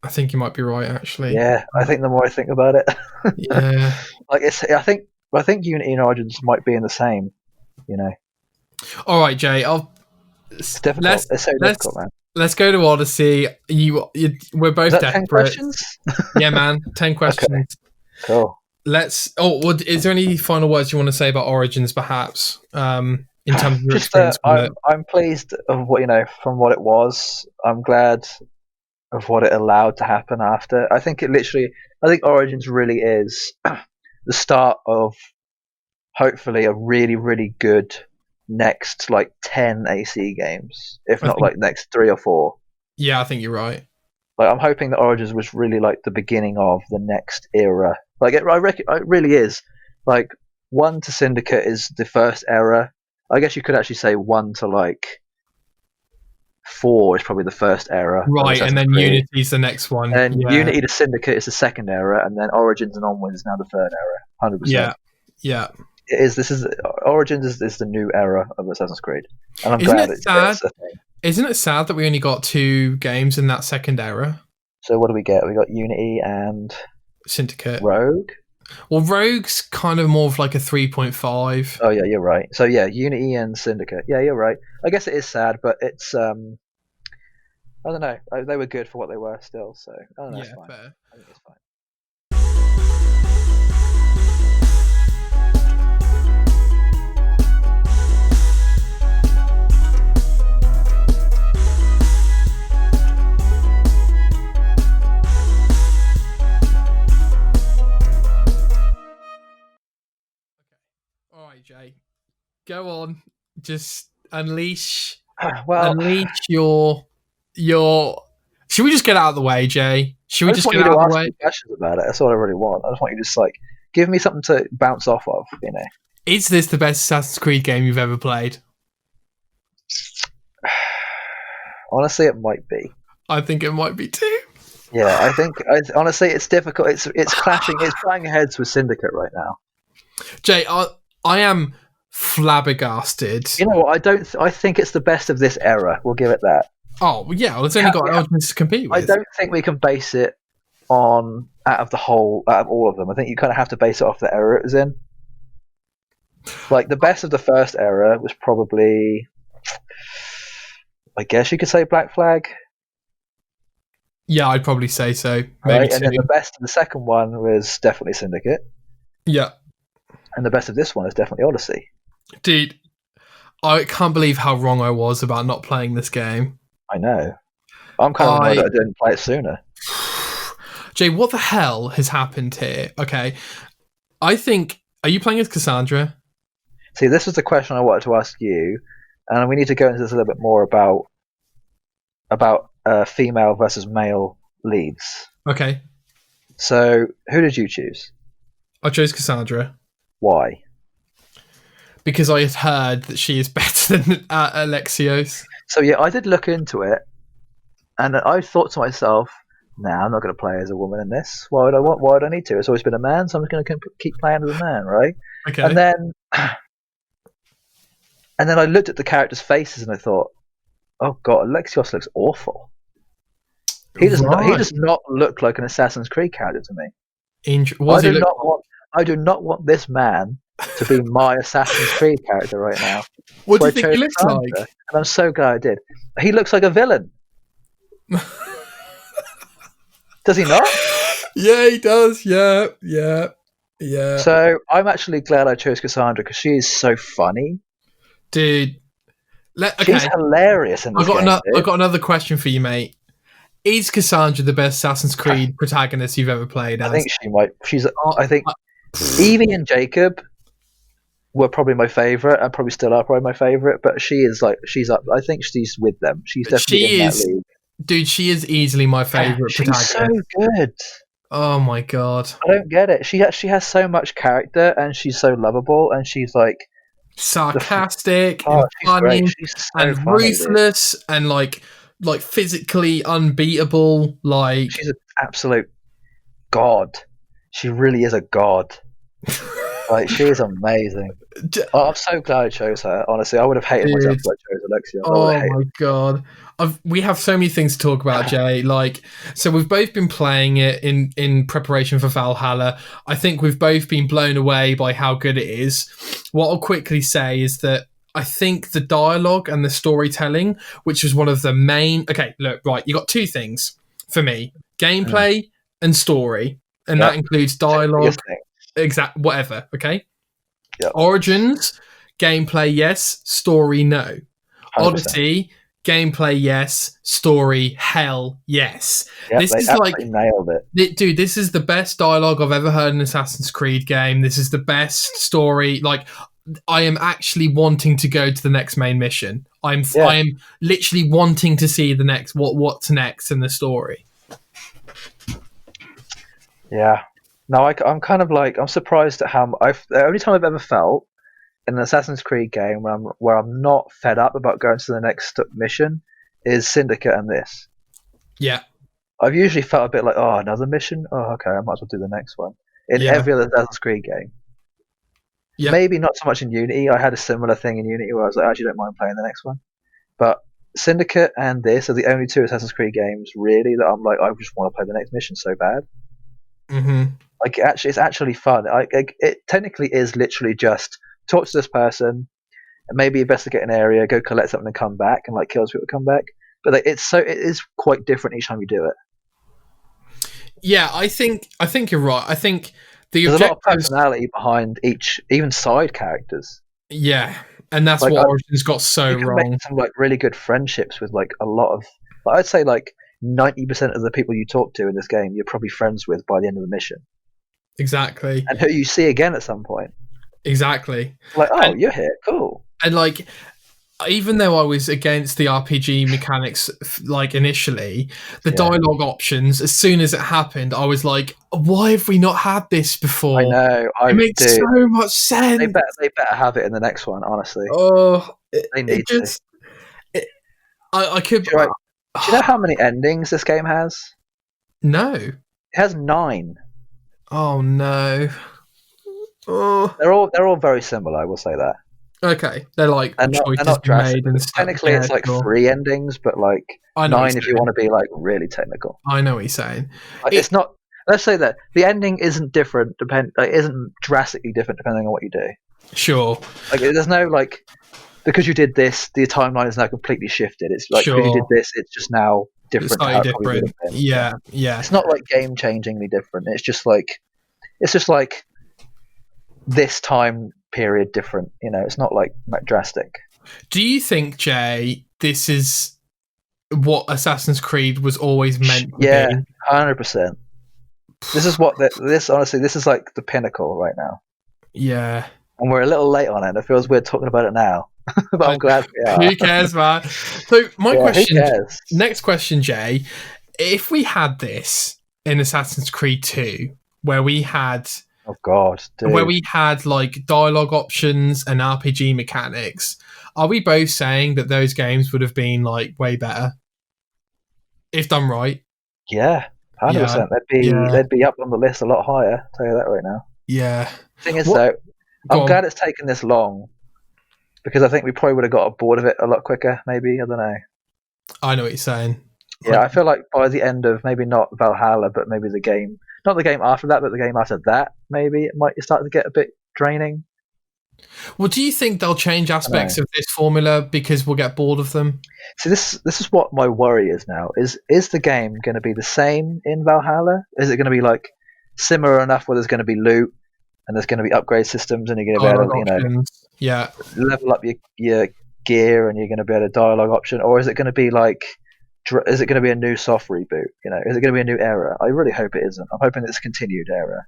I think you might be right, actually. Yeah, I think the more I think about it, yeah. Like I think Unity and Origins might be in the same. You know. All right, Jay. It's difficult. It's so difficult, man. Let's go to Odyssey. We're both desperate. 10 questions? Yeah, man. 10 questions. Okay. Cool. Is there any final words you want to say about Origins, perhaps? In terms of your Just, experience with it? I'm pleased of what from what it was. I'm glad of what it allowed to happen after. I think Origins really is the start of hopefully a really, really good next 10 AC games, if not next 3 or 4. Yeah, I think you're right. Like I'm hoping that Origins was really like the beginning of the next era. Like it really is. Like 1 to Syndicate is the first era. I guess you could actually say 1 to 4 is probably the first era. Right, and then Unity's the next one. And Unity to Syndicate is the second era, and then Origins and onwards is now the third era. 100%. Yeah. Origins is the new era of Assassin's Creed, and I'm glad it's a thing. Isn't it sad that we only got 2 games in that second era? So what do we get? We got Unity and Syndicate. Rogue. Well, Rogue's kind of more of like a 3.5. Oh yeah, you're right. So yeah, Unity and Syndicate. Yeah, you're right. I guess it is sad, but it's I don't know. They were good for what they were still. So I don't know. Yeah, it's fine. fair. I think it's fine. All right, Jay. Go on. Just unleash. Unleash your. Should we just get out of the way, Jay? Should we just get out of the way? Questions about it. That's all I really want. I just want you to just give me something to bounce off of. Is this the best Assassin's Creed game you've ever played? Honestly, it might be. I think it might be too. Yeah, I think honestly, it's difficult. It's clashing. It's banging heads with Syndicate right now. Jay, I am flabbergasted. You know what? I think it's the best of this era. We'll give it that. Oh yeah, well, it's only got Origins to compete with. I don't think we can base it out of all of them. I think you kind of have to base it off the era it was in. Like the best of the first era was probably, I guess you could say, Black Flag. Yeah, I'd probably say so. Maybe right? And then the best of the second one was definitely Syndicate. Yeah. And the best of this one is definitely Odyssey. Dude, I can't believe how wrong I was about not playing this game. I know. I'm kind of annoyed that I didn't play it sooner. Jay, what the hell has happened here? Okay. I think... Are you playing as Cassandra? See, this was the question I wanted to ask you, and we need to go into this a little bit more about female versus male leads. Okay. So, who did you choose? I chose Cassandra. Why? Because I had heard that she is better than Alexios. So yeah, I did look into it, And I thought to myself, "Nah, I'm not going to play as a woman in this. Why would I want? Why would I need to? It's always been a man, so I'm just going to keep playing as a man, right?" And Okay. then, and then I looked at the characters' faces and I thought, "Oh God, Alexios looks awful. He does not. He Right. does not look like an Assassin's Creed character to me. What does he look like? I do not want this man to be my Assassin's Creed character right now." What do So I you think he chose looks Cassandra, like? and I'm so glad I did. He looks like a villain. Does he not? Yeah, he does. Yeah, yeah, yeah. So I'm actually glad I chose Cassandra because she is so funny. Dude, She's okay. hilarious in this game. I've got another question for you, mate. Is Cassandra the best Assassin's Creed protagonist you've ever played as? I think she might. I think uh, Evie and Jacob were probably my favorite, and probably still are probably my favorite. But she's up. I think she's with them. She's definitely in that league. Dude, she is easily my favorite protagonist. She's so good. Oh my god. I don't get it. She actually has so much character, and she's so lovable, and she's like sarcastic and funny and ruthless and like physically unbeatable. Like, she's an absolute god. She really is a god. Like, she is amazing. I'm so glad I chose her. Honestly, I would have hated myself if I chose Alexia. Oh my god. We have so many things to talk about, Jay. Like, so we've both been playing it in preparation for Valhalla. I think we've both been blown away by how good it is. What I'll quickly say is that I think the dialogue and the storytelling, which was one of the main... Okay, look, right, you got two things for me. Gameplay and story. And that includes dialogue, whatever, okay? Yep. Origins, gameplay, yes. Story, no. 100%. Odyssey, gameplay, yes. Story, hell, yes. Yep, this is like nailed it. Dude, this is the best dialogue I've ever heard in an Assassin's Creed game. This is the best story. Like, I am actually wanting to go to the next main mission. I am literally wanting to see the next what's next in the story. Yeah. No, I'm kind of like, I'm surprised at how the only time I've ever felt in an Assassin's Creed game where I'm not fed up about going to the next mission is Syndicate and this. Yeah. I've usually felt a bit like, oh, another mission? Oh, okay, I might as well do the next one. In every other Assassin's Creed game. Yeah. Maybe not so much in Unity. I had a similar thing in Unity where I was like, I actually don't mind playing the next one. But Syndicate and this are the only two Assassin's Creed games really that I'm like, I just want to play the next mission so bad. Mm-hmm. Like, it's actually fun. It technically is literally just talk to this person, maybe investigate an area, go collect something, and come back, and like kill those people come back. But like, it is quite different each time you do it. Yeah, I think you're right. I think there's a lot of personality behind each, even side characters. Yeah, and that's like, what Origins got so wrong. Make some like really good friendships with like a lot of. I'd say like 90% of the people you talk to in this game, you're probably friends with by the end of the mission. Exactly. And who you see again at some point. Exactly. Like, oh, you're here, cool. And like, even though I was against the RPG mechanics, like initially, the dialogue options, as soon as it happened, I was like, why have we not had this before? I know. It makes so much sense. They better have it in the next one, honestly. Oh, they need to. I could. Do you know how many endings this game has? No. It has 9. Oh no. Oh. They're all very similar, I will say that. Okay. They're like choices not made and stuff. Technically it's like 3 endings, but like 9 if you want to be like really technical. I know what you're saying. Like, it's not, let's say that the ending isn't different isn't drastically different depending on what you do. Sure. Like, there's no like, because you did this, the timeline is now completely shifted. It's like, because you did this, it's just now different. It's slightly different. Yeah. It's not like game-changingly different. It's just like this time period different. You know, it's not like drastic. Do you think, Jay, this is what Assassin's Creed was always meant to be? Yeah, 100%. This is what honestly, this is like the pinnacle right now. Yeah. And we're a little late on it. It feels weird talking about it now. But I'm glad we are. Who cares, man? So my question, next question, Jay, if we had this in Assassin's Creed 2, where we had where we had like dialogue options and RPG mechanics, are we both saying that those games would have been like way better? if done right. Yeah, 100%. Yeah, They'd be up on the list a lot higher. I'll tell you that right now. yeah. Thing is, What? though, Go I'm on. glad it's taken this long because I think we probably would have got bored of it a lot quicker. Maybe I don't know. I know what you're saying. Yeah, I feel like by the end of maybe not Valhalla, but maybe the game, not the game after that, but the game after that, maybe it might start to get a bit draining. Well, do you think they'll change I don't know. aspects of this formula because we'll get bored of them? See, this is what my worry is now. Is the game going to be the same in Valhalla? Is it going to be like similar enough where there's going to be loot and there's going to be upgrade systems and you're going to be able Dialogue to, options. Yeah. level up your gear and you're going to be able to dialogue option, or is it going to be like, is it going to be a new soft reboot? Is it going to be a new era? I really hope it isn't. I'm hoping it's a continued era.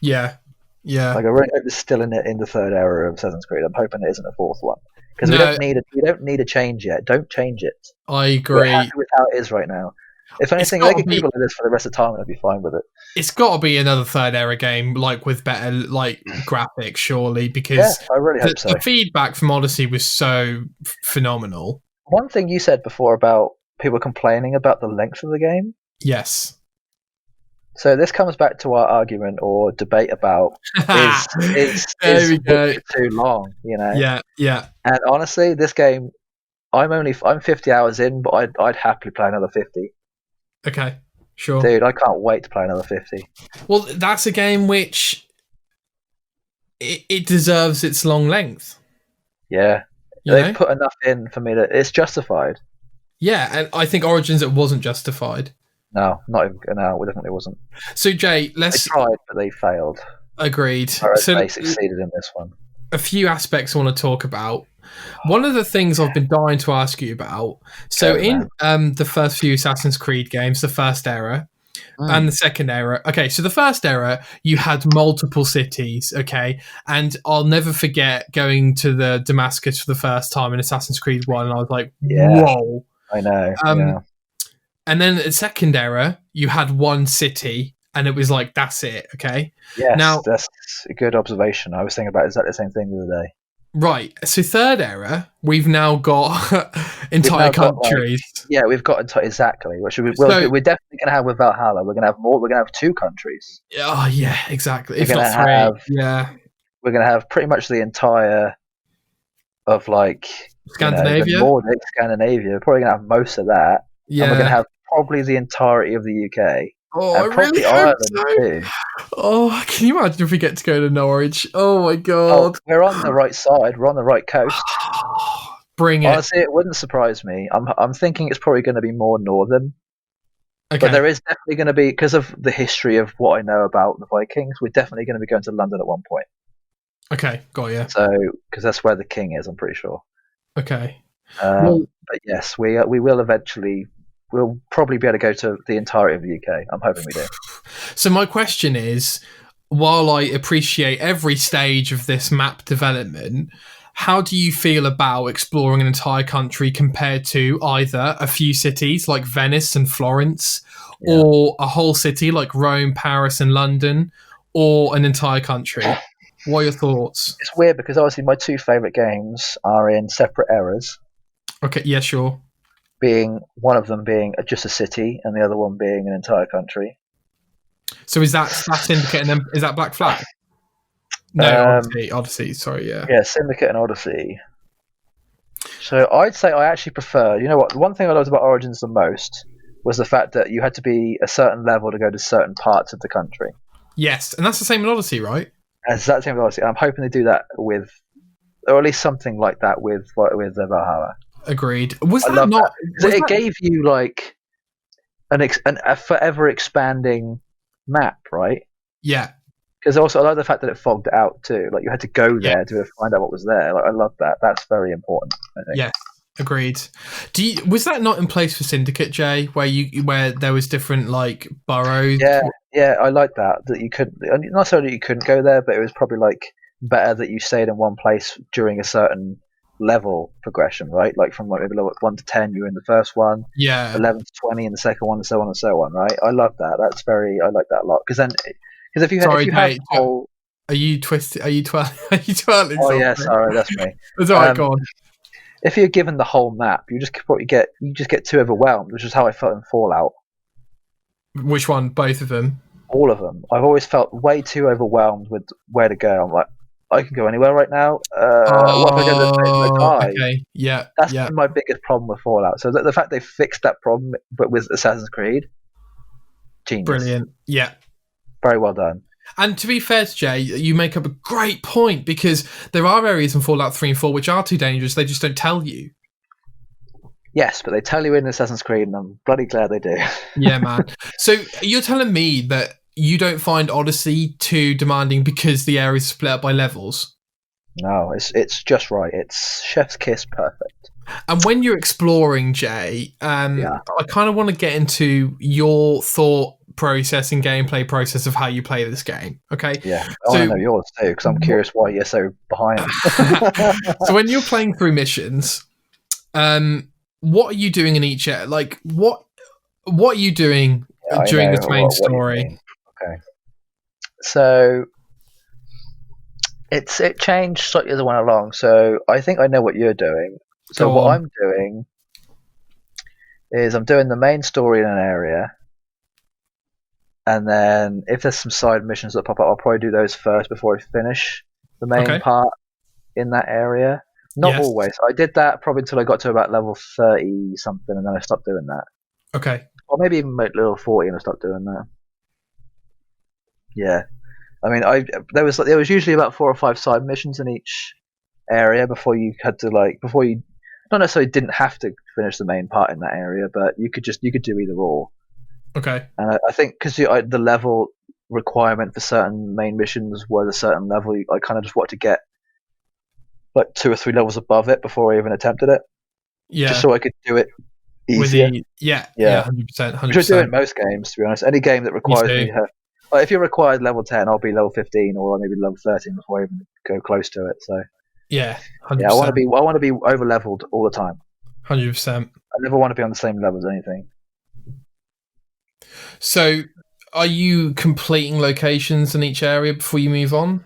Yeah. Yeah. Like I really hope it's still in the third era of Assassin's Creed. I'm hoping it isn't a fourth one because No, we don't need a change yet. Don't change it. I We're agree. happy with how it is right now. If anything, they could keep it like this for the rest of the time, and I'd be fine with it. It's got to be another third era game, like with better like graphics, surely, because Yeah, I really hope so. the feedback from Odyssey was so phenomenal. One thing you said before about people complaining about the length of the game. Yes. So this comes back to our argument or debate about is Witcher too long? Yeah, yeah. And honestly, this game, I'm 50 hours in, but I'd happily play another 50. Okay, sure. Dude, I can't wait to play another 50. Well, that's a game which it deserves its long length. Yeah, they've put enough in for me that it's justified. Yeah, and I think Origins it wasn't justified. No, not even. No, it definitely wasn't. So Jay, They tried, but they failed. Agreed. Whereas So they succeeded in this one. A few aspects I want to talk about. One of the things I've been dying to ask you about. So in the first few Assassin's Creed games, the first era and the second era. Okay, so the first era, you had multiple cities. Okay, and I'll never forget going to the Damascus for the first time in Assassin's Creed 1, and I was like, whoa. I know. And then the second era, you had one city, and it was like, that's it, okay? Yes, now, that's a good observation. I was thinking about exactly the same thing the other day. Right. So third era, we've now got entire countries. We've got exactly. Which we're definitely going to have with Valhalla. We're going to have more. We're going to have 2 countries. Oh, yeah, exactly. If not 3. We're going to have pretty much the entire of like Scandinavia. The Nordic, Scandinavia. We're probably going to have most of that. Yeah. And we're going to have probably the entirety of the UK. Oh, and probably Ireland too. Oh, can you imagine if we get to go to Norwich? Oh my god. Oh, we're on the right side. We're on the right coast. Bring it. Honestly, it wouldn't surprise me. I'm thinking it's probably going to be more northern. Okay. But there is definitely going to be, because of the history of what I know about the Vikings, we're definitely going to be going to London at one point. Okay, got you. So, because that's where the king is, I'm pretty sure. Okay. But yes, we will eventually. We'll probably be able to go to the entirety of the UK. I'm hoping we do. So my question is, while I appreciate every stage of this map development, how do you feel about exploring an entire country compared to either a few cities like Venice and Florence, or a whole city like Rome, Paris, and London, or an entire country? What are your thoughts? It's weird because obviously my 2 favourite games are in separate eras. Okay, yeah, sure. Being one of them being just a city, and the other one being an entire country. So is that Syndicate, and then is that Black Flag? No, Odyssey. Sorry, yeah. Yeah, Syndicate and Odyssey. So I'd say I actually prefer. You know what? The one thing I loved about Origins the most was the fact that you had to be a certain level to go to certain parts of the country. Yes, and that's the same in Odyssey, right? And it's that same with Odyssey. I'm hoping to do that with, or at least something like that with Valhalla. Agreed. Was that not? It gave you like a forever expanding map, right? Yeah. Because also I like the fact that it fogged it out too. Like you had to go there to find out what was there. Like I love that. That's very important, I think. Yeah. Agreed. Was that not in place for Syndicate, Jay, where there was different like boroughs? Yeah, I like that you couldn't. Not necessarily you couldn't go there, but it was probably like better that you stayed in one place during a certain level progression, right? Like from like maybe level 1 to 10 you were in the first one, 11 to 20 in the second one, and so on, right? I love that. I like that a lot, because if you have whole... Are you twisted? Are you twirling? Oh yeah, sorry, that's me. It's alright, go on. if you're given the whole map, you just get too overwhelmed, which is how I felt in Fallout. Which one? Both of them? All of them. I've always felt way too overwhelmed with where to go. I'm like, I can go anywhere right now. What if I go to this place and I die? Okay. Yeah. That's yeah. been my biggest problem with Fallout. So the fact they fixed that problem, but with Assassin's Creed, genius. Brilliant. Yeah. Very well done. And to be fair to Jay, you make up a great point, because there are areas in Fallout 3 and 4 which are too dangerous. They just don't tell you. Yes, but they tell you in Assassin's Creed, and I'm bloody glad they do. Yeah, man. So you're telling me that you don't find Odyssey too demanding because the areas are split up by levels? No, it's just right. It's chef's kiss perfect. And when you're exploring, Jay, I kind of want to get into your thought process and gameplay process of how you play this game. Okay. Yeah. I want to know yours too, because I'm curious why you're so behind. So when you're playing through missions, what are you doing in each? Like what are you doing during this main story? Okay. So it changed slightly as I went along. So I think I know what you're doing. So what I'm doing is I'm doing the main story in an area, and then if there's some side missions that pop up, I'll probably do those first before I finish the main part in that area. Not always. I did that probably until I got to about level 30 something, and then I stopped doing that. Okay. Or maybe even level 40 and I stopped doing that. Yeah. I mean, there was usually about 4 or 5 side missions in each area before you had to not necessarily didn't have to finish the main part in that area, but you could do either or. Okay. And I think because the level requirement for certain main missions was a certain level, I kind of just wanted to get like 2 or 3 levels above it before I even attempted it. Yeah. Just so I could do it easier. 100%. Which I do in most games, to be honest. Any game that requires me to have, like, if you're required level 10, I'll be level 15 or maybe level 13 before I even go close to it. So yeah, 100%. Yeah, I want to be over leveled all the time. 100%. I never want to be on the same level as anything. So, are you completing locations in each area before you move on?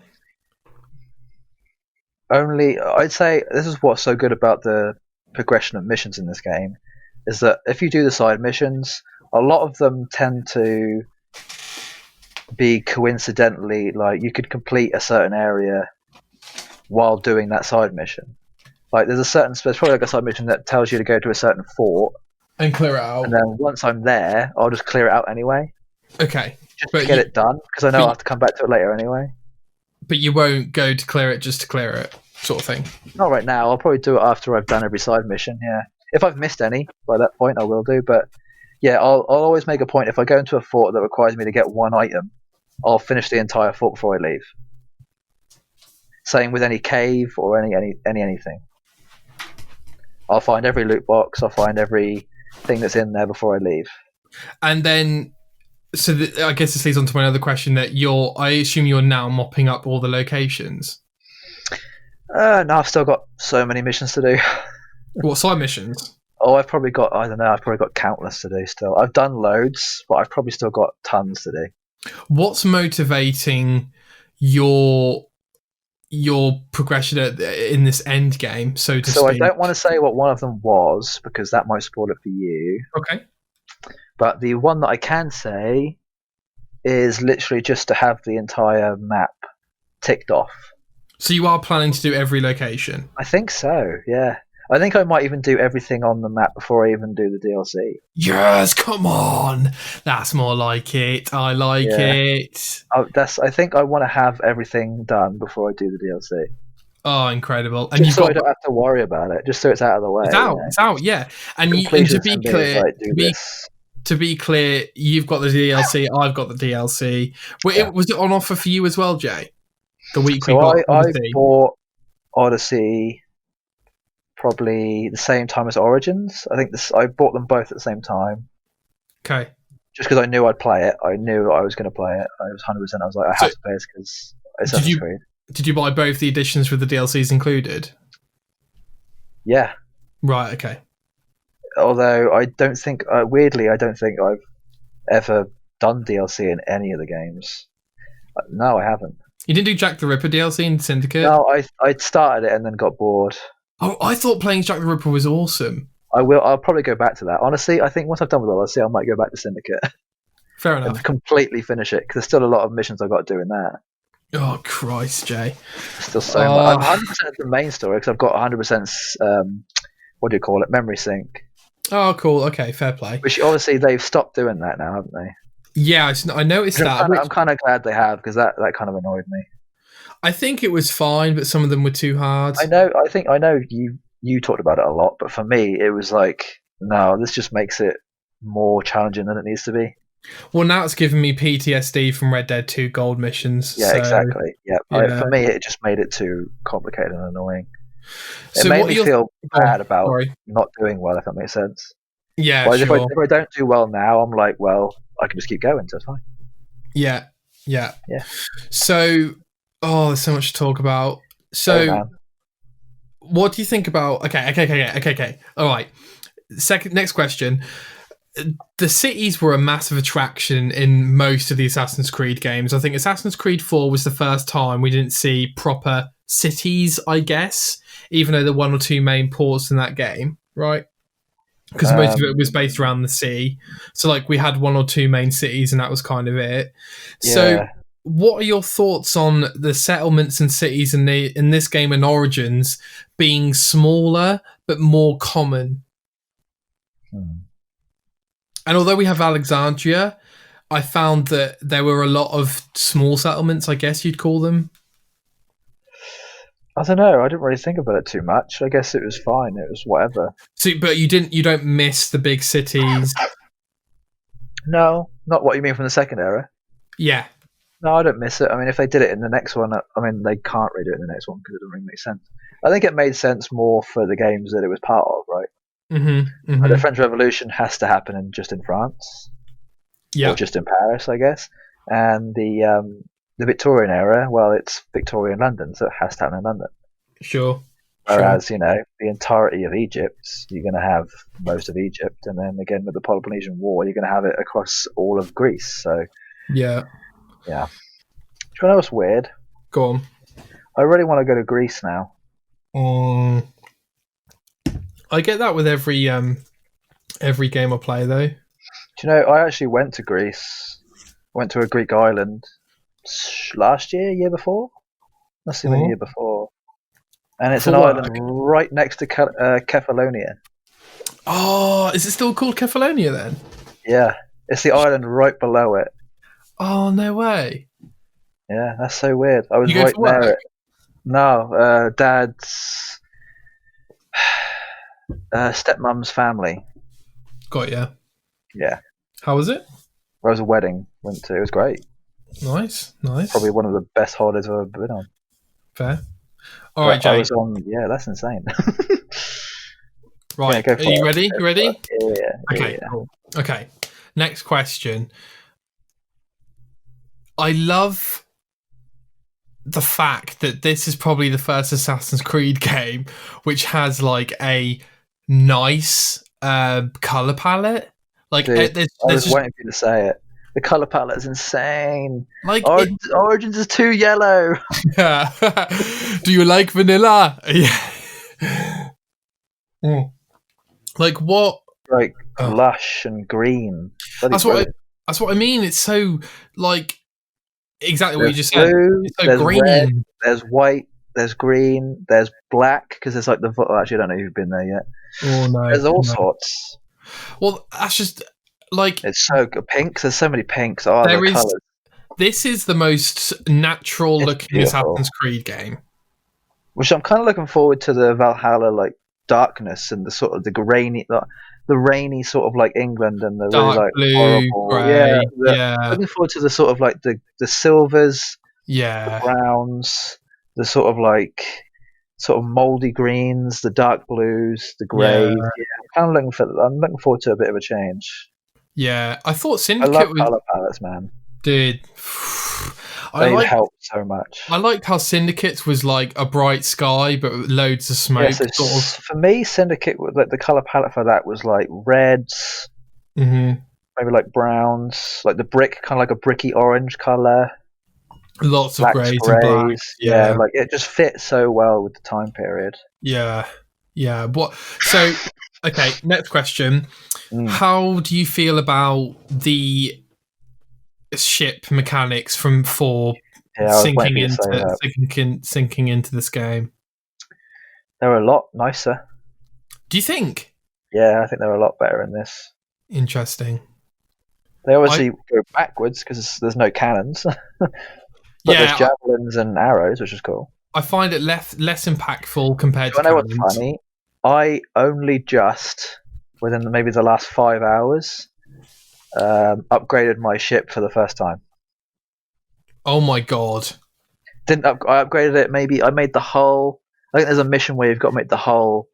I'd say this is what's so good about the progression of missions in this game, is that if you do the side missions, a lot of them tend to be coincidentally, like you could complete a certain area while doing that side mission. Like there's probably like a side mission that tells you to go to a certain fort and clear it out, and then once I'm there, I'll just clear it out anyway. Okay, just to get it done, because I know I'll have to come back to it later anyway. But you won't go to clear it just to clear it, sort of thing. Not right now. I'll probably do it after I've done every side mission. Yeah, if I've missed any by that point, I will do. But yeah, I'll always make a point if I go into a fort that requires me to get one item, I'll finish the entire fort before I leave. Same with any cave or anything. I'll find every loot box. I'll find every thing that's in there before I leave. And then, I guess this leads on to my other question. That I assume you're now mopping up all the locations. No, I've still got so many missions to do. What side missions? Oh, I've probably got countless to do still. I've done loads, but I've probably still got tons to do. What's motivating your progression in this end game, so to speak? I don't want to say what one of them was, because that might spoil it for you. Okay. But the one that I can say is literally just to have the entire map ticked off. So you are planning to do every location? I think so, yeah. I think I might even do everything on the map before I even do the DLC. Yes, come on! That's more like it. I like it. I think I want to have everything done before I do the DLC. Oh, incredible! And just so I don't have to worry about it. Just so it's out of the way. It's out. It's out. Yeah. And to be clear, to be clear, you've got the DLC. I've got the DLC. Was it on offer for you as well, Jay? The week we got Odyssey. I bought Odyssey probably the same time as Origins. I think I bought them both at the same time. Okay. Just because I knew I'd play it. I knew I was going to play it. I was 100%. I was like, I have to play this because it's Assassin's Creed. Did you buy both the editions with the DLCs included? Yeah. Right, okay. Although I don't think, weirdly, I don't think I've ever done DLC in any of the games. No, I haven't. You didn't do Jack the Ripper DLC in Syndicate? No, I started it and then got bored. Oh, I thought playing Jack the Ripper was awesome. I will. I'll probably go back to that. Honestly, I think once I've done with Odyssey, I might go back to Syndicate Fair and enough. completely finish it because there's still a lot of missions I've got to do in that. Oh Christ, Jay. Still so much. I'm 100% the main story because I've got 100% what do you call it, memory sync. Oh, cool. Okay, fair play. Which obviously they've stopped doing that now, haven't they? Yeah, I noticed that. I'm kind of glad they have because that kind of annoyed me. I think it was fine, but some of them were too hard. I know. You talked about it a lot, but for me, it was like, no, this just makes it more challenging than it needs to be. Well, now it's given me PTSD from Red Dead 2 gold missions. Yeah, so, exactly. Yeah, yeah. For me, it just made it too complicated and annoying. It So made me feel bad about sorry. not doing well, if that makes sense. Yeah, Whereas sure. if I don't do well now, I'm like, well, I can just keep going, so it's fine. Yeah. Yeah. So, there's so much to talk about. So, what do you think about? Okay. All right. Next question. The cities were a massive attraction in most of the Assassin's Creed games. I think Assassin's Creed 4 was the first time we didn't see proper cities, I guess, even though there were one or two main ports in that game, right? Because most of it was based around the sea. So, like, we had one or two main cities, and that was kind of it. Yeah. So, what are your thoughts on the settlements and cities in this game in Origins being smaller but more common? And although we have Alexandria, I found that there were a lot of small settlements, I guess you'd call them. I don't know. I didn't really think about it too much. I guess it was fine. It was whatever. So, but you don't miss the big cities. No, not what you mean from the second era. Yeah. No, I don't miss it. I mean, if they did it in the next one, I mean, they can't redo it in the next one because it doesn't really make sense. I think it made sense more for the games that it was part of, right? Mm-hmm. The French Revolution has to happen just in France, or just in Paris, I guess. And the Victorian era, well, it's Victorian London, so it has to happen in London. Sure. Whereas, the entirety of Egypt, you're going to have most of Egypt, and then again with the Peloponnesian War, you're going to have it across all of Greece. So yeah. Do you know what's weird? Go on. I really want to go to Greece now. I get that with every game I play, though. Do you know, I actually went to Greece. Went to a Greek island last year before? Must have been the year before. And it's an island right next to Kefalonia. Oh, is it still called Kefalonia then? Yeah, it's the island right below it. Oh, no way. Yeah, that's so weird. I was you right near it. No, Dad's stepmom's family. Got ya. Yeah. How was it? There was a wedding. Went to. It was great. Nice. Probably one of the best holidays I've ever been on. Fair. All right, Jay. Yeah, that's insane. Right. Yeah, Are you ready? You ready? Yeah. Okay. Yeah. Cool. Okay. Next question. I love the fact that this is probably the first Assassin's Creed game which has like a nice color palette. Like, dude, I was waiting for you to say it. The color palette is insane. Like Origins is too yellow. Do you like vanilla? Yeah. Like what? Like lush and green. That's what I mean. It's so like exactly what you just said. It's so there's green. Red, there's white. There's green. There's black because there's like the. Actually, I don't know if you've been there yet. Oh no. There's all sorts. Well, that's just like it's so good. Pinks. There's so many pinks. Oh, the colours. This is the most natural looking Assassin's Creed game. Which I'm kind of looking forward to the Valhalla like darkness and the sort of the rainy sort of like England and the dark really like blue, horrible. grey, Looking forward to the sort of like the silvers, the browns, the sort of moldy greens, the dark blues, the greys. I'm looking forward to a bit of a change. Yeah, I thought Syndicate I love color palettes, man. Dude, they help so much. I liked how Syndicate's was like a bright sky, but with loads of smoke. For me, Syndicate, like the color palette for that was like reds, maybe like browns, like the brick, kind of like a bricky orange color. Lots of greys and blacks. Yeah, like it just fits so well with the time period. Yeah. Yeah. What? So, okay. Next question. Mm. How do you feel about the ship mechanics from 4 Yeah, I was waiting for you to say that. sinking into this game? They're a lot nicer. Do you think? Yeah, I think they're a lot better in this. Interesting. They I obviously go backwards because there's no cannons, but there's yeah. javelins and arrows, which is cool. I find it less impactful compared Do to I know what's cannons. funny? I only just, within maybe the last 5 hours, upgraded my ship for the first time. Oh my god! I upgraded it. Maybe I made the hull. I think there's a mission where you've got to make the hull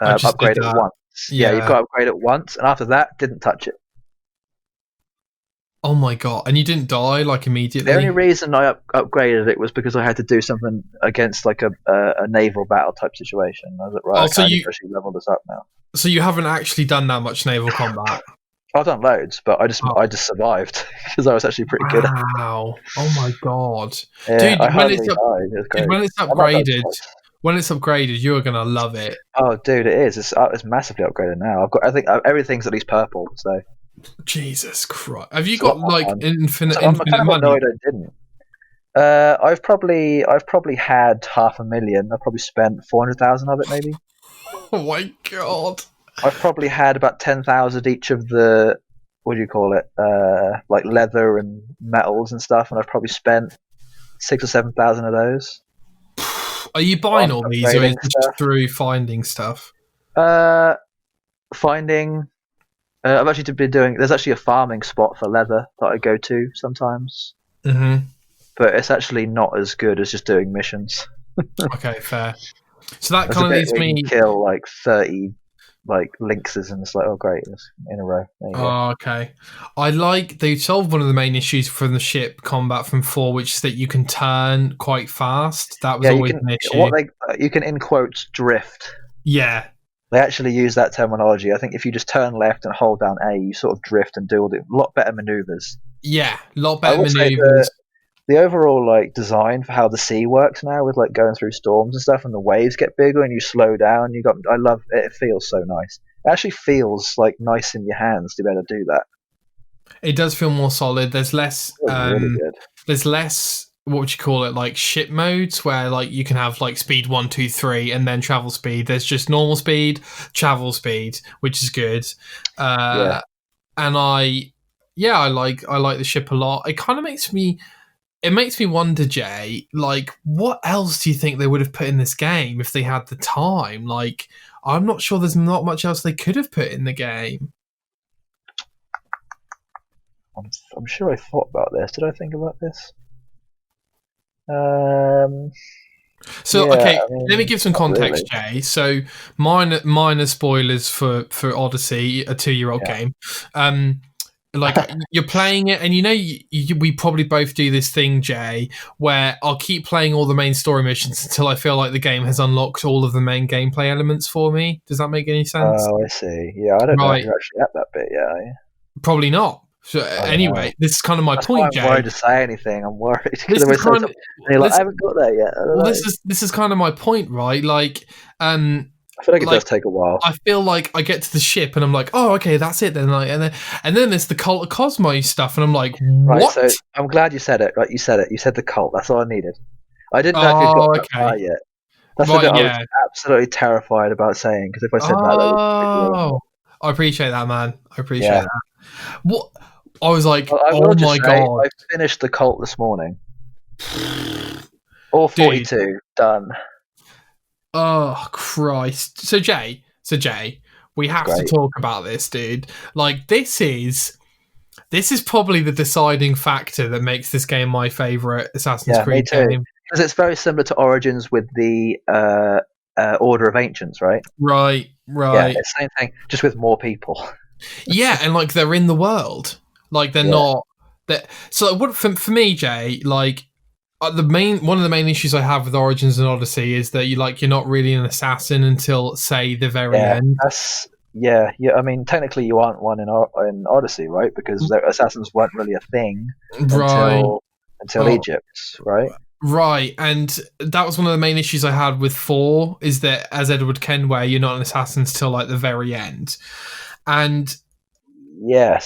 I just did upgrade it that. once. Yeah, you've Yeah. got to upgrade it once, and after that, didn't touch it. Oh my god! And you didn't die like The immediately? only reason I upgraded it was because I had to do something against like a naval battle type situation. I was like, right, Oh, okay, I need to actually level this up now. so you haven't actually done that much naval combat? I've done loads, but Oh, I just survived because I was actually pretty good at it. wow! Oh my god, Yeah, dude! I hardly died. It was great. When it's I might die upgraded, twice. you're gonna love it. Oh, dude, it is. It's massively upgraded now. I think everything's at least purple. So Jesus Christ! Have you it's a lot got more like fun. infinite So I'm kind of money? annoyed I didn't. I've probably had 500,000. I've probably spent 400,000 of it, maybe. Oh my god! I've probably had about 10,000 each of the, what do you call it? Like leather and metals and stuff, and I've probably spent 6 or 7,000 of those Are you buying on all these, or is upgrading it just stuff. through finding stuff? Uh, Finding. I've actually been doing. There's actually a farming spot for leather that I go to sometimes, Mm-hmm. but it's actually not as good as just doing missions. Okay, fair. So that There's a kind of bit leaves where you me. can kill like 30 like lynxes, and it's like, oh great, it's in a row. There you go. Oh, okay. I like they solved one of the main issues from the ship combat from 4, which is that you can turn quite fast. That was Yeah, you always can an issue. what they you can in quotes drift. Yeah, They actually use that terminology. I think if you just turn left and hold down A, you sort of drift and do all the lot better maneuvers. yeah, a lot I better will say maneuvers. the overall like design for how the sea works now with like going through storms and stuff, and the waves get bigger and you slow down. I love it. It feels so nice. It actually feels like nice in your hands to be able to do that. It does feel more solid. It feels really good. There's less. What would you call it? Like ship modes, where like you can have like speed 1, 2, 3, and then travel speed. There's just normal speed, travel speed, which is good. Yeah. And I like the ship a lot. It makes me wonder, Jay, like, what else do you think they would have put in this game if they had the time? Like, I'm not sure there's not much else they could have put in the game. I'm sure I thought about this. Did I think about this? Um, So, yeah, okay, I let me mean, give some not context, really. Jay. So, minor spoilers for Odyssey, a 2-year-old Yeah. game. Like you're playing it, and we probably both do this thing, Jay, where I'll keep playing all the main story missions until I feel like the game has unlocked all of the main gameplay elements for me. Does that make any sense? Oh, I see. Yeah, I don't know if Right. you're actually at that bit yet, are you? Probably not. So I don't know. anyway, this is kind of my That's why point, I'm worried Jay. to say anything. I'm worried because This if I is say kind something, of and you're like, I this. haven't got there yet. I don't Well, know. this is kind of my point, right? I feel like it Like does take a while. I feel like I get to the ship and I'm like, oh, okay, that's it then. Like, and then there's the Cult of Cosmos stuff, and I'm like, Right, what? so I'm glad you said it. Right, you said it. You said the cult. That's all I needed. I didn't know if you'd got Oh, that far okay, yet. That's the bit right, I was yeah. absolutely terrified about saying because if I said that would ruin it. Oh, I appreciate that, man. I appreciate Yeah. that. What? I was like, Well, I oh will just my say god, I finished the cult this morning. All dude. 42 done. Oh Christ. So Jay, we It's have to great. talk about this, dude. Like, this is probably the deciding factor that makes this game my favorite Assassin's Yeah, me Creed too. game. Because it's very similar to Origins with the Order of Ancients, right? Right, Yeah, right. it's the same thing, just with more people. Yeah, and like they're in the world. Like they're Yeah. not that so what for me, Jay, like the main one of the main issues I have with Origins and Odyssey is that you're not really an assassin until say the very Yeah, end. yeah. I mean, technically, you aren't one in Odyssey, right? Because the assassins weren't really a thing Right. until Oh, Egypt, right? Right, and that was one of the main issues I had with 4, is that as Edward Kenway, you're not an assassin till like the very end. And yeah.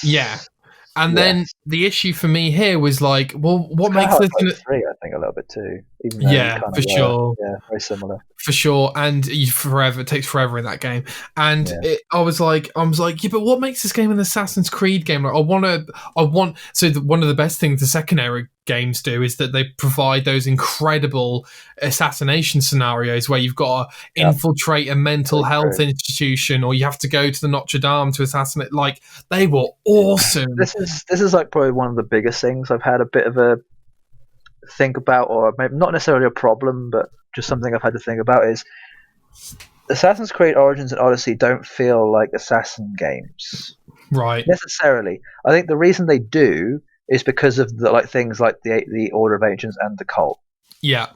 Yes. And then Yes. the issue for me here was like, well, It's what kind of makes how I this played 3, I think, a little bit too, even though you yeah, kind for of were, sure. yeah, very similar. For sure, and it takes forever in that game. And Yeah. I was like, yeah, but what makes this game an Assassin's Creed game? Like, one of the best things the second era games do is that they provide those incredible assassination scenarios where you've got to Yeah. infiltrate a mental Very health true. institution, or you have to go to the Notre Dame to assassinate. Like, they were awesome. This is like probably one of the biggest things I've had a bit of a think about, or maybe not necessarily a problem, but just something I've had to think about is Assassin's Creed Origins and Odyssey don't feel like assassin games Right. necessarily. I think the reason they do is because of the like things like the Order of Ancients and the Cult. Yeah.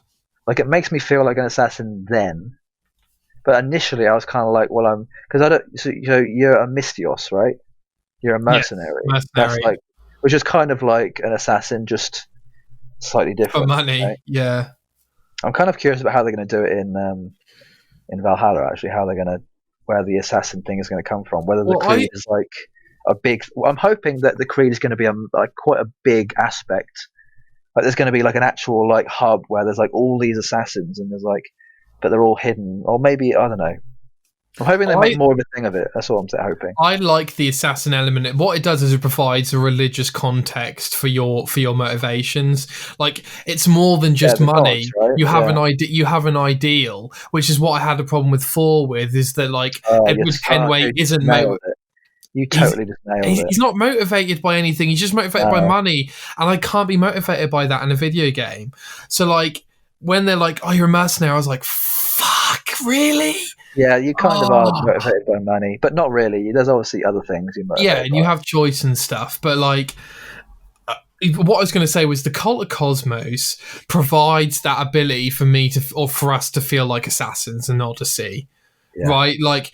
Like it makes me feel like an assassin then, but initially I was kind of like, well, I'm because I don't. So you're a Mystios, right? You're a Yes. mercenary. That's Mercenary. like, which is kind of like an assassin, just slightly For different. money. Right? Yeah. I'm kind of curious about how they're going to do it in Valhalla. Actually, how they're going to where the assassin thing is going to come from. Whether the creed is like a big. I'm hoping that the creed is going to be like quite a big aspect. Like there's going to be like an actual like hub where there's like all these assassins and there's like, but they're all hidden. Or maybe I don't know. I'm hoping they make more of a thing of it. That's all I'm hoping. I like the assassin element. What it does is it provides a religious context for your motivations. Like it's more than just money. Gods, right? You have an idea. You have an ideal, which is what I had a problem with 4 with. Is that like Edward Kenway isn't nailed it. You totally just nailed it. He's not motivated by anything. He's just motivated by money, and I can't be motivated by that in a video game. So like when they're like, "Oh, you're a mercenary," I was like, "Fuck, really?" Yeah, you kind of are motivated by money, but not really. There's obviously other things you motivate. Yeah, and you have choice and stuff, but like, what I was going to say was the Cult of Cosmos provides that ability for me to, or for us to feel like assassins in Odyssey, right? Like,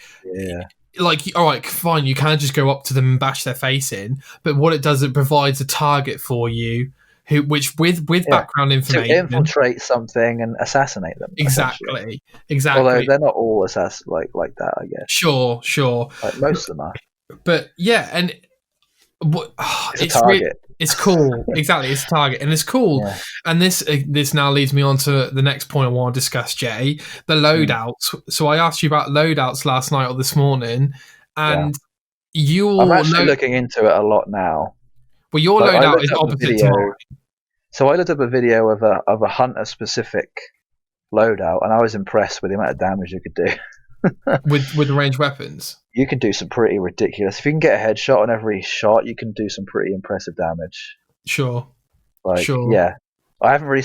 like, all right, fine, you can just go up to them and bash their face in, but what it does, it provides a target for you. Which with background information to infiltrate something and assassinate them. Exactly. Although they're not all assassins like that, I guess. Sure. Like most of them are. But yeah, and it's a target. It's cool. Exactly, it's a target, and it's cool. Yeah. And this now leads me on to the next point I want to discuss, Jay. The loadouts. So I asked you about loadouts last night or this morning, and I'm actually looking into it a lot now. Well, your loadout is opposite to mine. So I looked up a video of a hunter specific loadout, and I was impressed with the amount of damage you could do. with ranged weapons, you can do some pretty ridiculous. If you can get a headshot on every shot, you can do some pretty impressive damage. Sure. Yeah. I haven't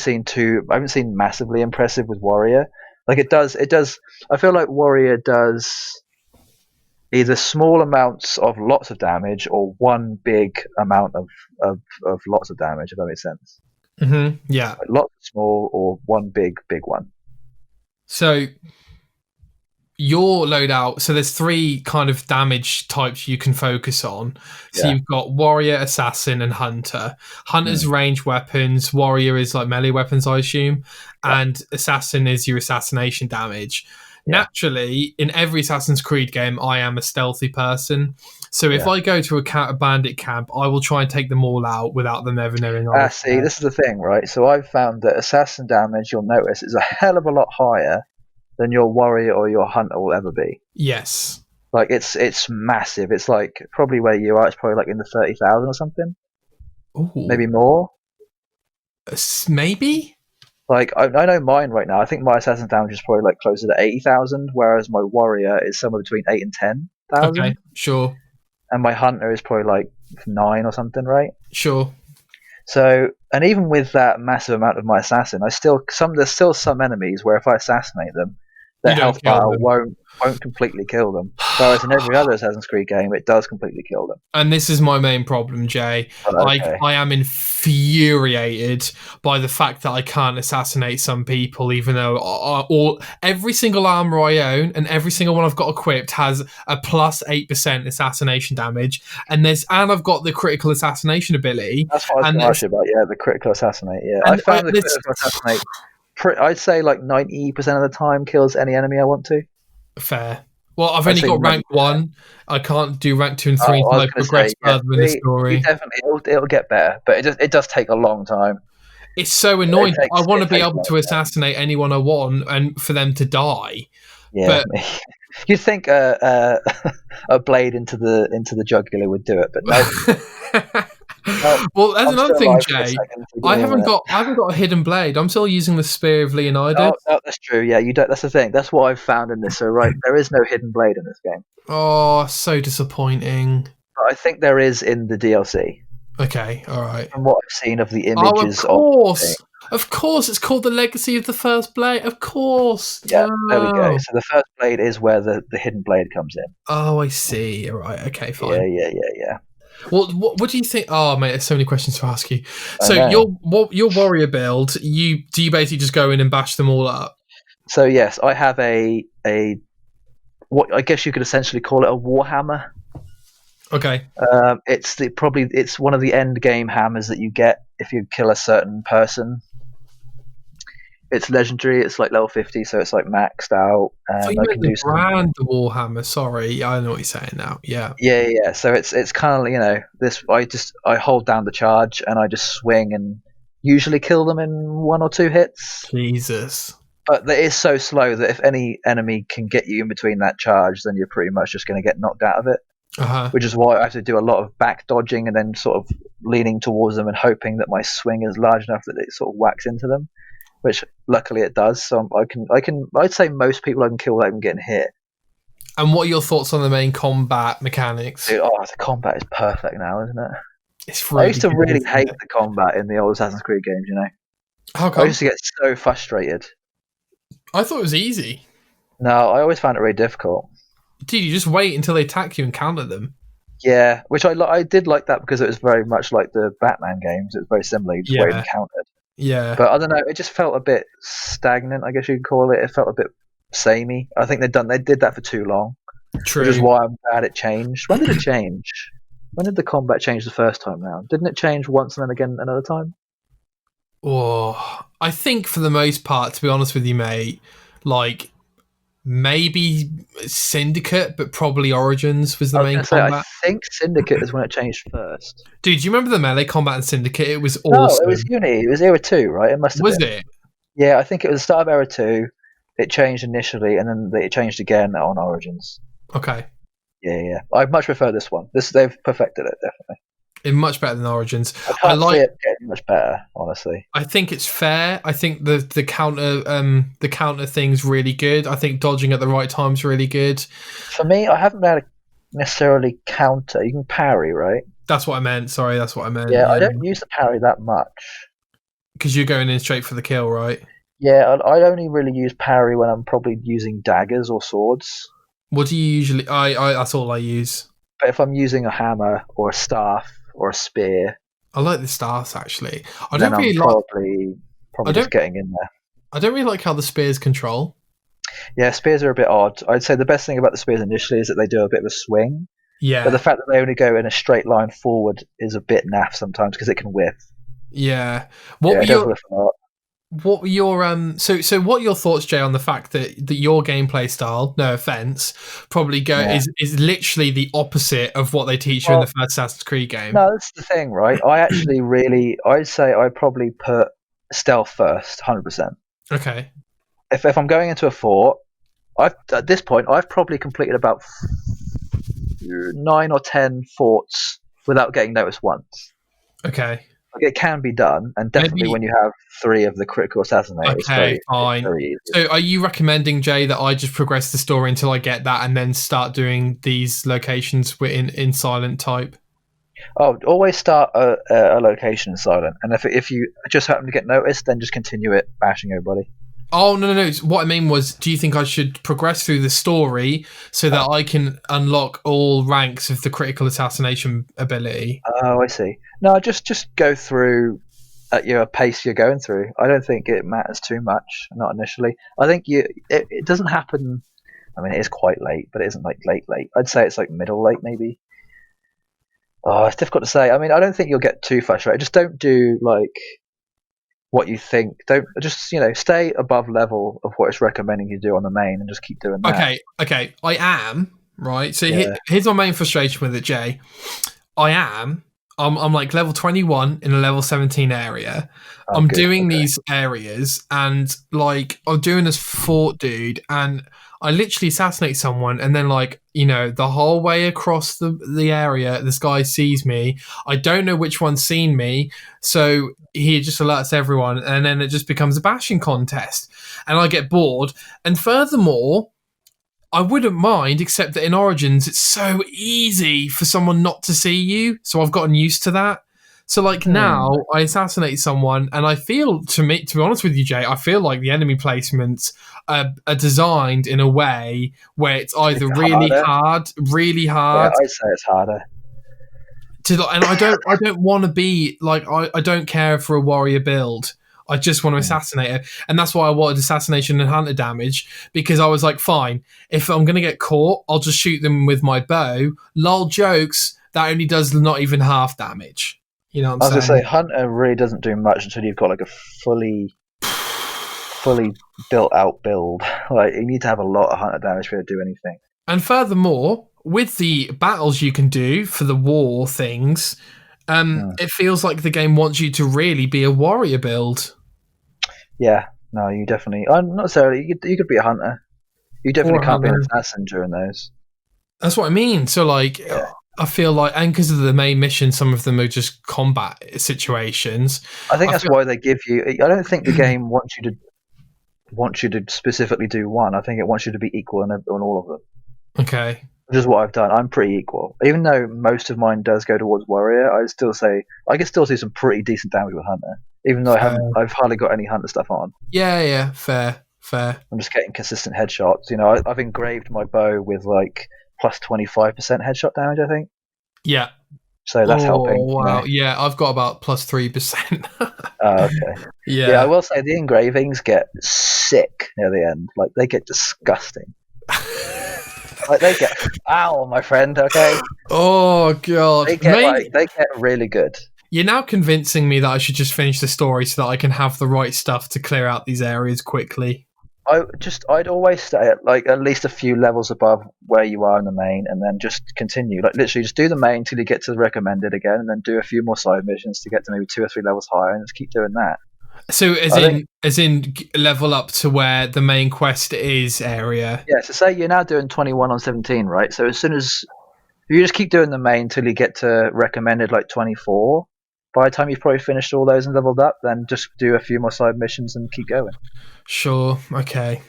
seen massively impressive with Warrior. Like it does. I feel like Warrior does either small amounts of lots of damage or one big amount of lots of damage, if that makes sense. Mm-hmm. Yeah. Like lots of small or one big one. So your loadout, so there's 3 kind of damage types you can focus on. So you've got Warrior, Assassin, and Hunter. Hunter's ranged weapons, Warrior is like melee weapons, I assume, and Assassin is your assassination damage. Naturally, in every Assassin's Creed game, I am a stealthy person. So if I go to a bandit camp, I will try and take them all out without them ever knowing. See, this is the thing, right? So I've found that assassin damage, you'll notice, is a hell of a lot higher than your warrior or your hunter will ever be. Yes. Like it's massive. It's like probably where you are. It's probably like in the 30,000 or something. Ooh. Maybe more. Maybe. Like I know mine right now. I think my assassin damage is probably like closer to 80,000, whereas my warrior is somewhere between 8 and 10,000. Okay, sure. And my hunter is probably like 9 or something, right? Sure. So, and even with that massive amount of my assassin, there's still some enemies where if I assassinate them, Their You don't health kill bar them. won't completely kill them. Whereas in every other Assassin's Creed game, it does completely kill them. And this is my main problem, Jay. Okay. I am infuriated by the fact that I can't assassinate some people, even though every single armor I own and every single one I've got equipped has a plus 8% assassination damage, and I've got the critical assassination ability. That's what I was going to ask you about. Yeah, the critical assassinate. Yeah, I found the critical assassinate. I'd say like 90% of the time kills any enemy I want to. Fair. Well, I've only got rank 1. I can't do rank 2 and 3 I until was I going to progress say, yeah, further in the story. It'll get better, but it does take a long time. It's so annoying. I want to be able to assassinate anyone I want and for them to die. Yeah, but you'd think a blade into the jugular would do it, but no. Well, that's another thing, Jay. I haven't got a hidden blade. I'm still using the spear of Leonidas. No, that's true. Yeah, you don't. That's the thing. That's what I've found in this. So right, there is no hidden blade in this game. Oh, so disappointing. But I think there is in the DLC. Okay, all right. From what I've seen of the images, of course, it's called the Legacy of the First Blade. Of course. Yeah, there we go. So the first blade is where the hidden blade comes in. Oh, I see. All right. Okay, fine. Yeah. Well, what do you think? Oh, mate, there's so many questions to ask you. So your warrior build, do you basically just go in and bash them all up? So yes, I have a what I guess you could essentially call it a warhammer. Okay. It's one of the end game hammers that you get if you kill a certain person. It's legendary. It's like level 50, so it's like maxed out. I can do the Warhammer. Sorry, I know what you're saying now. Yeah. Yeah. So it's kind of this. I hold down the charge and I just swing and usually kill them in 1 or 2 hits. Jesus. But it is so slow that if any enemy can get you in between that charge, then you're pretty much just going to get knocked out of it. Which is why I have to do a lot of back dodging and then sort of leaning towards them and hoping that my swing is large enough that it sort of whacks into them. Which luckily it does. So I'd say most people I can kill without even getting hit. And what are your thoughts on the main combat mechanics? Dude, the combat is perfect now, isn't it? It's really I used to really hate the combat in the old Assassin's Creed games. How come? I used to get so frustrated. I thought it was easy. No, I always found it really difficult. Dude, you just wait until they attack you and counter them. Yeah, which I did like that because it was very much like the Batman games. It was very similar. You just wait and countered. Yeah. But I don't know, it just felt a bit stagnant, I guess you could call it. It felt a bit samey. I think they did that for too long. True. Which is why I'm glad it changed. When did it change? When did the combat change the first time round? Didn't it change once and then again another time? Oh, I think for the most part, to be honest with you, mate, like maybe Syndicate, but probably Origins was the main combat. I think Syndicate is when it changed first. Dude, do you remember the melee combat in Syndicate? It was awesome. No, it was Uni. It was Era 2, right? It must have been. Was it? Yeah, I think it was the start of Era 2. It changed initially, and then it changed again on Origins. Okay. Yeah. I much prefer this one. They've perfected it, definitely. It's much better than Origins. I like see it getting much better, honestly. I think it's fair. I think the counter thing's really good. I think dodging at the right time's really good. For me, I haven't been able to necessarily counter. You can parry, right? That's what I meant. Sorry, that's what I meant. Yeah, I don't use the parry that much. Because you're going in straight for the kill, right? Yeah, I only really use parry when I'm probably using daggers or swords. What do you usually... I that's all I use. But if I'm using a hammer or a staff or a spear... I like the staffs, actually. Probably just getting in there. I don't really like how the spears control. Yeah, spears are a bit odd. I'd say the best thing about the spears initially is that they do a bit of a swing. Yeah. But the fact that they only go in a straight line forward is a bit naff sometimes because it can whiff. Yeah. It does whiff a lot. What were your so what are your thoughts, Jay, on the fact that your gameplay style, no offense, probably is literally the opposite of what they teach you in the first Assassin's Creed game? No, that's the thing, right? I actually I'd say I probably put stealth first, 100%. Okay. If I'm going into a fort, at this point I've probably completed about 9 or 10 forts without getting noticed once. Okay. Like, it can be done, and definitely when you have 3 of the critical assassinators. Okay, fine. It's very easy. So are you recommending, Jay, that I just progress the story until I get that and then start doing these locations in silent type? Oh, always start a location in silent, and if you just happen to get noticed, then just continue it bashing everybody. Oh, no. What I mean was, do you think I should progress through the story so that I can unlock all ranks of the critical assassination ability? Oh, I see. No, just go through at your pace you're going through. I don't think it matters too much. Not initially. I think it doesn't happen. I mean, it is quite late, but it isn't like late. I'd say it's like middle late, maybe. Oh, it's difficult to say. I mean, I don't think you'll get too frustrated. Just don't do like what you think. Don't just stay above level of what it's recommending you do on the main, and just keep doing that. Okay. I am right. So Yeah. here's my main frustration with it, Jay. I'm like level 21 in a level 17 area. Oh, I'm good. doing Okay. these areas, and like I'm doing this fort dude, and I literally assassinate someone, and then like the whole way across the area, this guy sees me. I don't know which one's seen me, so he just alerts everyone, and then it just becomes a bashing contest, and I get bored. And furthermore, I wouldn't mind, except that in Origins, it's so easy for someone not to see you. So I've gotten used to that. So like now, I assassinate someone, and I feel, to be honest with you, Jay, I feel like the enemy placements are designed in a way where it's either really hard. Yeah, I'd say it's harder. And I don't want to be like I don't care for a warrior build. I just want to assassinate it. And that's why I wanted assassination and hunter damage, because I was like, fine, if I'm going to get caught, I'll just shoot them with my bow. Lol jokes, that only does not even half damage. You know what I'm saying? I was going to say, hunter really doesn't do much until you've got like a fully built out build. Like, you need to have a lot of hunter damage for it to do anything. And furthermore, with the battles you can do for the war things, it feels like the game wants you to really be a warrior build. Yeah, no, you definitely. Not necessarily. You could be a hunter. You definitely can't be an assassin during those. That's what I mean. So, like, I feel like, and because of the main mission, some of them are just combat situations. I think that's why they give you. I don't think the game wants you to specifically do one. I think it wants you to be equal on all of them. Okay. Which is what I've done. I'm pretty equal. Even though most of mine does go towards warrior, I still say I can still do some pretty decent damage with hunter. Even though I've hardly got any hunter stuff on. Yeah, fair. I'm just getting consistent headshots. I've engraved my bow with like plus 25% headshot damage, I think. Yeah. So that's helping. Wow. Yeah, I've got about plus 3%. Oh, okay. Yeah, I will say the engravings get sick near the end. Like, they get disgusting. Like, they get ow, my friend. Okay. Oh god. They get really good. You're now convincing me that I should just finish the story so that I can have the right stuff to clear out these areas quickly. I'd always stay at like at least a few levels above where you are in the main, and then just continue. Like, literally, just do the main till you get to the recommended again, and then do a few more side missions to get to maybe 2 or 3 levels higher, and just keep doing that. So, as in level up to where the main quest is area. Yeah. So say you're now doing 21 on 17, right? So as soon as you just keep doing the main till you get to recommended like 24. By the time you've probably finished all those and leveled up, then just do a few more side missions and keep going. Sure. Okay.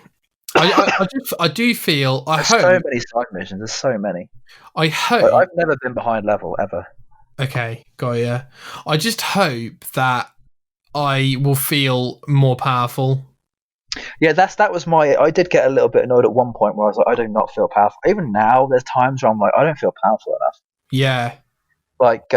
I do feel. There's so many side missions. There's so many. I hope. I've never been behind level ever. Okay, got ya. I just hope that I will feel more powerful. Yeah, that was my. I did get a little bit annoyed at one point where I was like, I do not feel powerful. Even now, there's times where I'm like, I don't feel powerful enough. Yeah. Like,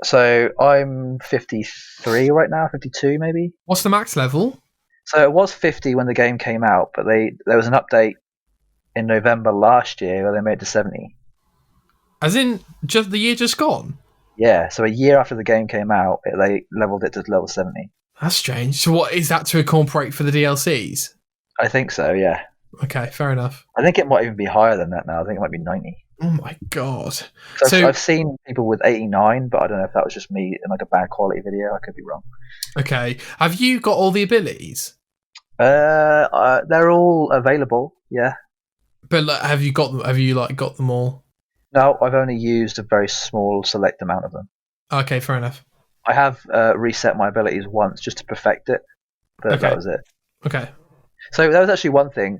so I'm 53 right now, 52 maybe. What's the max level? So it was 50 when the game came out, but there was an update in November last year where they made it to 70. As in, just the year just gone? Yeah, so a year after the game came out, they leveled it to level 70. That's strange. So what, is that to incorporate for the DLCs? I think so, yeah. Okay, fair enough. I think it might even be higher than that now. I think it might be 90. Oh my god. So I've seen people with 89, but I don't know if that was just me in like a bad quality video. I could be wrong. Okay. Have you got all the abilities? They're all available, yeah. But like, have you got them all? No, I've only used a very small select amount of them. Okay, fair enough. I have reset my abilities once just to perfect it, but that was it. Okay. So that was actually one thing.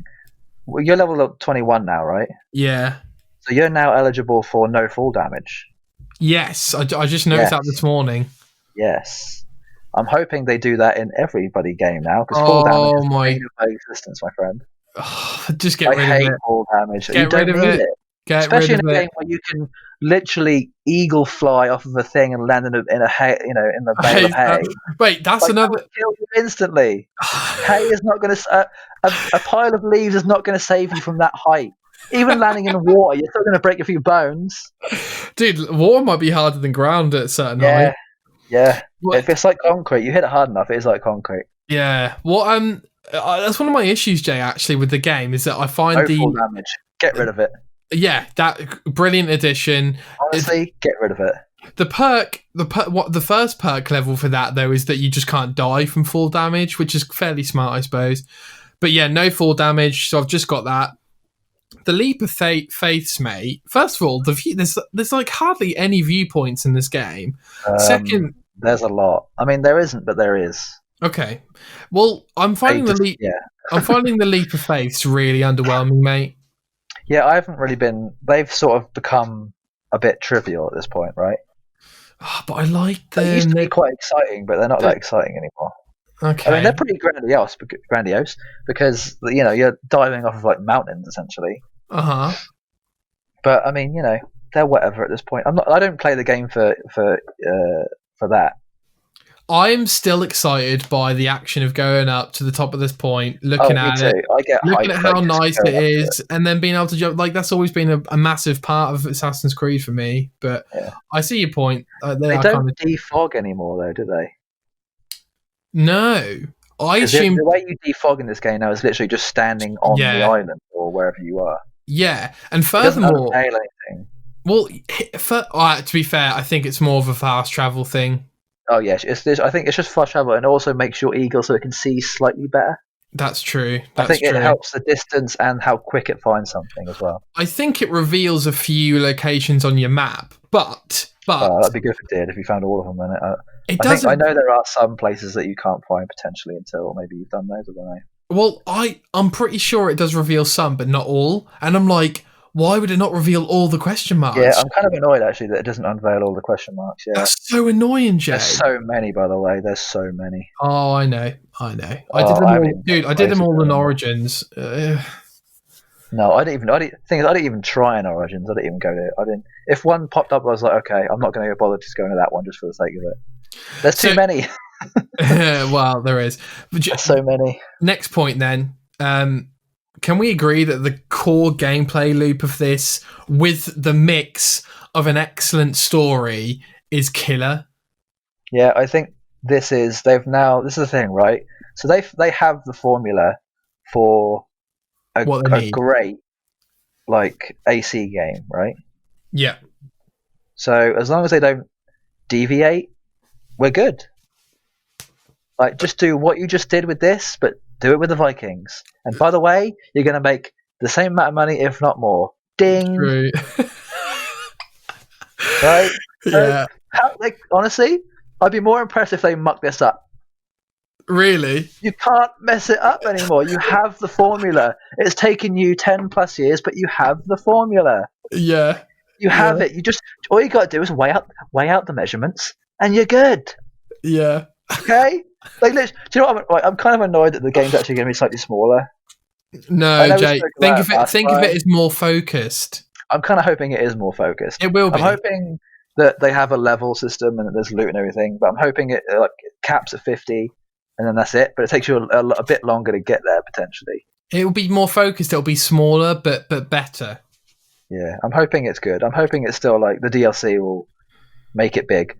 Well, you're level 21 now, right? Yeah. So you're now eligible for no fall damage. Yes, I just noticed that this morning. Yes. I'm hoping they do that in every bloody game now, because fall damage Oh is the my! bane of my existence, my friend. Just get I rid of hate it. fall damage. You Get rid don't of need it. it. Get rid Especially in of a it. game where you can literally eagle fly off of a thing and land in a hay, in a I bale of hate hay. that. Wait, that's Like, that another. would kill you instantly. Hay is not going to. A pile of leaves is not going to save you from that height. Even landing in the water, you're still going to break a few bones. Dude, water might be harder than ground at a certain Yeah, height. yeah. What? If it's like concrete, you hit it hard enough, it is like concrete. Yeah. What? That's one of my issues, Jay. Actually, with the game is that I find No fall damage. Get rid of it. that brilliant addition. Honestly, get rid of it. The first perk level for that though is that you just can't die from fall damage, which is fairly smart, I suppose. But yeah, no fall damage. So I've just got that. The leap of faiths, mate. First of all, there's like hardly any viewpoints in this game. Second, there's a lot. I mean, there isn't, but there is. Okay, well, I'm finding the leap of faiths really underwhelming, mate. Yeah, I haven't really been. They've sort of become a bit trivial at this point, right? But I like them. They used to be quite exciting, but they're not that exciting anymore. Okay. I mean, they're pretty grandiose because you're diving off of like mountains essentially. But I mean, they're whatever at this point. I don't play the game for that. I'm still excited by the action of going up to the top of this point, looking at it, looking at how nice it is, and then being able to jump. Like, that's always been a massive part of Assassin's Creed for me. But I see your point. They don't defog anymore, though, do they? No, I assume the way you defog in this game now is literally just standing on the island or wherever you are. Yeah, and furthermore, it doesn't anything. Well, to be fair, I think it's more of a fast travel thing. Oh yeah, I think it's just fast travel, and it also makes your eagle so it can see slightly better. That's true. I think it helps the distance and how quick it finds something as well. I think it reveals a few locations on your map, but that'd be good if it did. If you found all of them, then I know there are some places that you can't find potentially until maybe you've done those. I don't know. Well, I'm pretty sure it does reveal some, but not all. And I'm like, why would it not reveal all the question marks? Yeah, I'm kind of annoyed actually that it doesn't unveil all the question marks. Yeah, that's so annoying, Jay. There's so many, by the way. There's so many. Oh, I know. I did them all, dude. I did them all in Origins. No, I didn't even try in Origins. I didn't even go there. If one popped up, I was like, okay, I'm not going to bother just going to that one just for the sake of it. There's too many. Well, there is. There's so many. Next point, then. Can we agree that the core gameplay loop of this, with the mix of an excellent story, is killer? Yeah, I think this is the thing, right? So they have the formula for a great like AC game, right? Yeah. So as long as they don't deviate, we're good. Like, just do what you just did with this, but do it with the Vikings. And by the way, you're going to make the same amount of money, if not more. Ding. True. Right? Yeah. Honestly, I'd be more impressed if they muck this up. Really? You can't mess it up anymore. You have the formula. It's taken you 10 plus years, but you have the formula. Yeah. You have it. All you got to do is weigh out the measurements, and you're good. Yeah. Okay. Do you know what? I'm kind of annoyed that the game's actually going to be slightly smaller. No, Jay. Think of it as more focused. I'm kind of hoping it is more focused. It will be. I'm hoping that they have a level system and that there's loot and everything, but I'm hoping it caps at 50, and then that's it. But it takes you a bit longer to get there potentially. It will be more focused. It'll be smaller, but better. Yeah, I'm hoping it's good. I'm hoping it's still like the DLC will make it big.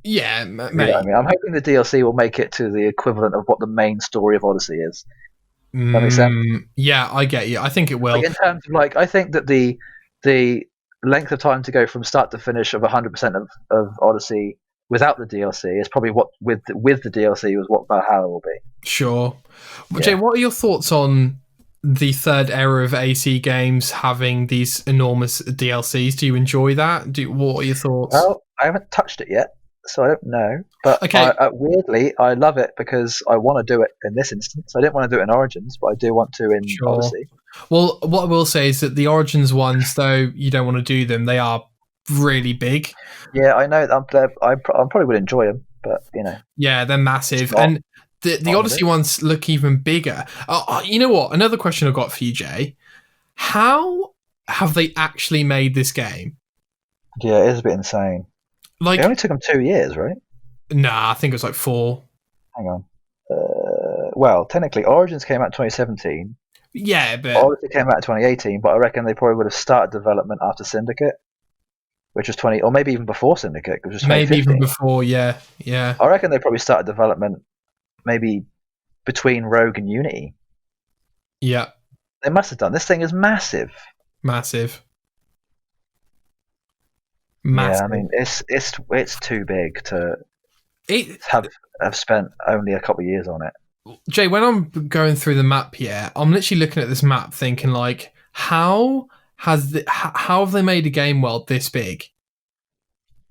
Yeah, mate. You know what I mean? I'm hoping the DLC will make it to the equivalent of what the main story of Odyssey is. That makes sense? Yeah, I get you. I think it will. Like, in terms of I think that the length of time to go from start to finish of 100% of Odyssey without the DLC is probably what with the DLC was what Valhalla will be. Sure. Yeah. Jay, what are your thoughts on the third era of AC games having these enormous DLCs? Do you enjoy that? What are your thoughts? Well, I haven't touched it yet, so I don't know. But okay. Weirdly, I love it because I want to do it in this instance. I didn't want to do it in Origins, but I do want to in Odyssey. Well, what I will say is that the Origins ones, though you don't want to do them, they are really big. Yeah, I know. I probably would enjoy them, but Yeah, they're massive, not- and the not Odyssey ones look even bigger. You know what? Another question I've got for you, Jay. How have they actually made this game? yeah, it is a bit insane. Like, It only took them 2 years, right? nah, I think it was like 4. Hang on. Well, technically, Origins came out in 2017. Yeah, but Odyssey came out in 2018, but I reckon they probably would have started development after Syndicate, which was 20, or maybe even before Syndicate, which was maybe 2015. even before. Yeah, yeah, I reckon they probably started development maybe between Rogue and Unity. yeah. They must have done. This thing is massive. Massive. Yeah, I Massive. mean, it's too big to It, have spent only a couple of years on it. Jay, when I'm going through the map here, I'm literally looking at this map thinking like, how have they made a game world this big?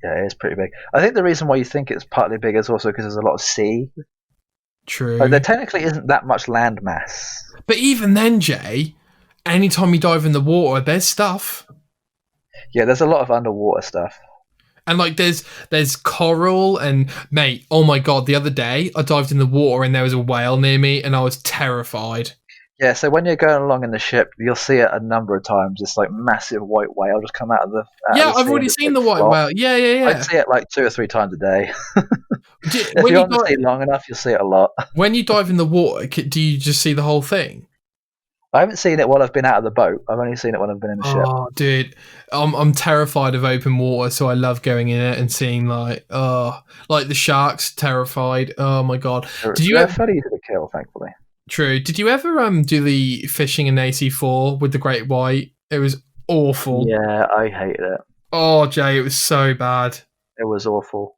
Yeah, it is pretty big. I think the reason why you think it's partly big is also because there's a lot of sea. True. Like, there technically isn't that much land mass. But even then, Jay, anytime you dive in the water, there's stuff. Yeah, there's a lot of underwater stuff. And like there's coral and mate, oh my god, the other day I dived in the water and there was a whale near me and I was terrified. Yeah, so when you're going along in the ship, you'll see it a number of times. This like massive white whale just come out of the I've already seen the white whale. Yeah. I'd see it like 2 or 3 times a day. If When you're you on the sea long enough, you'll see it a lot. when you dive in the water, do you just see the whole thing? I haven't seen it while I've been out of the boat. I've only seen it when I've been in the ship. Oh, dude, I'm terrified of open water, so I love going in it and seeing like the sharks. Terrified. Oh my god. They're fairly easy to kill, thankfully. True. Did you ever do the fishing in AC4 with the great white? It was awful. Yeah, I hated it. Oh, Jay, it was so bad. It was awful.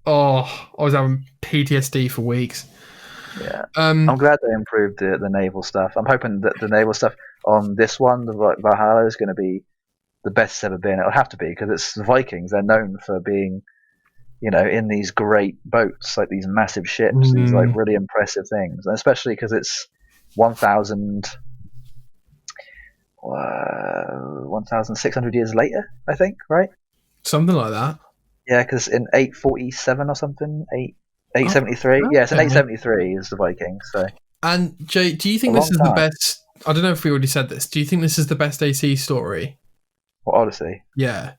Oh, I was having PTSD for weeks. Yeah. I'm glad they improved the naval stuff. I'm hoping that the naval stuff on this one, the Valhalla, is going to be the best it's ever been. It'll have to be because it's the Vikings. They're known for being, in these great boats, like these massive ships, these like really impressive things, and especially because it's 1,600 years later, I think, right? Something like that. Yeah, because in 847 or something, 873. Yeah, it's in 873 is the Vikings. So. And Jay, do you think this is the best? I don't know if we already said this. Do you think this is the best AC story? What, Odyssey? Yeah.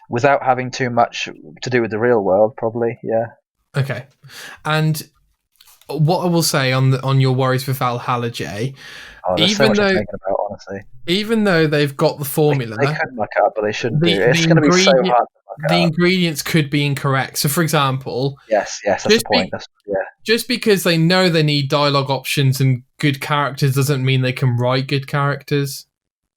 Without having too much to do with the real world, probably. Yeah. Okay. And what I will say on your worries with Valhalla, Jay, even though thinking about, honestly, even though they've got the formula, they could muck up, but they shouldn't do it. It's going to be so hard. The ingredients could be incorrect. So, for example, yes, that's the point. Just because they know they need dialogue options and good characters doesn't mean they can write good characters.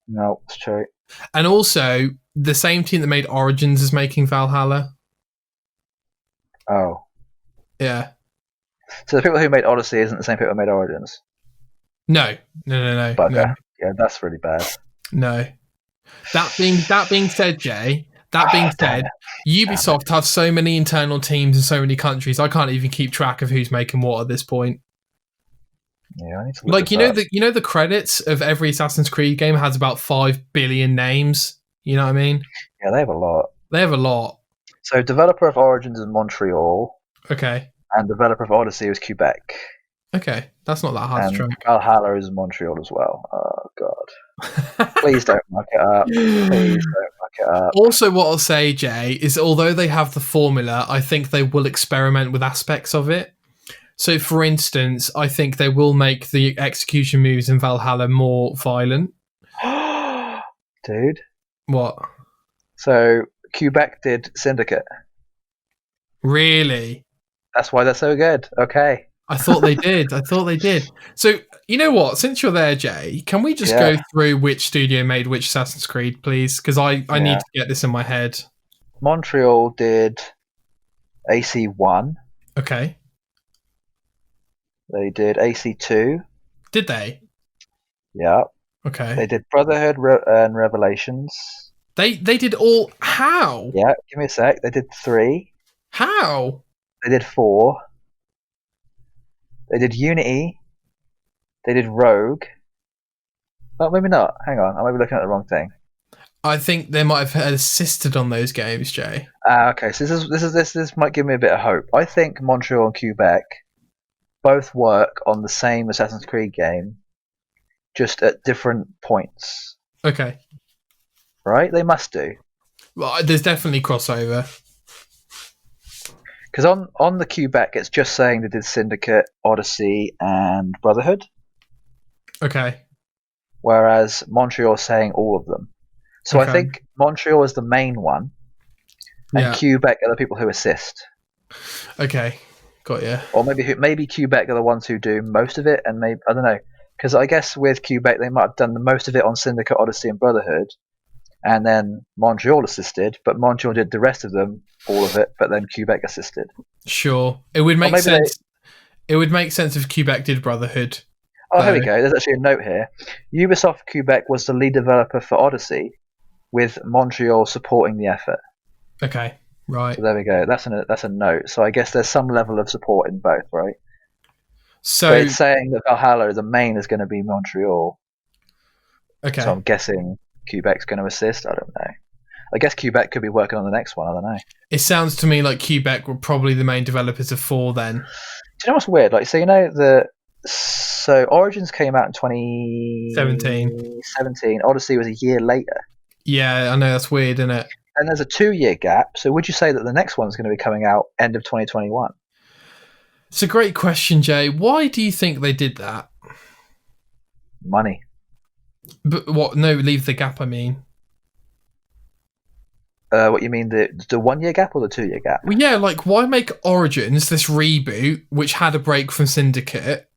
No, it's true. And also, the same team that made Origins is making Valhalla. Oh, yeah. So the people who made Odyssey isn't the same people who made Origins. No. Bugger. No. Yeah, that's really bad. No. That being said, Jay. That being said, Ubisoft have so many internal teams in so many countries. I can't even keep track of who's making what at this point. Yeah, I need to look the credits of every Assassin's Creed game has about 5 billion names. You know what I mean? Yeah, they have a lot. They have a lot. So, developer of Origins is Montreal. Okay. And developer of Odyssey is Quebec. Okay, that's not that hard to track. Valhalla is Montreal as well. Oh god! Please don't muck it up. Please don't muck it up. Also, what I'll say, Jay, is although they have the formula, I think they will experiment with aspects of it. So, for instance, I think they will make the execution moves in Valhalla more violent. Dude. What? So, Quebec did Syndicate. Really? That's why they're so good. Okay. I thought they did. So, you know what? Since you're there, Jay, can we just go through which studio made which Assassin's Creed, please? Because I need to get this in my head. Montreal did AC1. Okay. They did AC2. Did they? Yeah. Okay. They did Brotherhood and Revelations. They did all... How? Yeah, give me a sec. They did 3. How? They did 4. They did Unity. They did Rogue. Oh, maybe not. Hang on. I might be looking at the wrong thing. I think they might have assisted on those games, Jay. Okay, so this might give me a bit of hope. I think Montreal and Quebec both work on the same Assassin's Creed game, just at different points. Okay. Right? They must do. Well, there's definitely crossover. Because on the Quebec, it's just saying they did Syndicate, Odyssey, and Brotherhood. Okay. Whereas Montreal is saying all of them. So Okay. I think Montreal is the main one, and Quebec are the people who assist. Okay, got you. Or maybe Quebec are the ones who do most of it, and maybe I don't know. Because I guess with Quebec they might have done the most of it on Syndicate, Odyssey, and Brotherhood, and then Montreal assisted, but Montreal did the rest of them, all of it, but then Quebec assisted. Sure, it would make sense. It would make sense if Quebec did Brotherhood. Oh, here we go. There's actually a note here. Ubisoft Quebec was the lead developer for Odyssey, with Montreal supporting the effort. Okay, right. So there we go. That's a note. So I guess there's some level of support in both, right? So but it's saying that Valhalla, the main, is going to be Montreal. Okay. So I'm guessing Quebec's going to assist. I don't know. I guess Quebec could be working on the next one. I don't know. It sounds to me like Quebec were probably the main developers of 4 then. Do you know what's weird? Like, so you know so Origins came out in 2017. Odyssey was a year later. Yeah, I know, that's weird, isn't it? And there's a 2-year gap. So would you say that the next one's going to be coming out end of 2021? It's a great question, Jay. Why do you think they did that? Money. But what? No, leave the gap, I mean. What you mean, the 1-year gap or the 2-year gap? Well, yeah, like, why make Origins, this reboot, which had a break from Syndicate,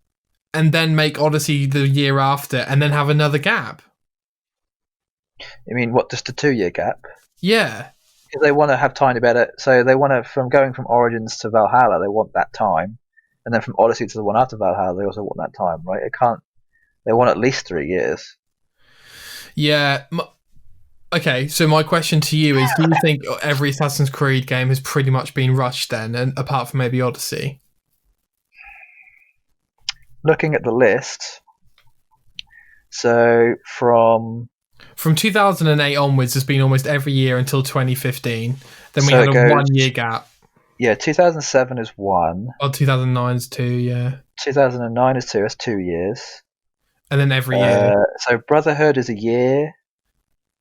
and then make Odyssey the year after, and then have another gap? You mean, what, just a 2-year gap? Yeah. Because they want to have time to better. So they want to, from going from Origins to Valhalla, they want that time. And then from Odyssey to the one after Valhalla, they also want that time, right? They want at least 3 years. Yeah. Okay, so my question to you is, do you think every Assassin's Creed game has pretty much been rushed then, and apart from maybe Odyssey? Looking at the list, so from 2008 onwards, there's been almost every year until 2015. Then we had a 1-year gap. Yeah, 2007 is 1. Oh, 2009 is 2, yeah. 2009 is 2, that's 2 years. And then every year. So Brotherhood is a year.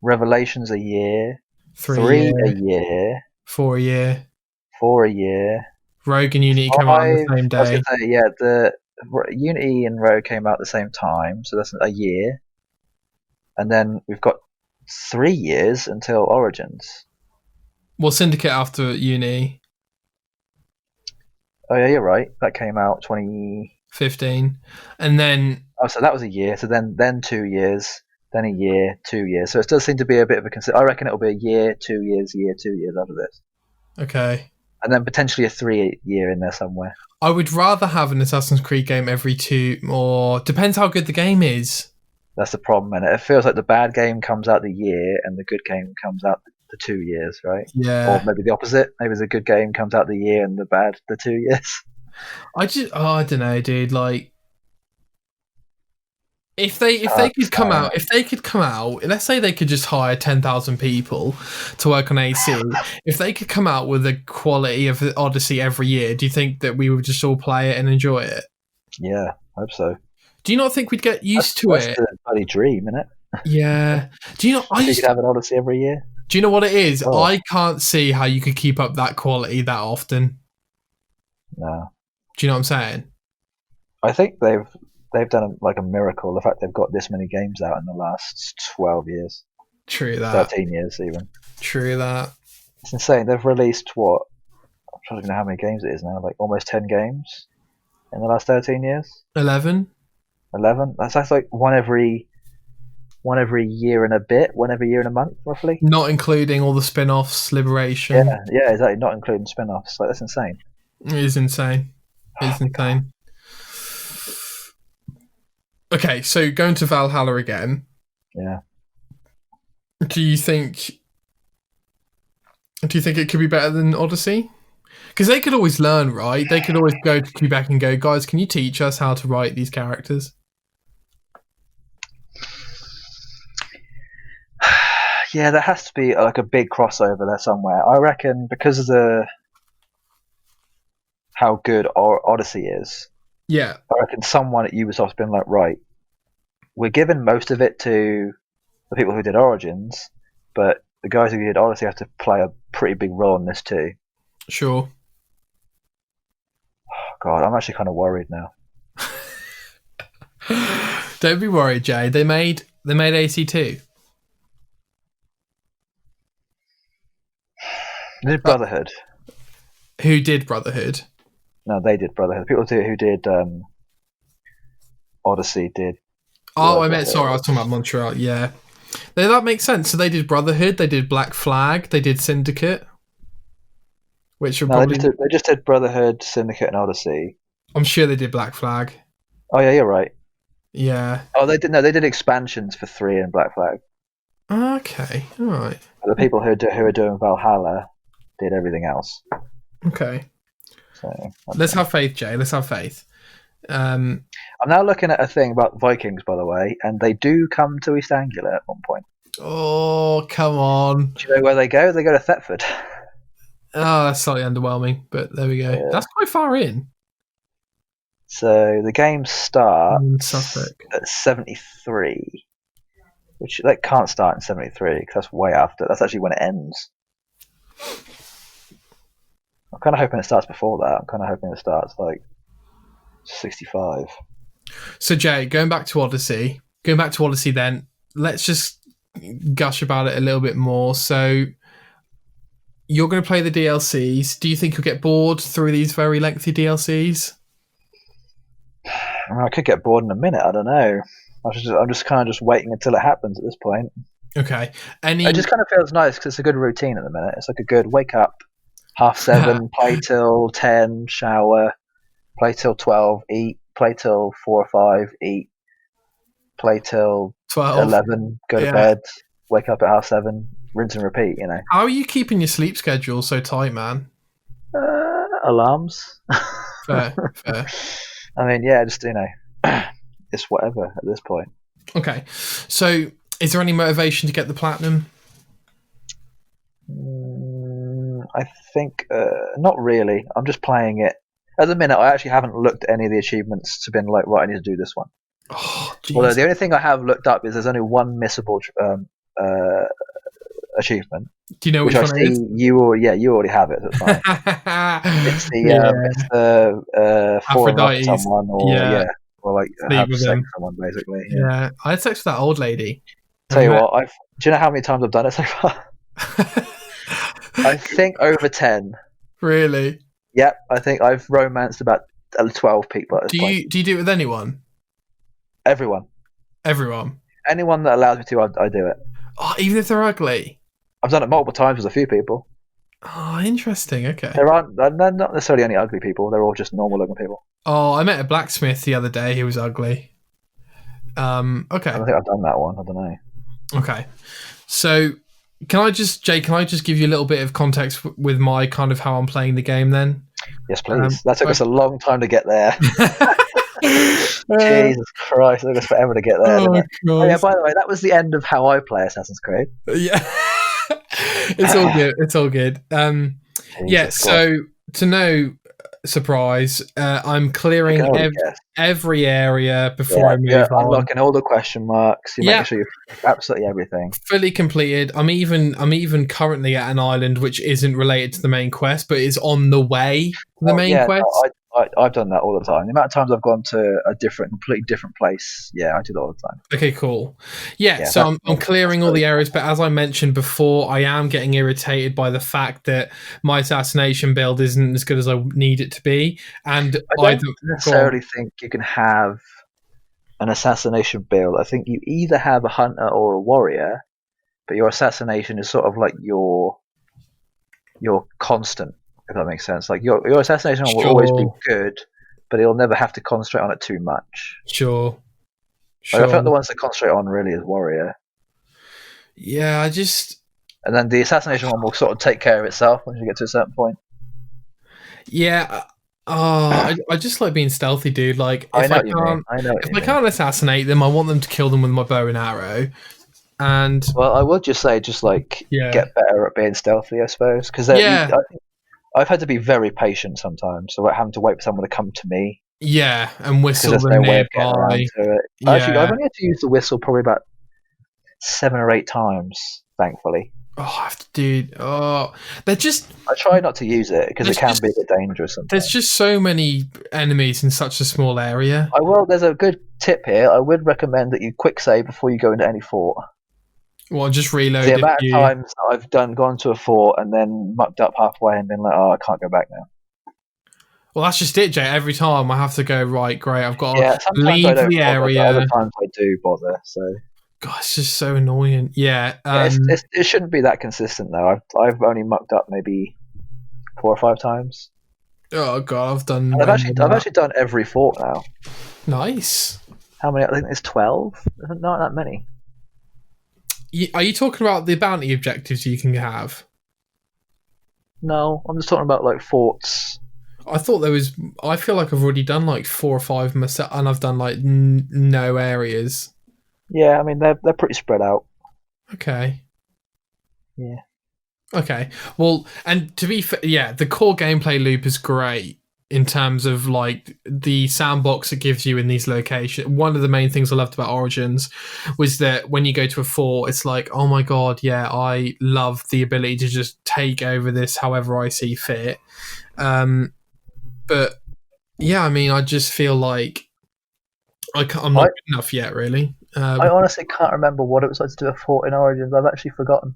Revelation's a year. 3 a year. 4 a year. 4 a year. Rogue and Unity come out on the same day. I was going to say, yeah, the Unity and Rogue came out at the same time, so that's a year. And then we've got 3 years until Origins. Well, Syndicate after Uni. Oh yeah, you're right. That came out 2015, and then so that was a year. So then 2 years, then a year, 2 years. So it does seem to be a bit of a I reckon it'll be a year, 2 years, year, 2 years after this. Okay. And then potentially a 3-year in there somewhere. I would rather have an Assassin's Creed game every 2, or depends how good the game is. That's the problem, and it feels like the bad game comes out the year and the good game comes out the 2 years, right? Yeah. Or maybe the opposite. Maybe the good game comes out the year and the bad the 2 years. I don't know, dude. Like, if they could come out, let's say they could just hire 10,000 people to work on AC. If they could come out with the quality of the Odyssey every year, do you think that we would just all play it and enjoy it? Yeah, I hope so. Do you not think we'd get used to it? That's the bloody dream, isn't it? Yeah. Do you know? You could have an Odyssey every year. Do you know what it is? Oh. I can't see how you could keep up that quality that often. No. Do you know what I'm saying? I think they've done like a miracle. The fact they've got this many games out in the last 12 years. True that. 13 years even. True that. It's insane. They've released what? I'm trying to know how many games it is now. Like almost 10 games in the last 13 years. 11. That's like one every year and a bit, one every year and a month, roughly. Not including all the spin-offs, Liberation. Yeah, exactly. Not including spin-offs. Like, that's insane. It is insane. It's insane. Okay, so going to Valhalla again. Yeah. Do you think it could be better than Odyssey? Because they could always learn, right? They could always go to Quebec and go, guys, can you teach us how to write these characters? Yeah, there has to be like a big crossover there somewhere. I reckon because of how good Odyssey is. Yeah, I reckon someone at Ubisoft's been like, right, we're giving most of it to the people who did Origins, but the guys who did Odyssey have to play a pretty big role in this too. sure. Oh, God, I'm actually kind of worried now. Don't be worried, Jay. They made AC2. They did Brotherhood. Who did Brotherhood? No, they did Brotherhood. People who did Odyssey did. Oh, I was talking about Montreal. Yeah, that makes sense. So they did Brotherhood, they did Black Flag, they did Syndicate, which are probably. They just did Brotherhood, Syndicate, and Odyssey. I'm sure they did Black Flag. Oh yeah, you're right. Yeah. Oh, they did. No, they did expansions for 3 and Black Flag. Okay, all right. But the people who are doing Valhalla did everything else. Okay. So let's have faith, Jay. Let's have faith. I'm now looking at a thing about Vikings, by the way, and they do come to East Anglia at one point. Oh, come on. Do you know where they go? They go to Thetford. Oh, that's slightly underwhelming, but there we go. Yeah. That's quite far in. So the game starts at 73, which they can't start in 73 because that's way after. That's actually when it ends. I'm kind of hoping it starts before that. I'm kind of hoping it starts like 65. So Jay, going back to Odyssey then, let's just gush about it a little bit more. So you're going to play the DLCs. Do you think you'll get bored through these very lengthy DLCs? I mean, I could get bored in a minute. I don't know. I'm just kind of just waiting until it happens at this point. Okay. It just kind of feels nice because it's a good routine at the minute. It's like a good wake up, 7:30, play till 10, shower, play till 12, eat, play till 4 or 5, eat, play till 12, 11, go to bed, wake up at 7:30, rinse and repeat. You know. How are you keeping your sleep schedule so tight, man? Alarms. Fair. I mean, yeah, just it's whatever at this point. Okay, so is there any motivation to get the platinum? I think not really. I'm just playing it. At the minute, I actually haven't looked at any of the achievements to been like, right, I need to do this one. Oh, although the only thing I have looked up is there's only one missable achievement. Do you know which one it is? You already have it. That's fine. It's the falling off someone, or like have sex with someone, basically. Yeah, I had sex with that old lady. Tell you what, do you know how many times I've done it so far? I think over 10. Really? Yep, I think I've romanced about 12 people at this point. Do you do it with anyone? Everyone. Anyone that allows me to, I do it. Oh, even if they're ugly? I've done it multiple times with a few people. Oh, interesting. Okay. They're not necessarily any ugly people. They're all just normal looking people. Oh, I met a blacksmith the other day. He was ugly. Okay. I don't think I've done that one. I don't know. Okay. So, can I just give you a little bit of context with my kind of how I'm playing the game then? Yes, please. That took us a long time to get there. Jesus Christ, it took us forever to get there. Oh, yeah, by the way, that was the end of how I play Assassin's Creed. Yeah. It's all good. Yeah, so to no surprise, I'm clearing every area before I move on. Unlocking all the question marks. You're making sure you've absolutely everything. Fully completed. I'm even currently at an island which isn't related to the main quest, but is on the way to the main quest. I've done that all the time. The amount of times I've gone to a completely different place, I do that all the time. Okay, cool. Yeah, so I'm clearing all the areas, but as I mentioned before, I am getting irritated by the fact that my assassination build isn't as good as I need it to be. And I don't necessarily think you can have an assassination build. I think you either have a hunter or a warrior, but your assassination is sort of like your constant. If that makes sense. Like your assassination will always be good, but he'll never have to concentrate on it too much. Sure. I think the ones that concentrate on really is warrior. Yeah, and then the assassination one will sort of take care of itself once you get to a certain point. Yeah. I just like being stealthy, dude. Like if I can't assassinate them, I want them to kill them with my bow and arrow. And Well, I would just say, just like yeah, get better at being stealthy, I suppose, because yeah, I've had to be very patient sometimes, so like having to wait for someone to come to me yeah, and because whistle there's them no way of getting nearby. around to it. Actually, I've Yeah. only had to use the whistle probably about 7 or 8 times, thankfully. Oh, I have to do. Oh, they're just. I try not to use it because it There's can be a just. bit dangerous There's sometimes. just so many enemies in such a small area. I will. There's a good tip here. I would recommend that you quick save before you go into any fort. Well, just The reload if amount of you. times that I've gone to a fort and then mucked up halfway and been like, oh, I can't go back now. Well, that's just it, Jay. Every time I have to go, right, great, I've got Yeah, to sometimes I leave don't the bother, but other area. times I do bother. So God, it's just so annoying. Yeah. yeah, it shouldn't be that consistent though. I've only mucked up maybe 4 or 5 times. Oh God, I've done And way more than I've that. actually done every fort now. Nice. How many? I think it's 12. Not that many. Are you talking about the bounty objectives you can have? No, I'm just talking about like forts. I thought there was. I feel like I've already done like 4 or 5 myself, and I've done like no areas. Yeah, I mean they're pretty spread out. Okay. Yeah. Okay. Well, and to be fair, yeah, the core gameplay loop is great in terms of like the sandbox it gives you in these locations. One of the main things I loved about Origins was that when you go to a fort, it's like, oh my God, yeah, I love the ability to just take over this however I see fit. But yeah, I mean, I just feel like I'm not good enough yet, really. I honestly can't remember what it was like to do a fort in Origins. I've actually forgotten.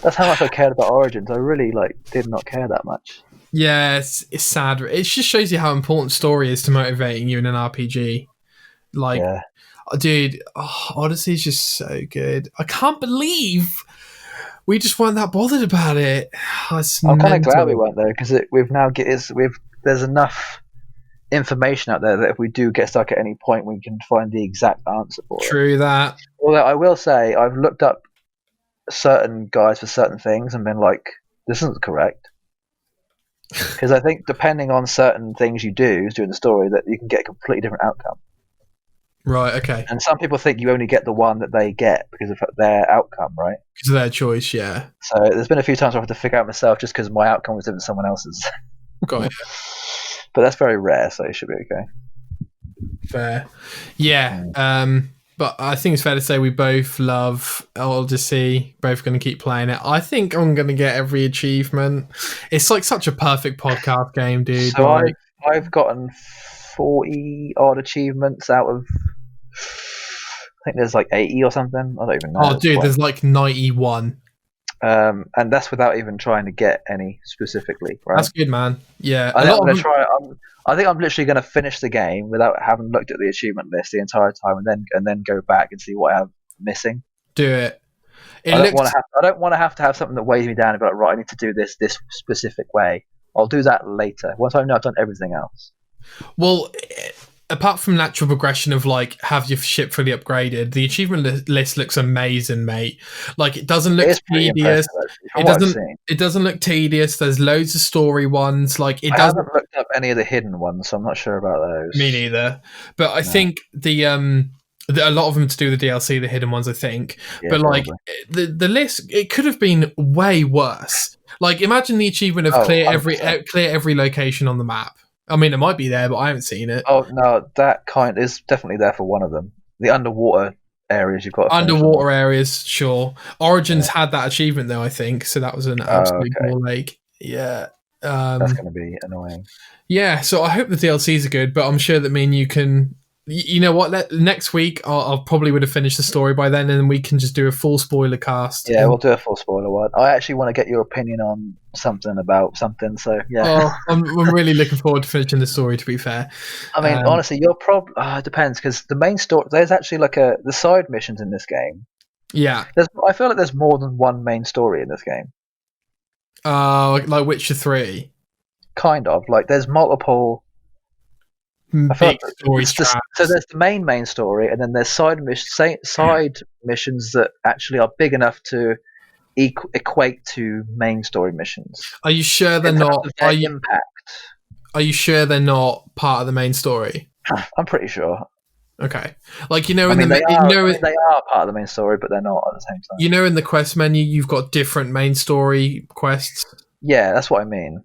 That's how much I cared about Origins. I really did not care that much. Yeah, it's sad. It just shows you how important story is to motivating you in an RPG. Like, Yeah. dude, Odyssey is just so good. I can't believe we just weren't that bothered about it. It's I'm kind of glad we mental. weren't there because there's enough information out there that if we do get stuck at any point, we can find the exact answer for it. True that. Although I will say I've looked up certain guides for certain things and been like, this isn't correct. Because I think depending on certain things you do during the story, that you can get a completely different outcome. Right, okay. And some people think you only get the one that they get because of their outcome, right? Because of their choice, yeah. So there's been a few times where I've had to figure out myself just because my outcome was different than someone else's. Got it. But that's very rare, so it should be okay. Fair. Yeah. But I think it's fair to say we both love Odyssey. Both going to keep playing it. I think I'm going to get every achievement. It's like such a perfect podcast game, dude. So like, I've gotten 40 odd achievements out of, I think there's like 80 or something. I don't even know. oh, dude, there's like 91. And that's without even trying to get any specifically, right? That's good, man. Yeah. I think I'm literally going to finish the game without having looked at the achievement list the entire time, and then go back and see what I have missing. Do it. I don't want to have something that weighs me down and be like, right, I need to do this specific way. I'll do that later once I know I've done everything else. Well, apart from natural progression of like have your ship fully upgraded, the achievement list looks amazing, mate. Like it doesn't look tedious. It doesn't look tedious. There's loads of story ones. Like it I doesn't. haven't looked up any of the hidden ones, so I'm not sure about those. Me neither. But I think a lot of them to do with the DLC, the hidden ones, I think. Yeah, but like the list, it could have been way worse. Like imagine the achievement of clear every location on the map. I mean, it might be there, but I haven't seen it. Oh no, that kind is definitely there for one of them. The underwater areas you've got. Underwater areas, sure. Origins had that achievement though, I think. So that was an absolute ball ache. Yeah. That's going to be annoying. Yeah, so I hope the DLCs are good, but I'm sure that me and you can. You know what? Next week, I'll probably would have finished the story by then, and we can just do a full spoiler cast. Yeah, we'll do a full spoiler one. I actually want to get your opinion on something about something. So yeah, I'm really looking forward to finishing the story. To be fair, I mean, honestly, your problem it depends because the main story. There's actually the side missions in this game. Yeah, I feel like there's more than one main story in this game. Like Witcher 3. Kind of like there's multiple. Big story tracks. So there's the main story, and then there's side missions that actually are big enough to equate to main story missions. Are you sure they're not? Impact. Are you sure they're not part of the main story? I'm pretty sure. Okay, like in the I mean, they are part of the main story, but they're not at the same time. in the quest menu, you've got different main story quests. Yeah, that's what I mean.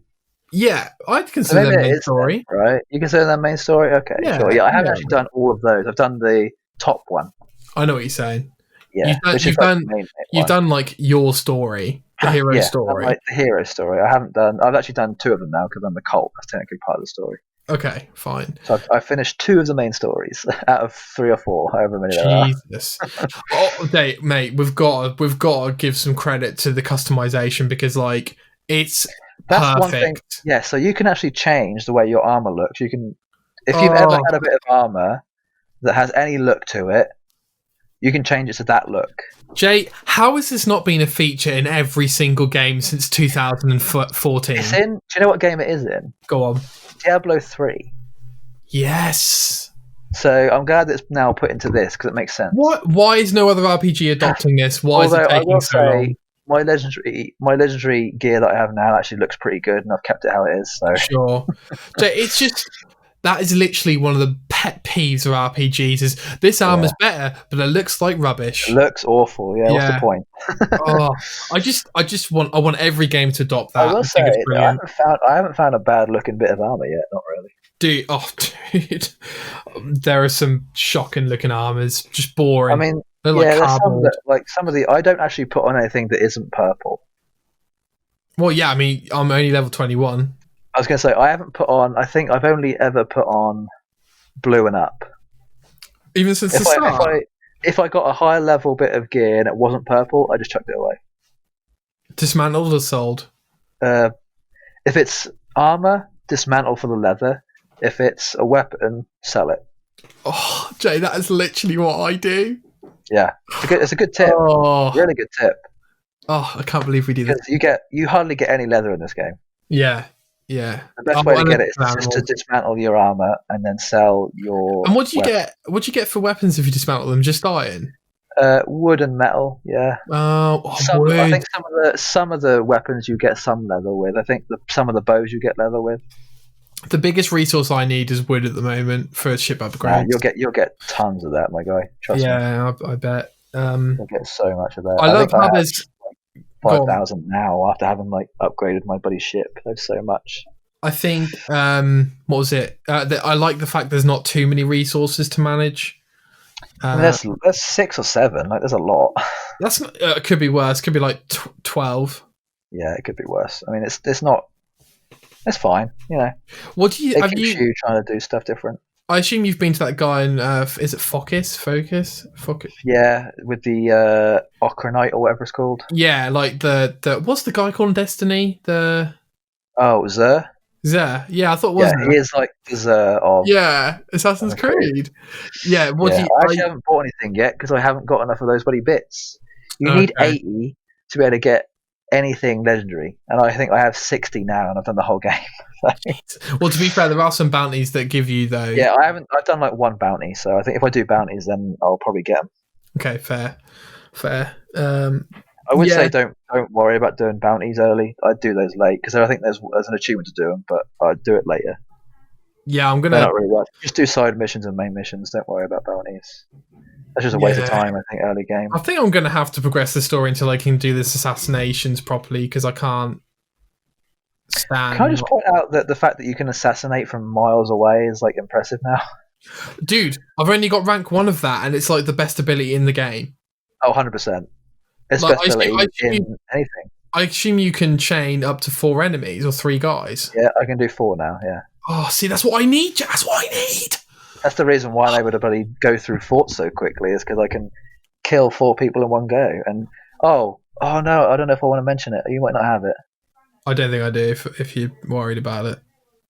Yeah, I'd So consider maybe them it main is then, story. right? You consider that main story? Okay, sure. Yeah, Yeah, I haven't yeah. actually done all of those. I've done the top one. I know what you're saying. Yeah, which is like the main You've one. done like your story, the hero Yeah, story. like the hero story. I've actually done 2 of them now because I'm the cult. That's technically part of the story. Okay, fine. So I finished 2 of the main stories out of 3 or 4, however many there are. Jesus. Mate, we've got to give some credit to the customization because like it's That's perfect. one thing. Yeah, so you can actually change the way your armor looks. You can, if you've Oh. ever had a bit of armor that has any look to it, you can change it to that look. Jay, how has this not been a feature in every single game since 2014? It's in. Do you know what game it is in? Go on. Diablo 3. Yes. So I'm glad it's now put into this because it makes sense. What? Why is no other RPG adopting this? Why is it taking so long? My legendary gear that I have now actually looks pretty good, and I've kept it how it is. So Sure. So it's just that is literally one of the pet peeves of RPGs. Is this armor's better, but it looks like rubbish. It looks awful. Yeah. What's the point? I want every game to adopt that. I will say I haven't found a bad looking bit of armor yet. Not really. Dude, there are some shocking looking armors, just boring. I mean, they're there's some of the. I don't actually put on anything that isn't purple. Well, yeah, I mean, I'm only level 21. I was going to say I haven't put on. I think I've only ever put on blue and up. Even since the start. If I got a higher level bit of gear and it wasn't purple, I just chucked it away. Dismantled or sold? If it's armor, dismantle for the leather. If it's a weapon, sell it. Oh, Jay, that is literally what I do. Yeah, it's a good tip. Oh. Really good tip. Oh, I can't believe we do this. You hardly get any leather in this game. Yeah. The best way to get it is just to dismantle your armor and then sell your. And what do you get? What do you get for weapons if you dismantle them? Just iron. Wood and metal. Yeah. I think some of the weapons you get some leather with. I think some of the bows you get leather with. The biggest resource I need is wood at the moment for ship upgrades. You'll get tons of that, my guy. Trust me. Yeah, I bet. You'll get so much of that. I love how there's 5,000 now after having upgraded my buddy's ship. There's so much. I think what was it? I like the fact there's not too many resources to manage. There's 6 or 7. There's a lot. That's not, it could be worse. Could be like 12. Yeah, it could be worse. I mean, it's not. It's fine, What do you? It keeps you trying to do stuff different. I assume you've been to that guy in. Is it Focus? Yeah, with the Ocranite or whatever it's called. Yeah, like the what's the guy called in Destiny? Zer. Zer. Yeah, I thought it was. Yeah, he is like the Zer of. Yeah, Assassin's Creed. Yeah, I actually haven't bought anything yet because I haven't got enough of those bloody bits. You need 80 to be able to get anything legendary, and I think I have 60 now, and I've done the whole game. Well, to be fair, there are some bounties that give you those. Yeah, I've done like one bounty, so I think if I do bounties, then I'll probably get them. Okay, fair. I would say don't worry about doing bounties early. I'd do those late because I think there's an achievement to do them, but I'd do it later. Yeah, I'm gonna. They're not really worth. Just do side missions and main missions. Don't worry about bounties. That's just a waste of time, I think, early game. I think I'm going to have to progress the story until I can do this assassinations properly because I can't stand. Can I just point out that the fact that you can assassinate from miles away is impressive now? Dude, I've only got rank 1 of that and it's like the best ability in the game. Oh, 100%. It's best ability in anything. I assume you can chain up to 4 enemies or 3 guys. Yeah, I can do 4 now, yeah. Oh, see, that's what I need. That's what I need. That's the reason why I'm able to bloody go through forts so quickly is because I can kill 4 people in one go. And oh no, I don't know if I want to mention it. You might not have it. I don't think I do. If you're worried about it.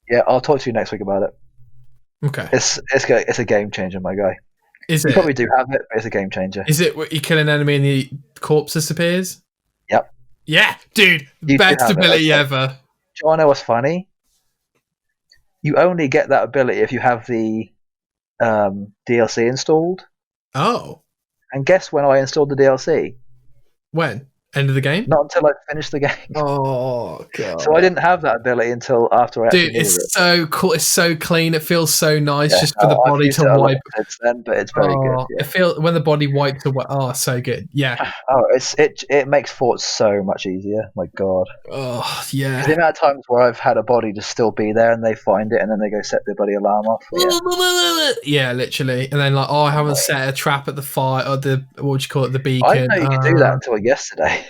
Yeah, I'll talk to you next week about it. Okay. It's a game changer, my guy. Is it? You probably do have it, but it's a game changer. Is it you kill an enemy and the corpse disappears? Yep. Yeah, dude, best ability ever. Do you want to know what's funny? You only get that ability if you have the DLC installed. Oh. And guess when I installed the DLC? When? End of the game? Not until I finished the game. Oh god! So I didn't have that ability until after I actually Dude, it's so cool. It's so clean. It feels so nice Yeah, just for the I've body used to it a lot wipe. since then, but it's very good. Oh, Yeah. it feels when the body wipes away. Oh, so good. Yeah. Oh, it makes forts so much easier. My God. Oh, 'Cause the yeah. amount of times where I've had a body just still be there and they find it and then they go set their bloody alarm off. Yeah. Yeah, literally. And then like, oh, I haven't set a trap at the fire or the what do you call it, the beacon. I didn't know you could do that until yesterday.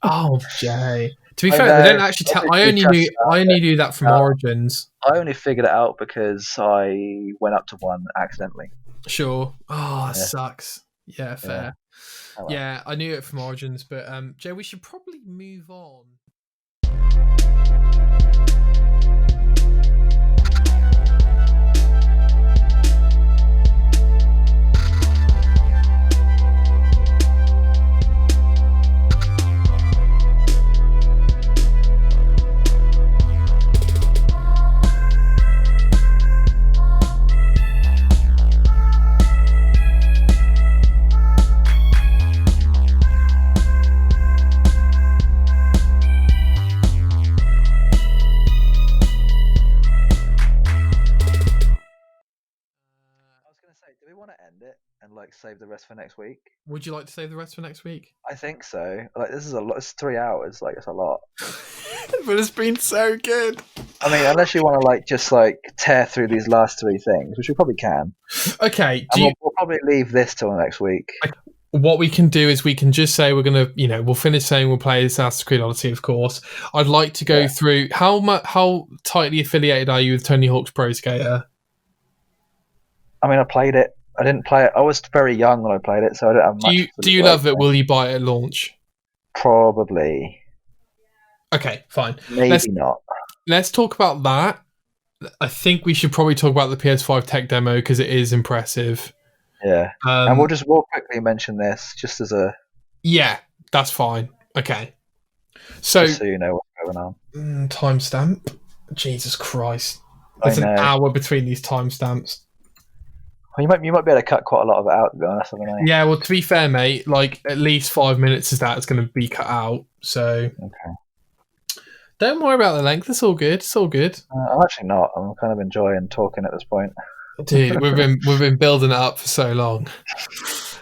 Oh, Jay. To be I fair, know. they don't actually tell. I only knew that from Origins. I only figured it out because I went up to one accidentally. Sure. Oh, that Yeah. sucks. Yeah, fair. Yeah. Oh, well. Yeah, I knew it from Origins, but Jay, we should probably move on. Do we want to end it and like save the rest for next week? Would you like to save the rest for next week? I think so. Like this is a lot. It's 3 hours. Like it's a lot. But it's been so good. I mean, unless you want to like just like tear through these last 3 things, which we probably can. Okay. We'll probably leave this till next week. What we can do is we can just say we're gonna, we'll finish saying we'll play Assassin's Creed Odyssey, of course. I'd like to go through how tightly affiliated are you with Tony Hawk's Pro Skater? I mean, I played it. I didn't play it. I was very young when I played it, so I don't have much. Do you love it? Will you buy it at launch? Probably. Okay, fine. Maybe not. Let's talk about that. I think we should probably talk about the PS5 tech demo because it is impressive. Yeah, and we'll quickly mention this just as a. Yeah, that's fine. Okay. So you know what's going on. Timestamp. Jesus Christ! There's an hour between these timestamps. Well, you might be able to cut quite a lot of it out, to be honest. I don't know. Yeah, well, to be fair, mate, like at least 5 minutes of that is going to be cut out. So don't worry about the length. It's all good. It's all good. I'm actually not. I'm kind of enjoying talking at this point. Dude, we've been building it up for so long.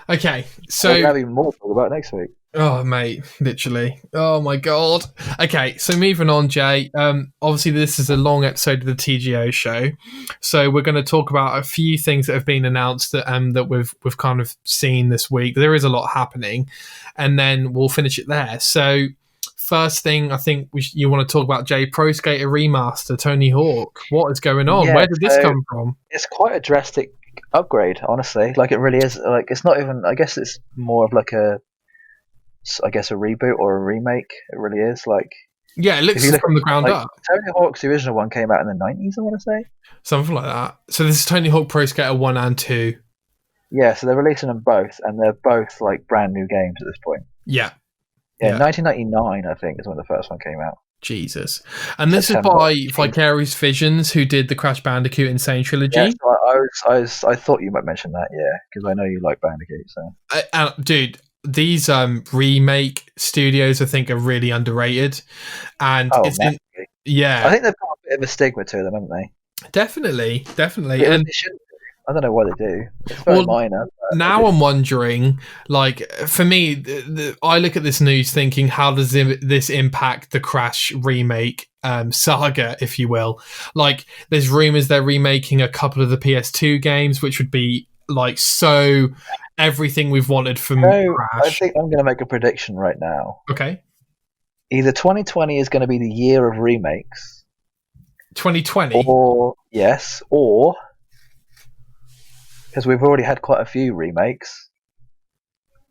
Okay, so we're having more to talk about next week. Oh, mate, literally. Oh my god. Okay, so moving on, Jay. Obviously, this is a long episode of the TGO Show, so we're going to talk about a few things that have been announced that we've kind of seen this week. There is a lot happening, and then we'll finish it there. So, first thing, I think you want to talk about, Jay, Pro Skater Remaster, Tony Hawk. What is going on? Yeah, where did this come from? It's quite a drastic upgrade, honestly. Like, it really is. Like, it's not even. I guess it's more of like a reboot or a remake. It really is. Like, yeah, it looks from the ground up. Tony Hawk's original one came out in the 90s, I want to say. Something like that. So this is Tony Hawk Pro Skater 1 and 2. Yeah, so they're releasing them both, and they're both like brand new games at this point. Yeah. Yeah, 1999, I think, is when the first one came out. Jesus. And this is by Vicarious Visions, who did the Crash Bandicoot Insane Trilogy. Yeah, so I thought you might mention that, yeah, because I know you like Bandicoot. So, dude, these remake studios, I think, are really underrated. And I think they've got a bit of a stigma to them, haven't they? Definitely. And they shouldn't. I don't know why they do. It's very minor. Now I'm wondering, like, for me, I look at this news thinking, how does this impact the Crash remake saga, if you will? Like, there's rumors they're remaking a couple of the PS2 games, which would be like so everything we've wanted from Crash. I think I'm going to make a prediction right now. Okay. Either 2020 is going to be the year of remakes. 2020? Or because we've already had quite a few remakes,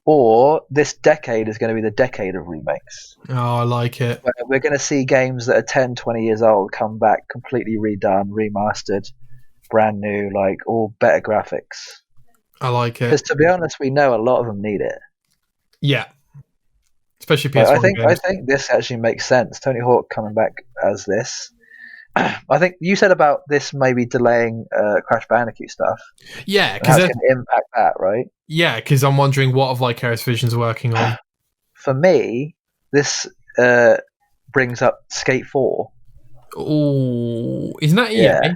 or this decade is going to be the decade of remakes. Oh, I like it. We're going to see games that are 10, 20 years old come back completely redone, remastered, brand new, like all better graphics. I like it. Because to be honest, we know a lot of them need it. Yeah. Especially PS1 I think this actually makes sense. Tony Hawk coming back as this. I think you said about this maybe delaying Crash Bandicoot stuff. Yeah, because it's going to impact that, right? Yeah, because I'm wondering what Vicarious Vision's working on. for me, this brings up Skate 4. Oh, isn't that EA? Yeah.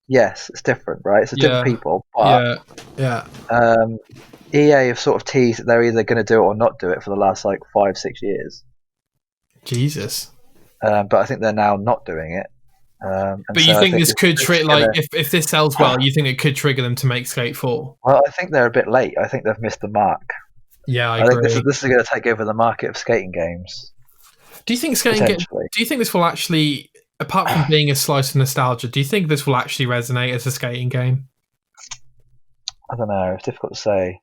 Yes, it's different, right? It's different people, but yeah. EA have sort of teased that they're either going to do it or not do it for the last 5-6 years. Jesus. But I think they're now not doing it. But you think this could trigger, if this sells well, you think it could trigger them to make Skate 4? Well, I think they're a bit late. I think they've missed the mark. Yeah, I agree. think this is going to take over the market of skating games. Do you think do you think this will actually, apart from being a slice of nostalgia, do you think this will actually resonate as a skating game? I don't know. It's difficult to say.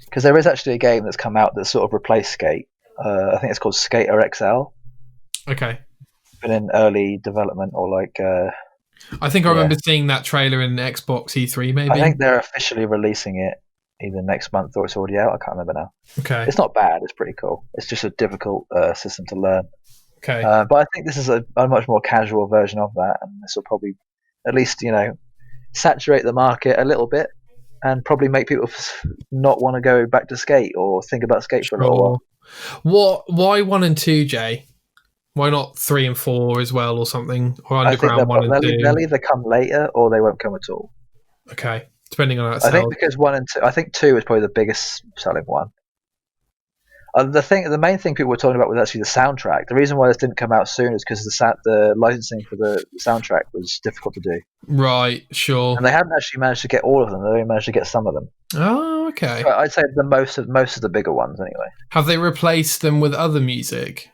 Because there is actually a game that's come out that sort of replaced Skate. I think it's called Skater XL. Okay. Been in early development or I think I remember seeing that trailer in Xbox E3 maybe. I think they're officially releasing it either next month or it's already out. I can't remember now. Okay. It's not bad. It's pretty cool. It's just a difficult system to learn. Okay. But I think this is a much more casual version of that, and this will probably at least saturate the market a little bit and probably make people not want to go back to Skate or think about Skate for a little while. Why 1 and 2, Jay? Why not 3 and 4 as well, or something? Or Underground 1 and 2? They'll either come later or they won't come at all. Okay, depending on how it sells. I think because 1 and 2, I think 2 is probably the biggest selling one. The main thing people were talking about was actually the soundtrack. The reason why this didn't come out soon is because the licensing for the soundtrack was difficult to do. Right, sure. And they haven't actually managed to get all of them. They only managed to get some of them. Oh, okay. But I'd say the most of the bigger ones, anyway. Have they replaced them with other music?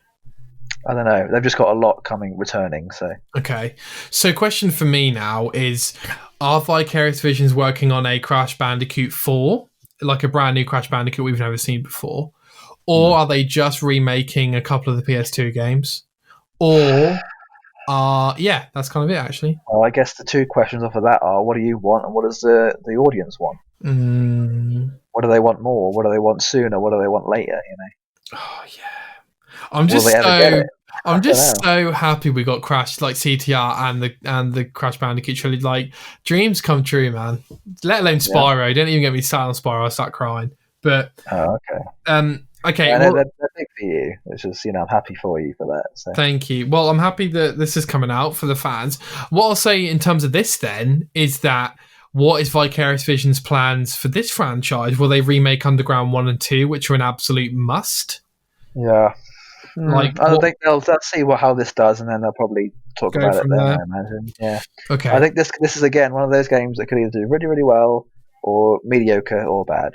I don't know. They've just got a lot returning. So okay. So, question for me now is: are Vicarious Visions working on a Crash Bandicoot 4, like a brand new Crash Bandicoot we've never seen before, or are they just remaking a couple of the PS2 games? Or, that's kind of it actually. Well, I guess the two questions off of that are: what do you want, and what does the audience want? What do they want more? What do they want sooner? What do they want later? Oh yeah. I'm just so happy we got Crash, like CTR and the Crash Bandicoot trilogy. Like, dreams come true, man. Let alone Spyro. Don't even get me started on Spyro. I start crying. But okay. Yeah, they're big for you, which is I'm happy for you for that. So. Thank you. Well, I'm happy that this is coming out for the fans. What I'll say in terms of this then is that what is Vicarious Visions' plans for this franchise? Will they remake Underground 1 and 2, which are an absolute must? Yeah. I think they'll see how this does, and then they'll probably talk about it then. I imagine. Yeah. Okay. I think this is again one of those games that could either do really, really well or mediocre or bad.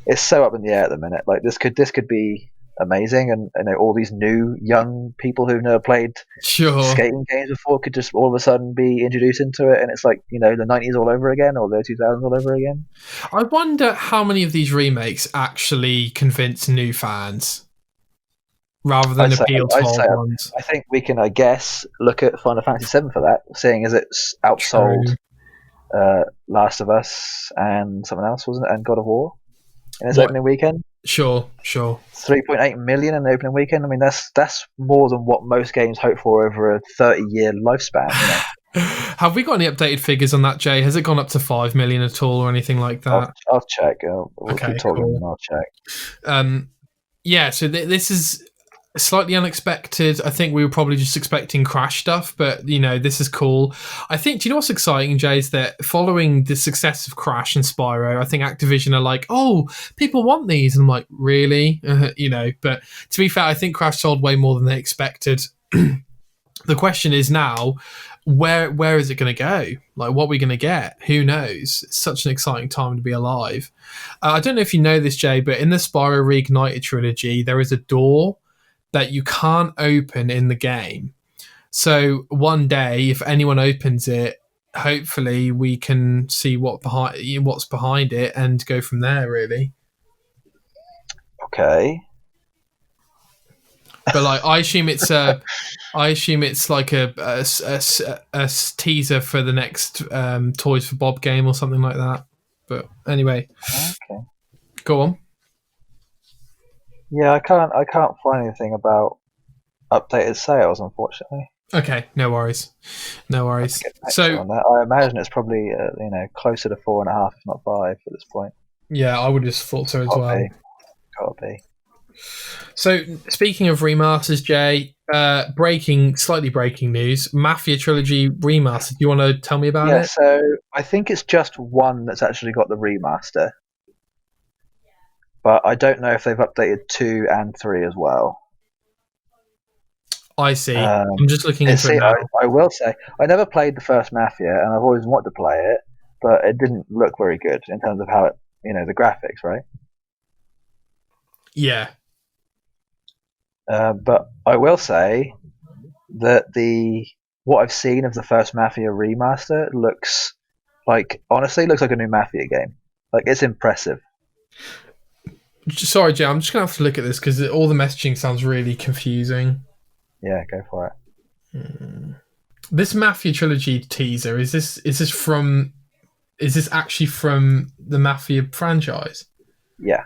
It's so up in the air at the minute. Like this could be amazing, and all these new young people who've never played skating games before could just all of a sudden be introduced into it, and it's like the 90s all over again or the 2000s all over again. I wonder how many of these remakes actually convince new fans rather than appeal to old ones. I think we can, look at Final Fantasy VII for that, seeing as it's outsold Last of Us and something else, wasn't it? And God of War in its opening weekend. Sure. 3.8 million in the opening weekend. I mean, that's more than what most games hope for over a 30-year lifespan. Have we got any updated figures on that, Jay? Has it gone up to 5 million at all or anything like that? I'll check. We'll keep talking and I'll check. So this is slightly unexpected. I think we were probably just expecting Crash stuff, but this is cool. I think, do you know what's exciting, Jay, is that following the success of Crash and Spyro, I think Activision are like, oh, people want these, and I'm like, really? But to be fair, I think Crash sold way more than they expected. The question is now, where is it going to go? Like, what are we going to get? Who knows? It's such an exciting time to be alive. I don't know if you know this, Jay, but in the Spyro Reignited trilogy, there is a door that you can't open in the game. So one day, if anyone opens it, hopefully we can see what's behind it and go from there, really. Okay. But I assume it's like a teaser for the next Toys for Bob game or something like that. But anyway, okay. Go on. Yeah, I can't find anything about updated sales, unfortunately. Okay, no worries. So on that. I imagine it's probably closer to 4.5, if not 5, at this point. Yeah, I would have thought so as well. Gotta XP. So, speaking of remasters, Jay, slightly breaking news: Mafia Trilogy remastered. Do you want to tell me about Yeah, it? so I think it's just one that's actually got the remaster, but I don't know if they've updated 2 and 3 as well. I see. Um, I'm just looking into it see, now. I will say, I never played the first Mafia, and I've always wanted to play it, but it didn't look very good in terms of how it, the graphics, right? Yeah. But I will say that what I've seen of the first Mafia remaster honestly looks like a new Mafia game. Like, it's impressive. Sorry, Jay. I'm just gonna have to look at this because all the messaging sounds really confusing. Yeah, go for it. This Mafia Trilogy teaser is this actually from the Mafia franchise? Yeah.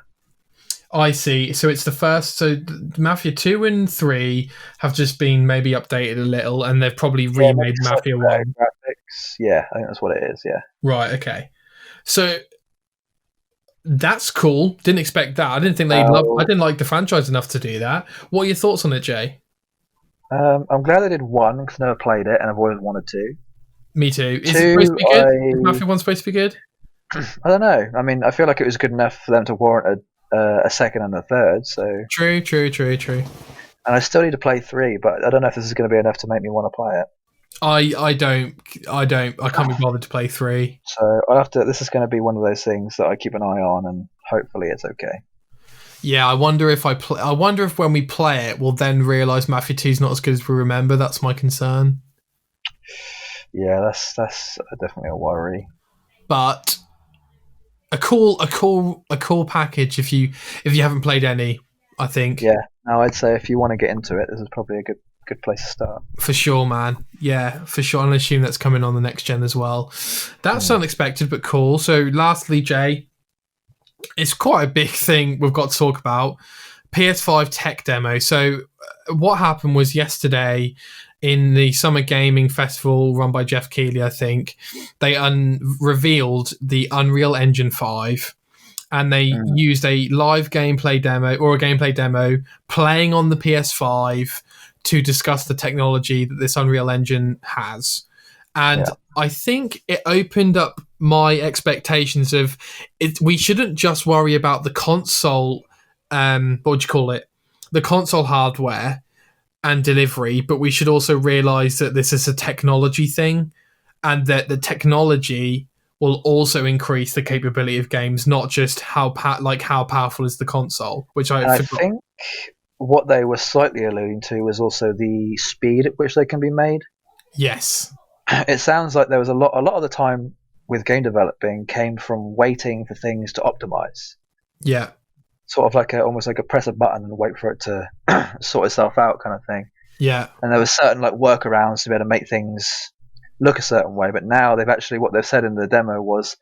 I see. So it's the first. So Mafia 2 and 3 have just been maybe updated a little, and they've probably remade maybe Mafia some 1. graphics. Yeah, I think that's what it is. Yeah. Right. Okay. So that's cool. Didn't expect that. I didn't think they'd love. I didn't like the franchise enough to do that. What are your thoughts on it, Jay? I'm glad they did 1 because I never played it and I've always wanted to. Me too. Is 2, it supposed to be good? Is Mafia 1 supposed to be good? I don't know. I mean, I feel like it was good enough for them to warrant a second and a third. So True. and I still need to play 3, but I don't know if this is going to be enough to make me want to play it. I can't be bothered to play 3. So I'll have to. This is going to be one of those things that I keep an eye on, and hopefully it's okay. Yeah, I wonder if when we play it, we'll then realise Mafia 2 is not as good as we remember. That's my concern. Yeah, that's definitely a worry. But a cool package if you haven't played any, I think. Yeah. No, I'd say if you want to get into it, this is probably a good place to start. For sure, man. Yeah, for sure. And I assume that's coming on the next gen as well. That's unexpected but cool. So lastly, Jay, it's quite a big thing we've got to talk about. PS5 tech demo. So what happened was yesterday in the Summer Gaming Festival run by Jeff Keighley, I think, they revealed the Unreal Engine 5 and they used a live gameplay demo or a gameplay demo playing on the PS5 to discuss the technology that this Unreal Engine has. And I think it opened up my expectations of it. We shouldn't just worry about the console, what would you call it? The console hardware and delivery, but we should also realize that this is a technology thing and that the technology will also increase the capability of games, not just how powerful is the console, which I think what they were slightly alluding to was also the speed at which they can be made. Yes. It sounds like there was a lot of the time with game developing came from waiting for things to optimize. Yeah. Sort of like almost like a press a button and wait for it to sort itself out kind of thing. Yeah. And there were certain like workarounds to be able to make things look a certain way, but now what they've said in the demo was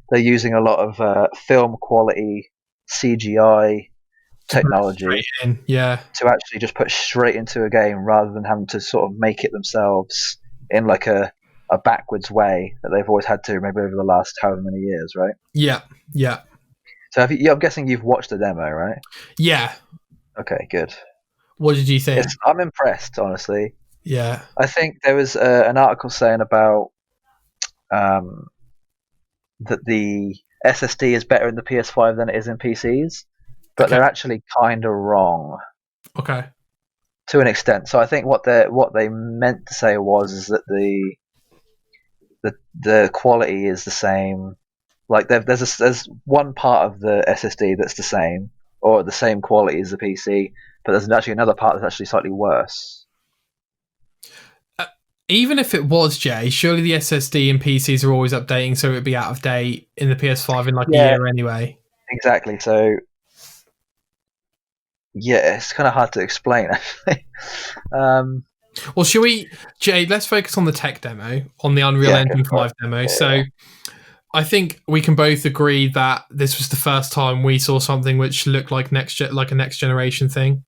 they're using a lot of film quality CGI technology to actually just put straight into a game rather than having to sort of make it themselves in like a backwards way that they've always had to maybe over the last however many years, right? Yeah. So I'm guessing you've watched the demo, right? Yeah. Okay, good. What did you think? I'm impressed, honestly. Yeah. I think there was an article saying about that the SSD is better in the PS5 than it is in PCs, but they're actually kind of wrong. Okay. To an extent. So I think what they meant to say is that the quality is the same. Like there's one part of the SSD that's the same or the same quality as the PC, but there's actually another part that's actually slightly worse. Even if it was, Jay, surely the SSD and PCs are always updating, so it would be out of date in the PS5 in like a year anyway. Exactly. So yeah, it's kind of hard to explain actually. Well, shall we, Jay? Let's focus on the tech demo, on the Unreal Engine 5 demo. Yeah. So, I think we can both agree that this was the first time we saw something which looked like a next generation thing.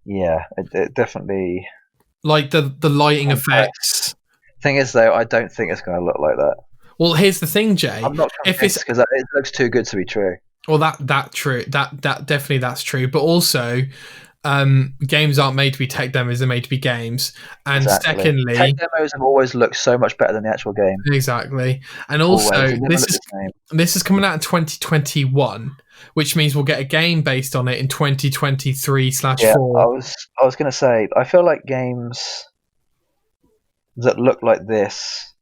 Yeah, it definitely. Like the lighting effects. Thing is, though, I don't think it's going to look like that. Well, here's the thing, Jay. I'm not convinced because it looks too good to be true. Well, that true. That definitely that's true. But also, games aren't made to be tech demos; they're made to be games. And Exactly. Tech secondly, demos have always looked so much better than the actual game. exactly. And Always. also, They never look the same. this is coming out in 2021, which means we'll get a game based on it in 2023 slash Yeah, I 4. was gonna say, I feel like games that look like this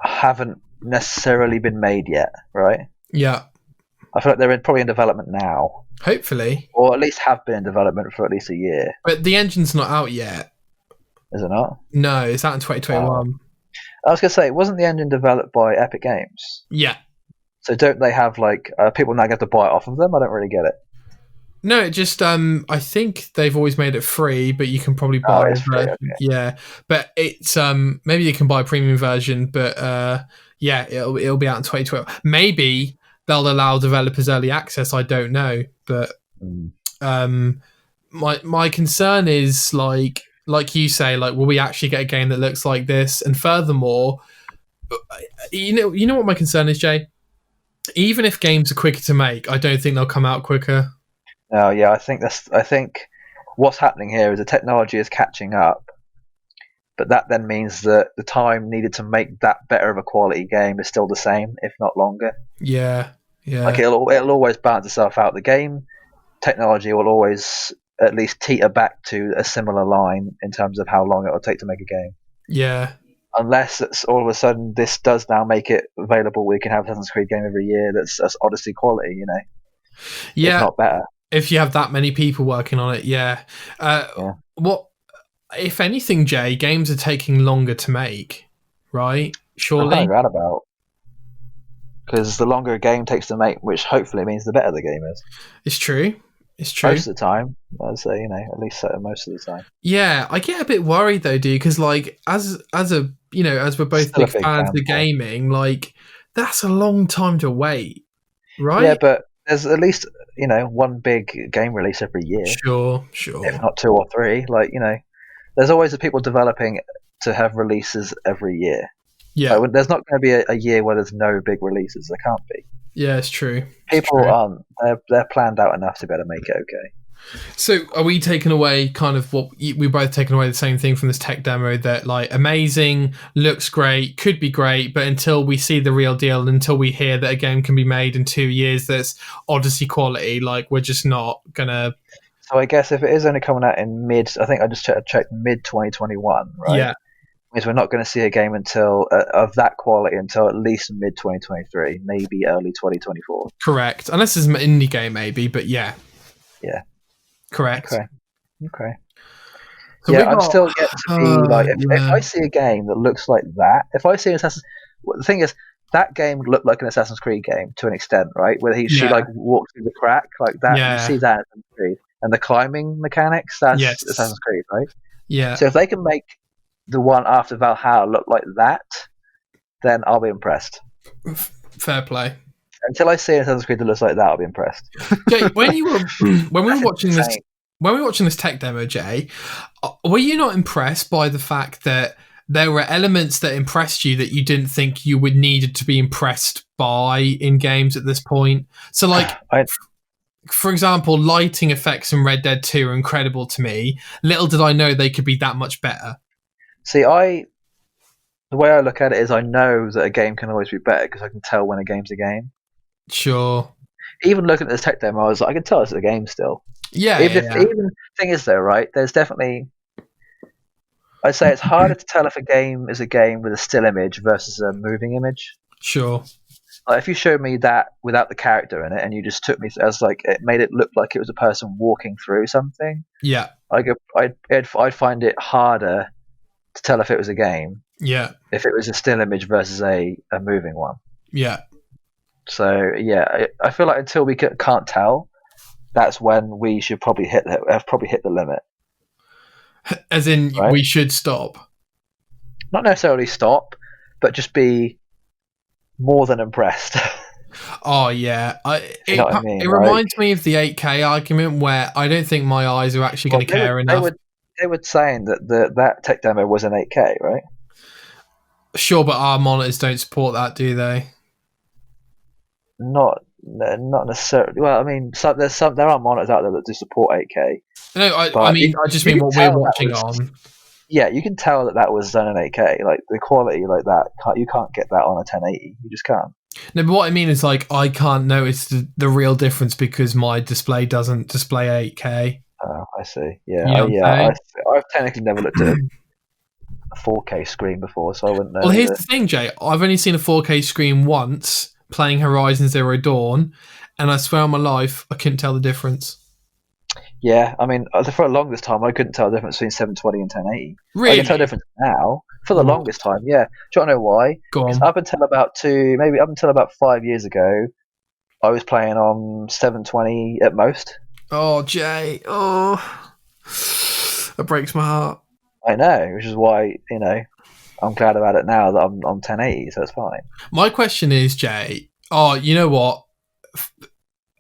haven't necessarily been made yet, right? Yeah, I feel like they're probably in development now, hopefully. or at least have been in development for at least a year. But the engine's not out yet. Is it not? No, it's out in 2021. I was gonna say, wasn't the engine developed by Epic Games? Yeah. So don't they have like people now get to buy it off of them? I don't really get it. No, it just I think they've always made it free, but you can probably Oh, buy it's free. Okay. yeah. But it's maybe you can buy a premium version, but yeah, it'll be out in 2012. Maybe they'll allow developers early access, I don't know. But my concern is like you say, like, will we actually get a game that looks like this? And furthermore, you know what my concern is, Jay? Even if games are quicker to make, I don't think they'll come out quicker. No, yeah, I think what's happening here is the technology is catching up, but that then means that the time needed to make that better of a quality game is still the same, if not longer. Yeah, yeah. Like it'll always balance itself out. The game technology will always at least teeter back to a similar line in terms of how long it will take to make a game. Yeah. Unless it's all of a sudden this does now make it available, we can have Assassin's Creed game every year that's Odyssey quality, you know. Yeah. If not better. If you have that many people working on it, yeah. What, if anything, Jay, games are taking longer to make, right? Surely. I'm about. Because the longer a game takes to make, which hopefully means the better the game is. It's true. It's true. Most of the time, I'd say, you know, at least most of the time. Yeah, I get a bit worried though, dude, because like as a you know, as we're both big fans of gaming, like that's a long time to wait, right? Yeah, but there's at least, you know, one big game release every year. Sure. If not 2 or 3, like, you know, there's always the people developing to have releases every year. Yeah. Like, there's not going to be a year where there's no big releases. There can't be. Yeah, it's true. People aren't. They're planned out enough to be able to make it okay. So are we taking away kind of what we're both taking away the same thing from this tech demo, that like amazing, looks great, could be great, but until we see the real deal, until we hear that a game can be made in 2 years that's Odyssey quality, like we're just not gonna. So I guess if it is only coming out in I think I just checked mid 2021, right? Yeah. Means we're not going to see a game until of that quality until at least mid 2023, maybe early 2024. Correct, unless it's an indie game, maybe. But yeah. Yeah. Correct. Okay. So yeah, I'm still yet to be like, if I see a game that looks like that, if I see an Assassin's, the thing is, that game looked like an Assassin's Creed game to an extent, right? Where she like walks through the crack like that. Yeah. You see that in Assassin's Creed, and the climbing mechanics, that's Assassin's Creed, right? Yeah. So if they can make the one after Valhalla look like that, then I'll be impressed. Fair play. Until I see an Assassin's Creed that looks like that, I'll be impressed. Jay, when we were watching this tech demo, Jay, were you not impressed by the fact that there were elements that impressed you that you didn't think you would needed to be impressed by in games at this point? So, like, for example, lighting effects in Red Dead 2 are incredible to me. Little did I know they could be that much better. See, the way I look at it is I know that a game can always be better because I can tell when a game's a game. Sure. Even looking at this tech demo, I can tell it's a game still. Yeah. Even thing is though, right? There's definitely, I'd say it's harder to tell if a game is a game with a still image versus a moving image. Sure. Like if you showed me that without the character in it, and you just took me as like it made it look like it was a person walking through something. Yeah. I'd find it harder to tell if it was a game. Yeah. If it was a still image versus a moving one. Yeah. So yeah, I feel like until we can't tell, that's when we should probably hit the limit. As in, right? We should stop. Not necessarily stop, but just be more than impressed. Oh yeah, it right? reminds me of the 8K argument where I don't think my eyes are actually going to care enough. They were saying that tech demo was an 8K, right? Sure, but our monitors don't support that, do they? Not Not necessarily. Well, I mean, there are monitors out there that do support 8K, No, I but mean, I just you mean can what we're tell that watching was on. yeah, you can tell that was done in 8K. Like the quality like that, you can't get that on a 1080. You just can't. No, but what I mean is like I can't notice the real difference because my display doesn't display 8K. I see. Yeah, You know what I'm I've technically never looked at saying? a 4K screen before, so I wouldn't know Well, here's either. the thing, Jay. I've only seen a 4K screen once playing Horizon Zero Dawn, and I swear on my life I couldn't tell the difference. Yeah, I mean, for the longest time, I couldn't tell the difference between 720 and 1080. I can tell the Really? difference now. For the Well, longest time, yeah. Do you want to know why? go Because on. maybe up until about 5 years ago, I was playing on 720 at most. Oh, Jay. Oh, that breaks my heart. I know, which is why I'm glad about it now that I'm on 1080, so it's fine. My question is, Jay. Oh, you know what?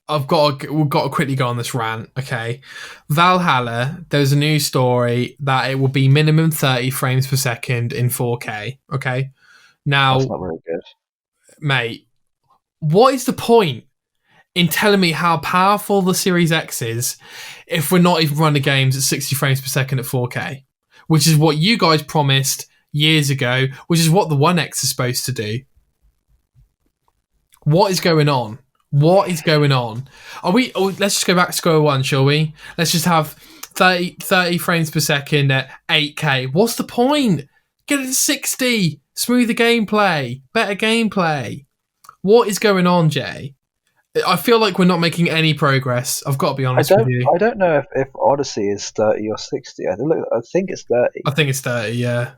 We've got to quickly go on this rant, okay? Valhalla, there's a news story that it will be minimum 30 frames per second in 4K, okay? That's Now, not very good. mate, what is the point in telling me how powerful the Series X is if we're not even running games at 60 frames per second at 4K? Which is what you guys promised years ago, which is what the One X is supposed to do. What is going on? What is going on? Let's just go back to square one, shall we? Let's just have 30 frames per second at 8K. What's the point? Get it to 60. Smoother gameplay. Better gameplay. What is going on, Jay? I feel like we're not making any progress. I've got to be honest with you. I don't know if Odyssey is 30 or 60. I think it's 30. I think it's 30, yeah.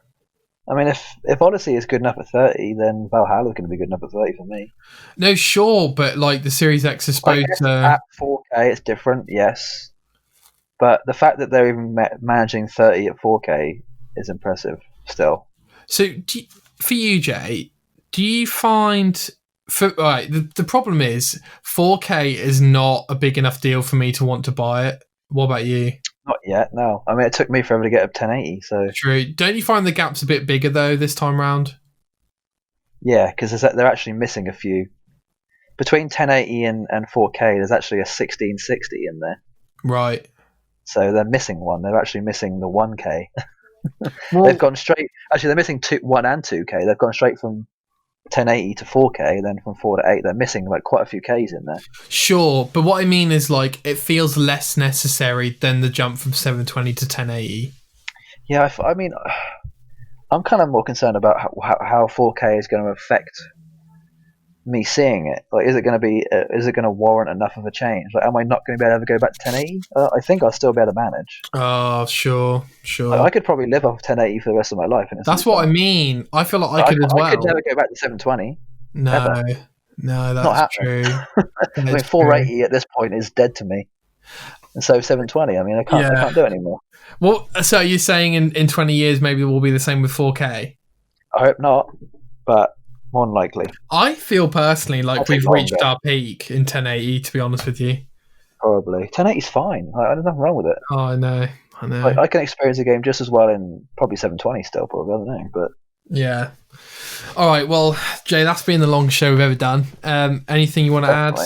I mean, if Odyssey is good enough at 30, then Valhalla's going to be good enough at 30 for me. No, sure, but like the Series X is I supposed guess to. at 4K it's different, yes. But the fact that they're even managing 30 at 4K is impressive still. So, for you, Jay, do you find. The problem is 4K is not a big enough deal for me to want to buy it. What about you? Not yet, no. I mean, it took me forever to get up 1080, so. True. Don't you find the gap's a bit bigger though this time round? Yeah, because they're actually missing a few. Between 1080 and 4K, there's actually a 1660 in there. Right. So they're missing one. They're actually missing the 1K. Well, They've gone straight. Actually, they're missing 1 and 2K. They've gone straight from 1080 to 4K, then from 4 to 8. They're missing like quite a few Ks in there. sure, but what I mean is like it feels less necessary than the jump from 720 to 1080. Yeah, I mean, I'm kind of more concerned about how 4K is going to affect me seeing it. Like, is it going to warrant enough of a change? Like, am I not going to be able to go back to 1080? I think I'll still be able to manage. Oh, sure. I could probably live off 1080 for the rest of my life. And That's what I mean. I feel like I could as well. I could never go back to 720. No, ever. no, Not that's happening. true. I mean, 480 at this point is dead to me. And so 720, I mean, I can't do it anymore. Well, so you're saying in 20 years maybe it will be the same with 4K? I hope not, but more than likely. I feel personally like we've reached longer. our peak in 1080, to be honest with you. Probably 1080 is fine. There's nothing wrong with it. Oh, I know. Like, I can experience a game just as well in probably 720 still. Probably, I don't know, but yeah. All right. Well, Jay, that's been the longest show we've ever done. Anything you want to add?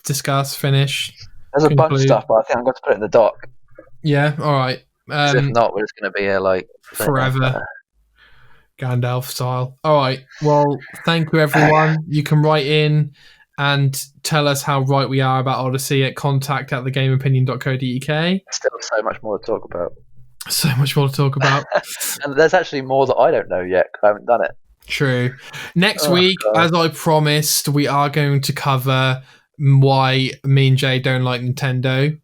Discuss? Finish? There's a bunch of stuff, but I think I'm going to put it in the doc. Yeah. All right. If not, we're just going to be here like forever. Gandalf style. All right. Well, thank you, everyone. You can write in and tell us how right we are about Odyssey at contact@thegameopinion.co.uk. Still so much more to talk about. So much more to talk about. And there's actually more that I don't know yet because I haven't done it. True. Next week, as I promised, we are going to cover why me and Jay don't like Nintendo.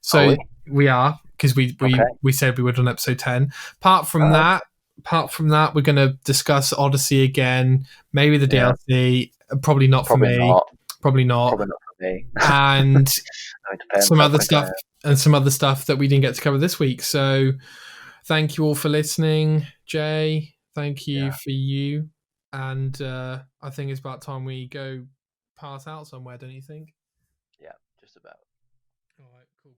So we are, because we said we would on episode 10. Apart from that, we're going to discuss Odyssey again, maybe the DLC. Probably not for me. Probably not for me. And some other stuff that we didn't get to cover this week. So thank you all for listening. Jay, thank you for you. And I think it's about time we go pass out somewhere, don't you think? Yeah, just about. All right, cool.